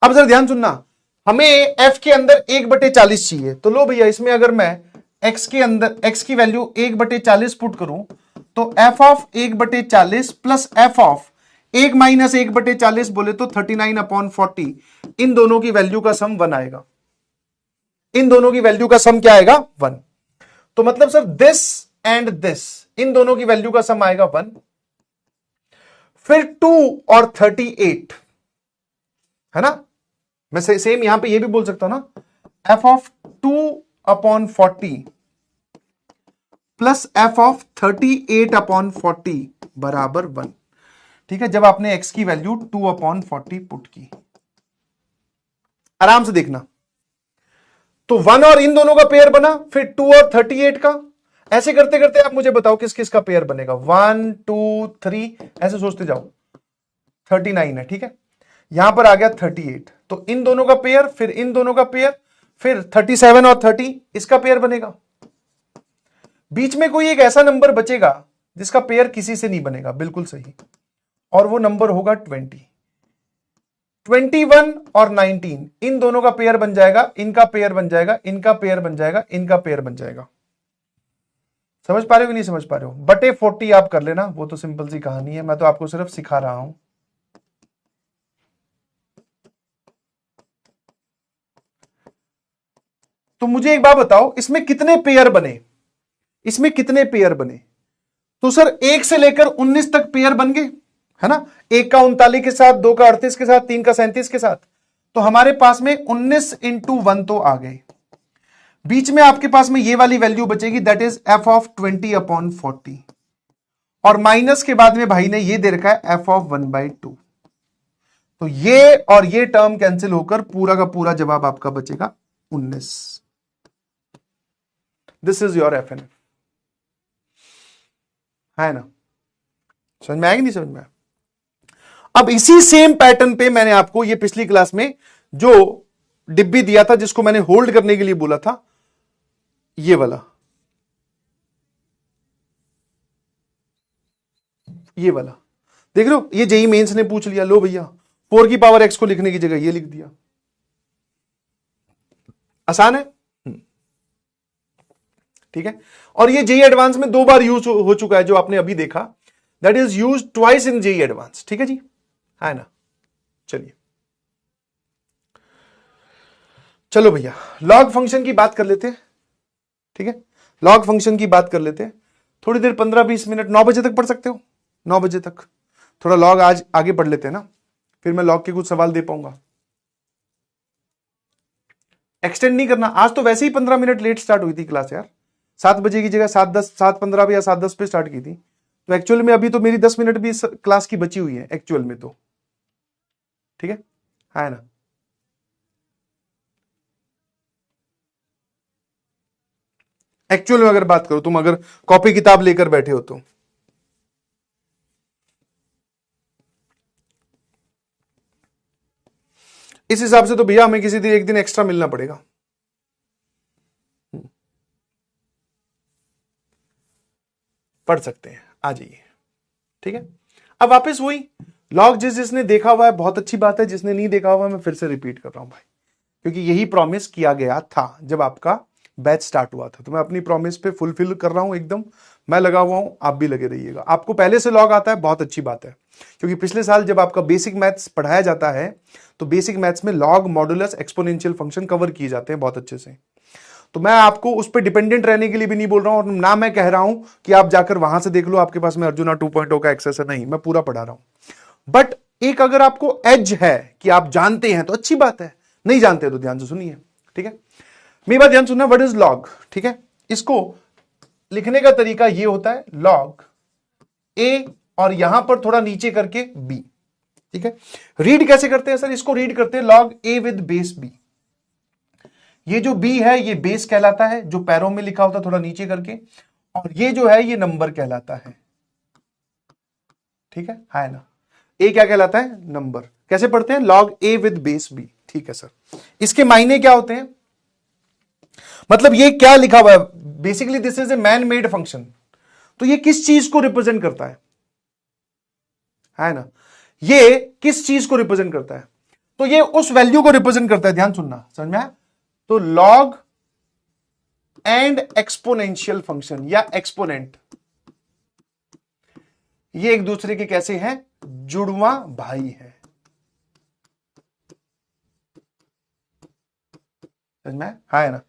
अब जरा ध्यान सुनना, हमें एफ के अंदर 1/40 चाहिए, तो लो भैया, इसमें अगर मैं एक्स के अंदर एक्स की वैल्यू 1/40 पुट करूं, तो F of 1/40 plus F of 1 minus 1/40 बोले तो 39/40, इन दोनों की वैल्यू का सम 1 आएगा। इन दोनों की वैल्यू का सम क्या आएगा 1। तो मतलब सर दिस एंड दिस, इन दोनों की वैल्यू का सम आएगा 1। फिर 2 और 38, है ना। मैं सेम यहां पे ये भी बोल सकता हूं ना, F of 2/40 plus F of 38/40 बराबर 1। ठीक है, जब आपने x की वैल्यू 2/40 पुट की, आराम से देखना, तो 1 और इन दोनों का पेयर बना, फिर 2 और 38 का, ऐसे करते करते आप मुझे बताओ किस किस का पेयर बनेगा। 1 2 3 ऐसे सोचते जाओ, 39 है, ठीक है, यहां पर आ गया 38, तो इन दोनों का पेयर, फिर इन दोनों का पेयर, फिर 37 और 30 इसका पेयर बनेगा। बीच में कोई एक ऐसा नंबर बचेगा जिसका पेयर किसी से नहीं बनेगा, बिल्कुल सही, और वो नंबर होगा 20। 21 और 19 इन दोनों का पेयर बन जाएगा, इनका पेयर बन जाएगा, इनका पेयर बन जाएगा, इनका पेयर बन जाएगा। समझ पा रहे हो कि नहीं समझ पा रहे हो? बटे 40 आप कर लेना, वो तो सिंपल सी कहानी है, मैं तो आपको सिर्फ सिखा रहा हूं। तो मुझे एक बात बताओ, इसमें कितने पेयर बने? इसमें कितने पेयर बने? तो सर 1 से लेकर 19 तक पेयर बन गए, है ना। 1 का 39 के साथ, 2 का 38 के साथ, 3 का 37 के साथ, तो हमारे पास में 19 इंटू 1 तो आ गए। बीच में आपके पास में ये वाली वैल्यू बचेगी, दैट इज एफ ऑफ 20/40, और माइनस के बाद में भाई ने ये दे रखा है एफ ऑफ 1/2। तो ये और ये टर्म कैंसिल होकर पूरा का पूरा जवाब आपका बचेगा 19। This is your f n f, है ना। समझ में आएगी नहीं समझ में? अब इसी सेम पैटर्न पे मैंने आपको ये पिछली क्लास में जो डिब्बी दिया था, जिसको मैंने होल्ड करने के लिए बोला था, ये वाला, ये वाला देख रहे हो, ये जेईई मेंस ने पूछ लिया। लो भैया, 4 की पावर x को लिखने की जगह ये लिख दिया, आसान है, ठीक है। और ये जेईई एडवांस में 2 बार यूज हो चुका है, जो आपने अभी देखा, that is use twice in JEE advance, ठीक है जी, है ना। चलिए, चलो भैया, लॉग फंक्शन की बात कर लेते हैं, ठीक है, लॉग फंक्शन की बात कर लेते हैं थोड़ी देर, 15-20 मिनट, 9 बजे तक पढ़ सकते हो, 9 बजे तक थोड़ा लॉग आज आगे पढ़ लेते हैं ना, फिर मैं लॉग के कुछ सवाल दे पाऊंगा। एक्सटेंड नहीं करना, आज तो वैसे ही 15 मिनट लेट स्टार्ट हुई थी क्लास यार, 7 बजे की जगह 7:10, 7:15 पे या 7:10 पे स्टार्ट की थी, तो एक्चुअल में अभी तो मेरी 10 मिनट भी क्लास की बची हुई है एक्चुअल में, तो ठीक है ना। एक्चुअल में अगर बात करो, तुम अगर कॉपी किताब लेकर बैठे हो तो इस हिसाब से तो भैया हमें किसी दिन एक दिन एक्स्ट्रा मिलना पड़ेगा। पढ़ सकते हैं, आ जाइए, ठीक है। अब वापस वही लॉग, जिसने देखा हुआ है बहुत अच्छी बात है, जिसने नहीं देखा हुआ मैं फिर से रिपीट कर रहा हूं भाई, क्योंकि यही प्रॉमिस किया गया था जब आपका बैच स्टार्ट हुआ था। तो मैं अपनी प्रॉमिस पे फुलफिल कर रहा हूं एकदम, मैं लगा हुआ हूं, आप भी लगे रहिएगा। आपको पहले से लॉग आता है, बहुत अच्छी बात है, क्योंकि पिछले साल जब आपका बेसिक मैथ्स पढ़ाया जाता है तो बेसिक मैथ्स में log, modulus, exponential function cover किए जाते हैं बहुत अच्छे से। तो मैं आपको उस पर डिपेंडेंट रहने के लिए भी नहीं बोल रहा हूं, और ना मैं कह रहा हूं कि आप जाकर वहां से देख लो, आपके पास में अर्जुना 2.0 का एक्सेस है, नहीं, मैं पूरा पढ़ा रहा हूं। बट एक अगर आपको एज है कि आप जानते हैं तो अच्छी बात है, नहीं जानते तो ध्यान से सुनिए, ठीक है। मेरी बात ध्यान सुनना, व्हाट इज लॉग, ठीक है। इसको लिखने का तरीका ये होता है, लॉग ए और यहां पर थोड़ा नीचे करके बी, ठीक है। रीड कैसे करते हैं सर? इसको रीड करते हैं log A with base b. ये जो बी है ये बेस कहलाता है, जो पैरों में लिखा होता है थोड़ा नीचे करके, और ये जो है ये नंबर कहलाता है, ठीक है ना। ए क्या कहलाता है? नंबर। कैसे पढ़ते हैं? Log A with base b, ठीक है सर। इसके मायने क्या होते हैं? मतलब ये क्या लिखा हुआ है? Basically this is a man made function. तो ये किस चीज को रिप्रेजेंट करता है ना? ये किस चीज को रिप्रेजेंट करता है? तो ये उस वैल्यू को रिप्रेजेंट करता है, ध्यान सुनना, समझ में आया? तो लॉग एंड एक्सपोनेंशियल फंक्शन या एक्सपोनेंट, ये एक दूसरे के कैसे हैं? जुड़वा भाई है, समझ में है ना?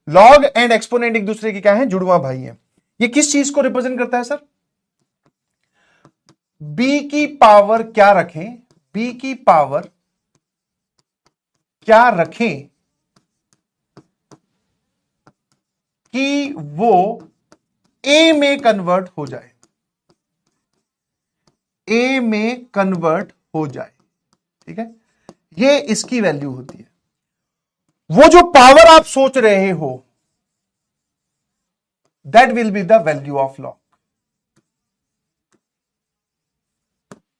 लॉग एंड एक्सपोनेंट एक दूसरे के क्या है? जुड़वा भाई है। ये किस चीज को रिप्रेजेंट करता है सर? बी की पावर क्या रखें? बी की पावर क्या रखें कि वो ए में कन्वर्ट हो जाए, ए में कन्वर्ट हो जाए, ठीक है। ये इसकी वैल्यू होती है। वो जो पावर आप सोच रहे हो that will be the value of log,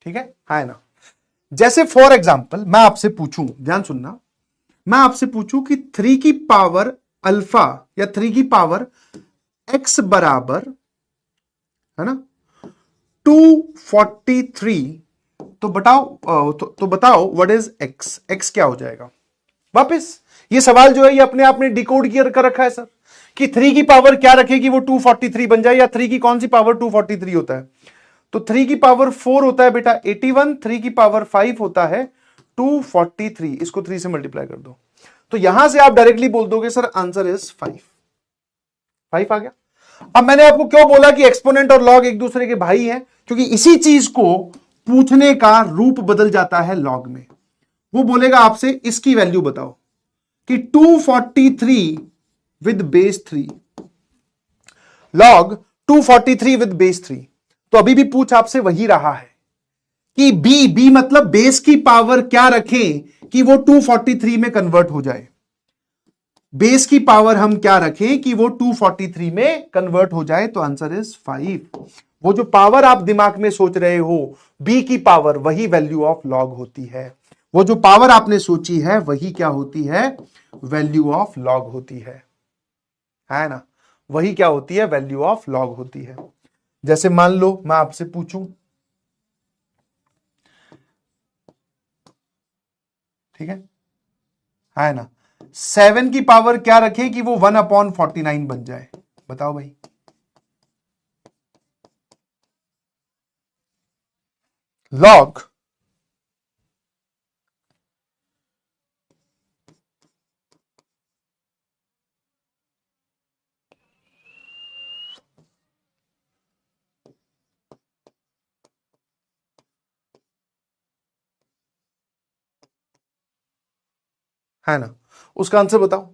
ठीक है ना। जैसे फॉर एग्जाम्पल मैं आपसे पूछूं, ध्यान सुनना, मैं आपसे पूछूं कि 3 की पावर अल्फा या 3 की पावर एक्स बराबर है ना 243, तो बताओ व्हाट इज एक्स? एक्स क्या हो जाएगा? वापस ये सवाल जो है ये अपने आप में डिकोड किया कर रखा है सर, कि 3 की पावर क्या रखे कि वो 243 बन जाए, या 3 की कौन सी पावर 243 होता है? तो 3 की पावर 4 होता है बेटा 81, 3 की पावर 5 होता है 243, इसको 3 से मल्टीप्लाई कर दो, तो यहां से आप डायरेक्टली बोल दोगे सर आंसर इज 5 आ गया। अब मैंने आपको क्यों बोला कि एक्सपोनेंट और लॉग एक दूसरे के भाई हैं? क्योंकि इसी चीज को पूछने का रूप बदल जाता है लॉग में। वो बोलेगा आपसे इसकी वैल्यू बताओ कि 243 with base 3, log 243 with base 3। तो अभी भी पूछ आपसे वही रहा है कि बी मतलब बेस की पावर क्या रखें कि वो 243 में कन्वर्ट हो जाए। बेस की पावर हम क्या रखें कि वो 243 में कन्वर्ट हो जाए, तो आंसर इज 5। वो जो पावर आप दिमाग में सोच रहे हो बी की पावर, वही वैल्यू ऑफ लॉग होती है। वो जो पावर आपने सोची है वही क्या होती है? वैल्यू ऑफ लॉग होती है ना? वही क्या होती है? वैल्यू ऑफ लॉग होती है। जैसे मान लो मैं आपसे पूछूं, ठीक है ना, 7 की पावर क्या रखें कि वो 1/49 बन जाए? बताओ भाई। लॉग है ना, उसका आंसर बताओ।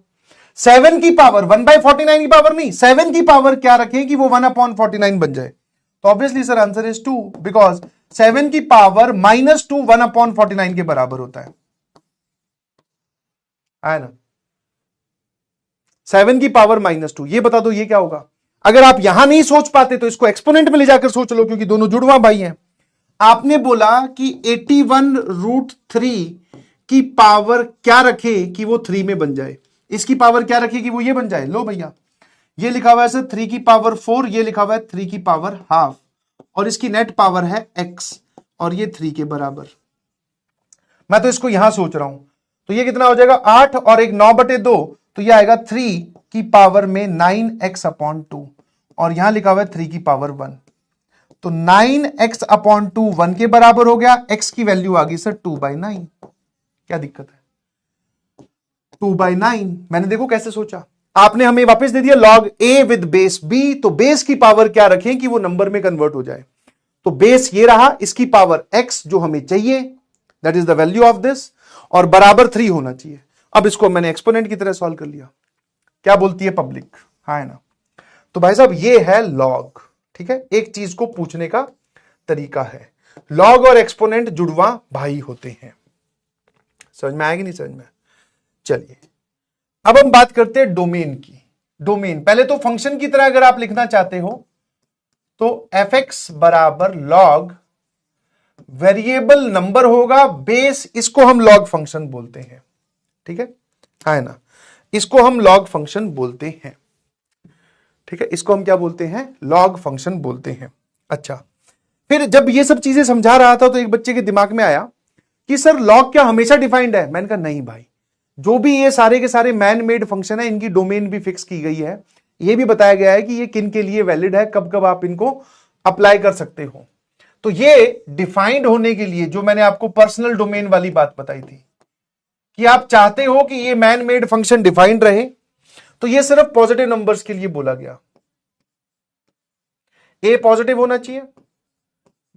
7 की पावर 1/49 की पावर नहीं, 7 की पावर क्या रखें कि वो 1/49 बन जाए? तो obviously sir answer is 2, because 7 की पावर -2 1/49 के बराबर होता है ना। 7 की पावर -2, ये बता दो ये क्या होगा? अगर आप यहां नहीं सोच पाते तो इसको एक्सपोनेंट में ले जाकर सोच लो, क्योंकि दोनों जुड़वा भाई हैं। आपने बोला कि 81√3 की पावर क्या रखे कि वो 3 में बन जाए, इसकी पावर क्या रखे कि वो ये बन जाए? लो भैया, ये लिखा हुआ है सर 3 की पावर 4, ये लिखा हुआ है 3 की पावर हाफ, और इसकी नेट पावर है x, और ये 3 के बराबर। मैं तो इसको यहां सोच रहा हूं, तो ये कितना हो जाएगा? 8 और एक 9/2, तो ये आएगा 3 की पावर में 9x/2 और यहां लिखा हुआ है 3 की पावर 1, तो 9x/2 1 के बराबर हो गया। x की वैल्यू आ गई सर 2/9। क्या दिक्कत है? 2/9 मैंने देखो कैसे सोचा, आपने हमें वापस दे दिया log a with base b, तो बेस की पावर क्या रखें कि वो नंबर में कन्वर्ट हो जाए। तो बेस ये रहा, इसकी पावर x जो हमें चाहिए, that is the value of this, और बराबर 3 होना चाहिए। अब इसको मैंने एक्सपोनेंट की तरह सॉल्व कर लिया। क्या बोलती है पब्लिक? हाँ है ना? तो भाई साहब ये है लॉग, ठीक है, एक चीज को पूछने का तरीका है। लॉग और एक्सपोनेंट जुड़वा भाई होते हैं। समझ में आएगी नहीं समझ में? चलिए अब हम बात करते हैं डोमेन की। डोमेन पहले तो फंक्शन की तरह अगर आप लिखना चाहते हो तो fx बराबर लॉग वेरिएबल नंबर होगा, बेस, इसको हम लॉग फंक्शन बोलते हैं, ठीक है, है ना? इसको हम लॉग फंक्शन बोलते हैं, ठीक है, इसको हम क्या बोलते हैं? लॉग फंक्शन बोलते हैं। अच्छा, फिर जब ये सब चीजें समझा रहा था तो एक बच्चे के दिमाग में आया कि सर लॉग क्या हमेशा डिफाइंड है? मैंने कहा नहीं भाई, जो भी ये सारे के सारे मैन मेड फंक्शन है इनकी डोमेन भी फिक्स की गई है, ये भी बताया गया है कि ये किन के लिए वैलिड है, कब कब आप इनको अप्लाई कर सकते हो। तो ये डिफाइंड होने के लिए जो मैंने आपको पर्सनल डोमेन वाली बात बताई थी कि आप चाहते हो कि ये मैन मेड फंक्शन डिफाइंड रहे, तो ये सिर्फ पॉजिटिव नंबर्स के लिए बोला गया। ए पॉजिटिव होना चाहिए,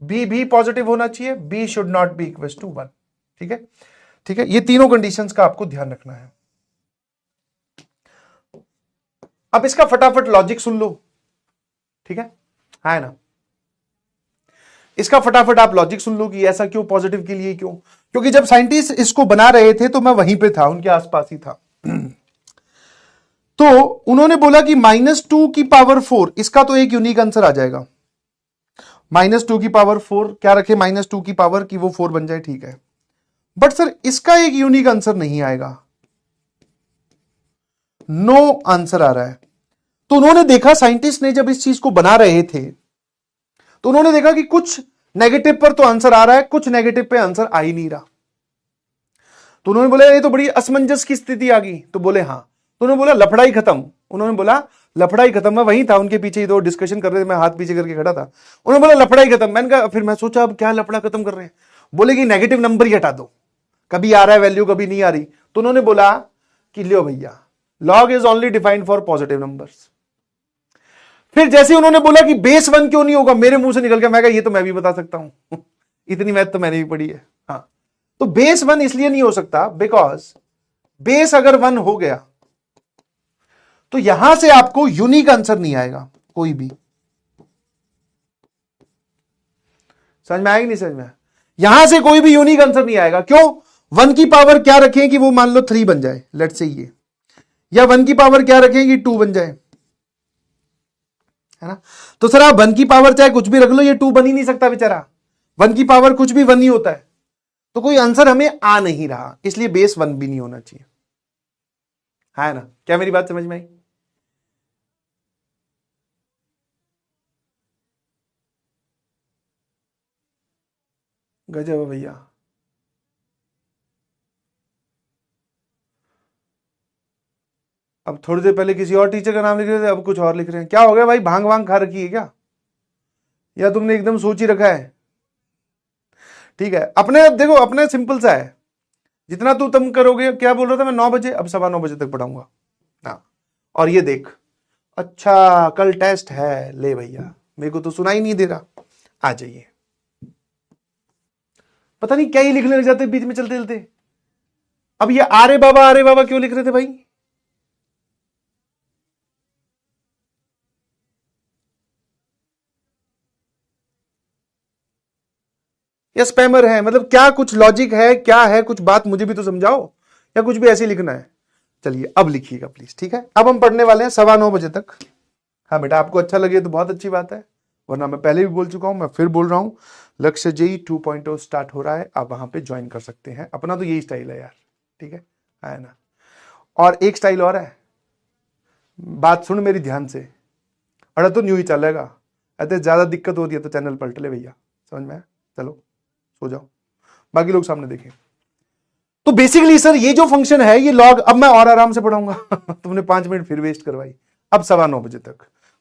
बी भी पॉजिटिव होना चाहिए, b should not be equal to 1, ठीक है, ठीक है, ये तीनों कंडीशंस का आपको ध्यान रखना है। अब इसका फटाफट लॉजिक सुन लो, ठीक है ना? इसका फटाफट आप लॉजिक सुन लो कि ऐसा क्यों, पॉजिटिव के लिए क्यों? क्योंकि जब साइंटिस्ट इसको बना रहे थे तो मैं वहीं पे था, उनके आसपास ही था। तो उन्होंने बोला कि -2 की पावर 4, इसका तो एक यूनिक आंसर आ जाएगा। -2 की पावर 4 क्या रखे? -2 की पावर की वो 4 बन जाए, ठीक है, बट सर इसका एक यूनिक आंसर नहीं आएगा, नो आंसर आ रहा है। तो उन्होंने देखा, साइंटिस्ट ने जब इस चीज को बना रहे थे तो उन्होंने देखा कि कुछ नेगेटिव पर तो आंसर आ रहा है, कुछ नेगेटिव पे आंसर आ ही नहीं रहा। तो उन्होंने बोला ये तो बड़ी असमंजस की स्थिति आ गई। तो बोले हाँ, तो उन्होंने बोला लफड़ाई खत्म। उन्होंने बोला लफड़ाई खत्म। मैं वहीं था उनके पीछे ही, तो डिस्कशन कर रहे थे, मैं हाथ पीछे करके खड़ा था। उन्होंने बोला लफड़ाई खत्म। मैंने कहा, फिर मैं सोचा अब क्या लफड़ा खत्म कर रहे हैं? बोले कि नेगेटिव नंबर ही हटा दो, कभी आ रहा है वैल्यू कभी नहीं आ रही। तो उन्होंने बोला कि लियो भैया, log is only defined for positive numbers. फिर जैसे उन्होंने बोला कि बेस 1 क्यों नहीं होगा, मेरे मुंह से निकल गया, मैं कहा ये तो मैं भी बता सकता हूं इतनी मैथ तो मैंने भी पढ़ी है। हाँ, तो बेस 1 इसलिए नहीं हो सकता बिकॉज बेस अगर 1 हो गया तो यहां से आपको यूनिक आंसर नहीं आएगा कोई भी। समझ में आएगी नहीं समझ में? यहां से कोई भी यूनिक आंसर नहीं आएगा। क्यों? 1 की पावर क्या रखें कि वो मान लो 3 बन जाए, लेट्स से ये, या 1 की पावर क्या रखें कि 2 बन जाए, है ना? तो सर आप 1 की पावर चाहे कुछ भी रख लो, ये 2 बन ही नहीं सकता बेचारा। 1 की पावर कुछ भी 1 ही होता है। तो कोई आंसर हमें आ नहीं रहा, इसलिए बेस 1 भी नहीं होना चाहिए, है ना? क्या मेरी बात समझ में आई? गजब है भैया। अब थोड़ी देर पहले किसी और टीचर का नाम लिख रहे थे, अब कुछ और लिख रहे हैं। क्या हो गया भाई, भांग वांग खा रखी है क्या, या तुमने एकदम सोच ही रखा है? ठीक है, अपने देखो, अपने सिंपल सा है, जितना तू तुम करोगे। क्या बोल रहा था मैं? 9 बजे, अब 9:15 तक पढ़ाऊंगा। हाँ, और ये देख, अच्छा कल टेस्ट है, ले भैया मेरे को तो सुना ही नहीं दे रहा, आ जाइए। पता नहीं क्या ही लिखने लग जाते बीच में चलते चलते। अब ये आरे बाबा क्यों लिख रहे थे भाई? या स्पैमर है? मतलब क्या कुछ लॉजिक है, क्या है कुछ बात, मुझे भी तो समझाओ, या कुछ भी ऐसे ही लिखना है? चलिए अब लिखिएगा प्लीज, ठीक है? अब हम पढ़ने वाले हैं 9:15 तक। हाँ बेटा, आपको अच्छा लगे तो बहुत अच्छी बात है, वरना मैं पहले भी बोल चुका हूं, मैं फिर बोल रहा हूं, लक्ष्य जेई 2.0 स्टार्ट हो रहा है, आप वहां पे ज्वाइन कर सकते हैं। अपना तो यही स्टाइल है यार, ठीक है ना? और एक स्टाइल और है, बात सुन मेरी ध्यान से, अरे तो न्यू ही चलेगा, अरे ज्यादा दिक्कत होती है तो चैनल पलट ले भैया, समझ में आया? चलो सो जाओ, बाकी लोग सामने देखें। तो बेसिकली सर ये जो फंक्शन है ये लॉग, अब मैं और आराम से पढ़ाऊंगा तुमने 5 मिनट फिर वेस्ट करवाई। अब 9:15 तक,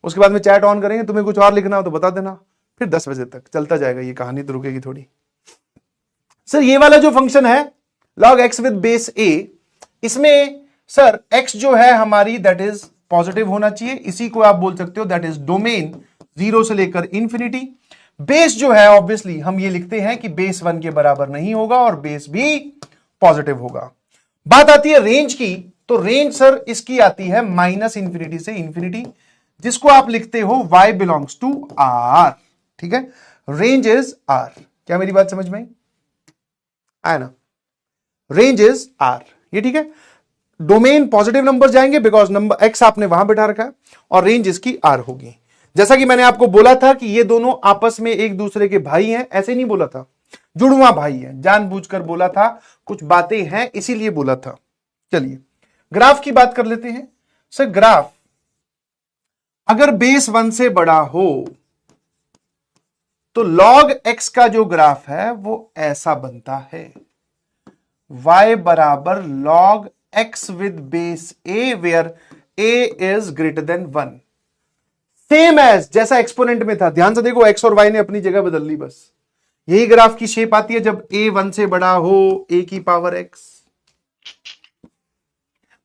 उसके बाद में चैट ऑन करेंगे, तुम्हें कुछ और लिखना हो तो बता देना, फिर 10 बजे तक चलता जाएगा, ये कहानी तो रुकेगी थोड़ी। सर ये वाला जो फंक्शन है log x with base a, इसमें सर x जो है हमारी दैट इज पॉजिटिव होना चाहिए, इसी को आप बोल सकते हो दैट इज डोमेन 0 से लेकर इंफिनिटी। बेस जो है ऑब्वियसली हम ये लिखते हैं कि बेस 1 के बराबर नहीं होगा और बेस भी पॉजिटिव होगा। बात आती है रेंज की, तो रेंज सर इसकी आती है -इंफिनिटी से इंफिनिटी, जिसको आप लिखते हो y बिलोंग्स टू r। ठीक है, रेंज इज r। क्या मेरी बात समझ में आया ना? रेंज इज r, ये ठीक है। डोमेन पॉजिटिव नंबर जाएंगे बिकॉज नंबर x आपने वहां बैठा रखा है, और रेंज इसकी r होगी। जैसा कि मैंने आपको बोला था कि ये दोनों आपस में एक दूसरे के भाई हैं, ऐसे नहीं बोला था, जुड़वा भाई है, जानबूझकर बोला था, कुछ बातें हैं इसीलिए बोला था। चलिए ग्राफ की बात कर लेते हैं। सर ग्राफ अगर बेस 1 से बड़ा हो तो log x का जो ग्राफ है वो ऐसा बनता है, y बराबर log x with base a where a is greater than 1, same as जैसा एक्सपोनेंट में था। ध्यान से देखो, x और y ने अपनी जगह बदल ली, बस यही ग्राफ की शेप आती है जब a 1 से बड़ा हो, a की पावर x,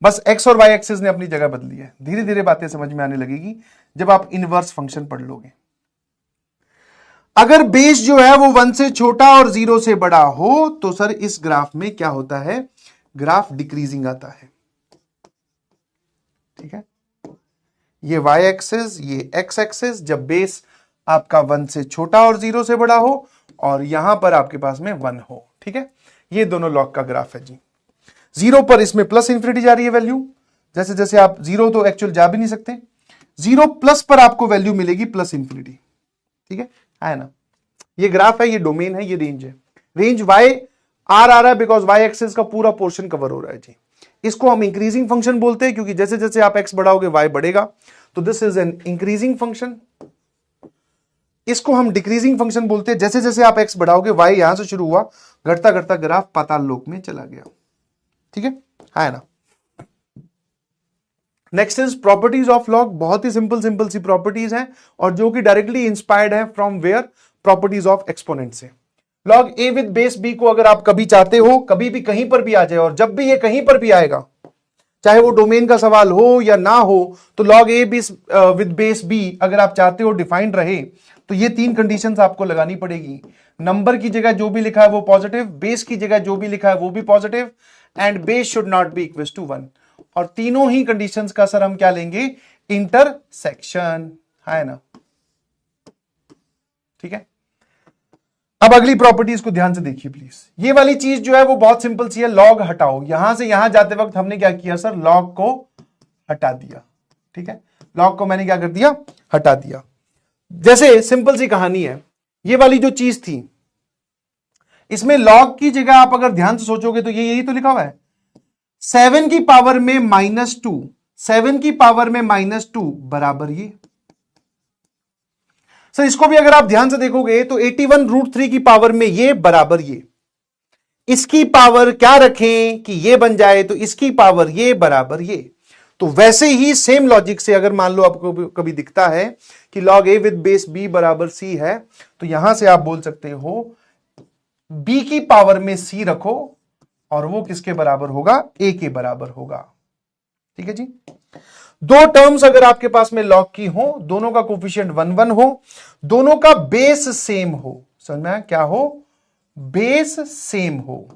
बस x और y एक्सिस ने अपनी जगह बदली है। धीरे धीरे बातें समझ में आने लगेगी जब आप इनवर्स फंक्शन पढ़ लोगे। अगर बेस जो है वो 1 से छोटा और 0 से बड़ा हो तो सर इस ग्राफ में क्या होता है, ग्राफ डिक्रीजिंग आता है। ठीक है, ये y एक्सिस, ये x एक्सिस, जब बेस आपका 1 से छोटा और 0 से बड़ा हो और यहां पर आपके पास में 1 हो। ठीक है, ये दोनों लॉग का ग्राफ है जी। 0 पर इसमें प्लस इंफिनिटी जा रही है वैल्यू, जैसे जैसे आप 0 तो एक्चुअल जा भी नहीं सकते, 0 प्लस पर आपको वैल्यू मिलेगी प्लस इंफिनिटी। ठीक है ना? ये ग्राफ है, ये डोमेन है, ये रेंज है। रेंज y आ रहा है बिकॉज y एक्सिस का पूरा पोर्शन कवर हो रहा है जी। इसको हम इंक्रीजिंग फंक्शन बोलते हैं क्योंकि जैसे जैसे आप x बढ़ाओगे y बढ़ेगा, तो this is an increasing function. इसको हम डिक्रीजिंग फंक्शन बोलते हैं, जैसे जैसे आप x बढ़ाओगे y यहां से शुरू हुआ, घटता घटता ग्राफ पाताल लोक में चला गया। ठीक है ना? Next is properties of log. बहुत ही सिंपल सिंपल सी प्रॉपर्टीज हैं और जो कि डायरेक्टली इंस्पायर्ड है from where, properties of exponent से। Log A with base B को अगर आप कभी चाहते हो, कभी भी कहीं पर भी आ जाए, और जब भी ये कहीं पर भी आएगा, चाहे वो डोमेन का सवाल हो या ना हो, तो log A with base b अगर आप चाहते हो डिफाइंड रहे तो ये 3 कंडीशंस आपको लगानी पड़ेगी। नंबर की जगह जो भी लिखा है वो पॉजिटिव, बेस की जगह जो भी लिखा है वो भी positive, and base should not be equal to 1। और तीनों ही कंडीशंस का सर हम क्या लेंगे, इंटरसेक्शन, है ना? ठीक है, अब अगली प्रॉपर्टीज को ध्यान से देखिए प्लीज। ये वाली चीज जो है वो बहुत सिंपल सी है, लॉग हटाओ। यहां से यहां जाते वक्त हमने क्या किया सर, लॉग को हटा दिया। ठीक है, लॉग को मैंने क्या कर दिया, हटा दिया। जैसे सिंपल सी कहानी है, ये वाली जो चीज थी, इसमें लॉग की जगह आप अगर ध्यान से सोचोगे तो ये यही तो लिखा हुआ है, 7 की पावर में -2, 7 की पावर में -2 बराबर ये। सर इसको भी अगर आप ध्यान से देखोगे तो 81√3 की पावर में ये बराबर ये, इसकी पावर क्या रखें कि ये बन जाए, तो इसकी पावर ये बराबर ये। तो वैसे ही सेम लॉजिक से अगर मान लो आपको कभी दिखता है कि log a with base b बराबर c है, तो यहां से आप बोल सकते हो b की पावर में c रखो और वो किसके बराबर होगा, a के बराबर होगा। ठीक है जी, 2 टर्म्स अगर आपके पास में लॉग की हो, दोनों का कोफिशिएंट 1 1 हो, दोनों का बेस सेम हो, समझ में क्या हो, बेस सेम हो,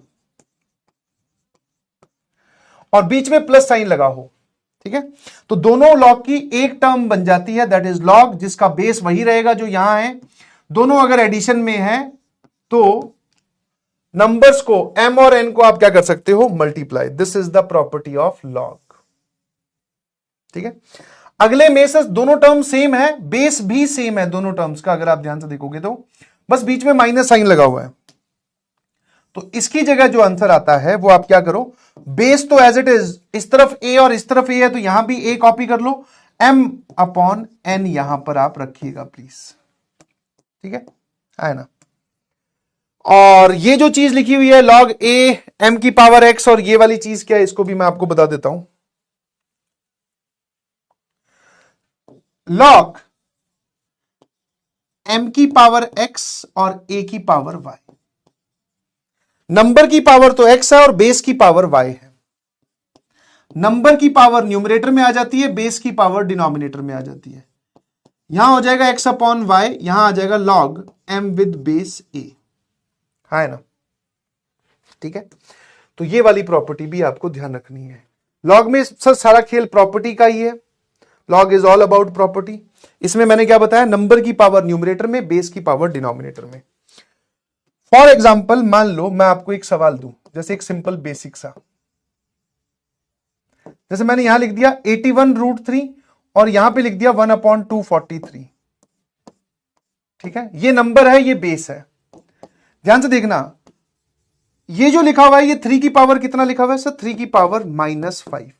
और बीच में प्लस साइन लगा हो। ठीक है, तो दोनों लॉग की एक टर्म बन जाती है, दैट इज लॉग, जिसका बेस वही रहेगा जो यहां है। दोनों अगर एडिशन में है तो नंबर्स को m और n को आप क्या कर सकते हो, multiply. This is the property of log. ठीक है, अगले में से दोनों टर्म सेम है, बेस भी सेम है दोनों टर्म्स का, अगर आप ध्यान से देखोगे तो बस बीच में माइनस साइन लगा हुआ है। तो इसकी जगह जो आंसर आता है वो आप क्या करो, बेस तो एज इट इज, इस तरफ a और इस तरफ a है तो यहां भी a कॉपी कर लो, m/n यहां पर आप रखिएगा प्लीज। ठीक है ना? और ये जो चीज लिखी हुई है log a m की पावर x, और ये वाली चीज क्या है इसको भी मैं आपको बता देता हूं। log m की पावर x और a की पावर y, नंबर की पावर तो x है और बेस की पावर y है। नंबर की पावर न्यूमरेटर में आ जाती है, बेस की पावर डिनोमिनेटर में आ जाती है। यहां हो जाएगा x अपॉन वाई, यहां आ जाएगा log m with base a, है ना। ठीक है, तो ये वाली प्रॉपर्टी भी आपको ध्यान रखनी है। लॉग में सर सारा खेल प्रॉपर्टी का ही है, log is all about property. इसमें मैंने क्या बताया, नंबर की पावर न्यूमरेटर में, बेस की पावर डिनोमिनेटर में। फॉर एग्जाम्पल मान लो मैं आपको एक सवाल दूं, जैसे एक सिंपल बेसिक सा, जैसे मैंने यहां लिख दिया 81√3 और यहां पे लिख दिया 1/243। ठीक है, ये नंबर है, ये बेस है। ध्यान से देखना, ये जो लिखा हुआ है ये 3 की पावर कितना लिखा हुआ है सर, 3 की पावर -5,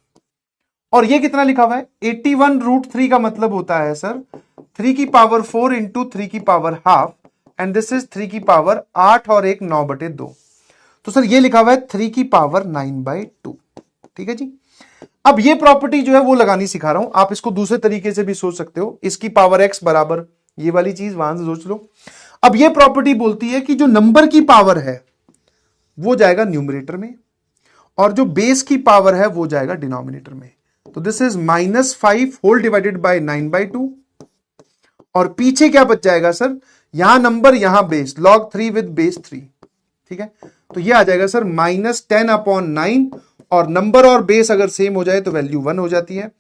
और ये कितना लिखा हुआ है 81√3 का मतलब होता है सर 3 की पावर 4 इंटू 3 की power half, and this is 3 की पावर 8 और 1 9/2। तो सर ये लिखा हुआ है 3 की पावर 9/2। ठीक है जी। अब ये प्रॉपर्टी जो है वो लगानी सिखा रहा हूं, आप इसको दूसरे तरीके से भी सोच सकते हो। इसकी पावर x बराबर ये वाली चीज, वहां से सोच लो। अब ये प्रॉपर्टी बोलती है कि जो नंबर की पावर है वो जाएगा न्यूमरेटर में, और जो बेस की पावर है वो जाएगा डिनोमिनेटर में। तो this is -5 whole divided by 9/2, और पीछे क्या बच जाएगा सर, यहां नंबर यहां बेस, log 3 विद बेस 3। ठीक है, तो ये आ जाएगा सर -10/9, और नंबर और बेस अगर सेम हो जाए तो वैल्यू 1 हो जाती है।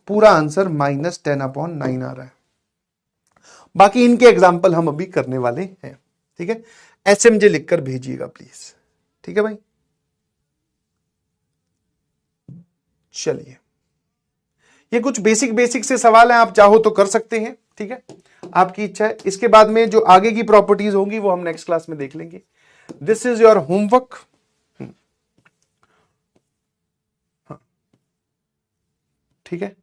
पूरा आंसर -10/9 आ रहा है। बाकी इनके एग्जाम्पल हम अभी करने वाले हैं। ठीक है, SMJ लिखकर भेजिएगा प्लीज। ठीक है भाई, चलिए ये कुछ बेसिक से सवाल हैं, आप चाहो तो कर सकते हैं। ठीक है, आपकी इच्छा है। इसके बाद में जो आगे की प्रॉपर्टीज होंगी वो हम नेक्स्ट क्लास में देख लेंगे। This is your homework. ठीक है,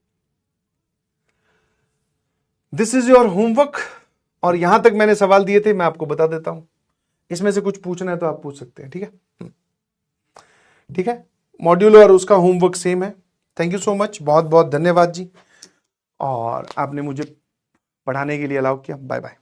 दिस इज योर होमवर्क, और यहां तक मैंने सवाल दिए थे, मैं आपको बता देता हूं। इसमें से कुछ पूछना है तो आप पूछ सकते हैं। ठीक है, ठीक है, मॉड्यूल और उसका होमवर्क सेम है। थैंक यू सो मच, बहुत बहुत धन्यवाद जी, और आपने मुझे पढ़ाने के लिए अलाउ किया। Bye bye.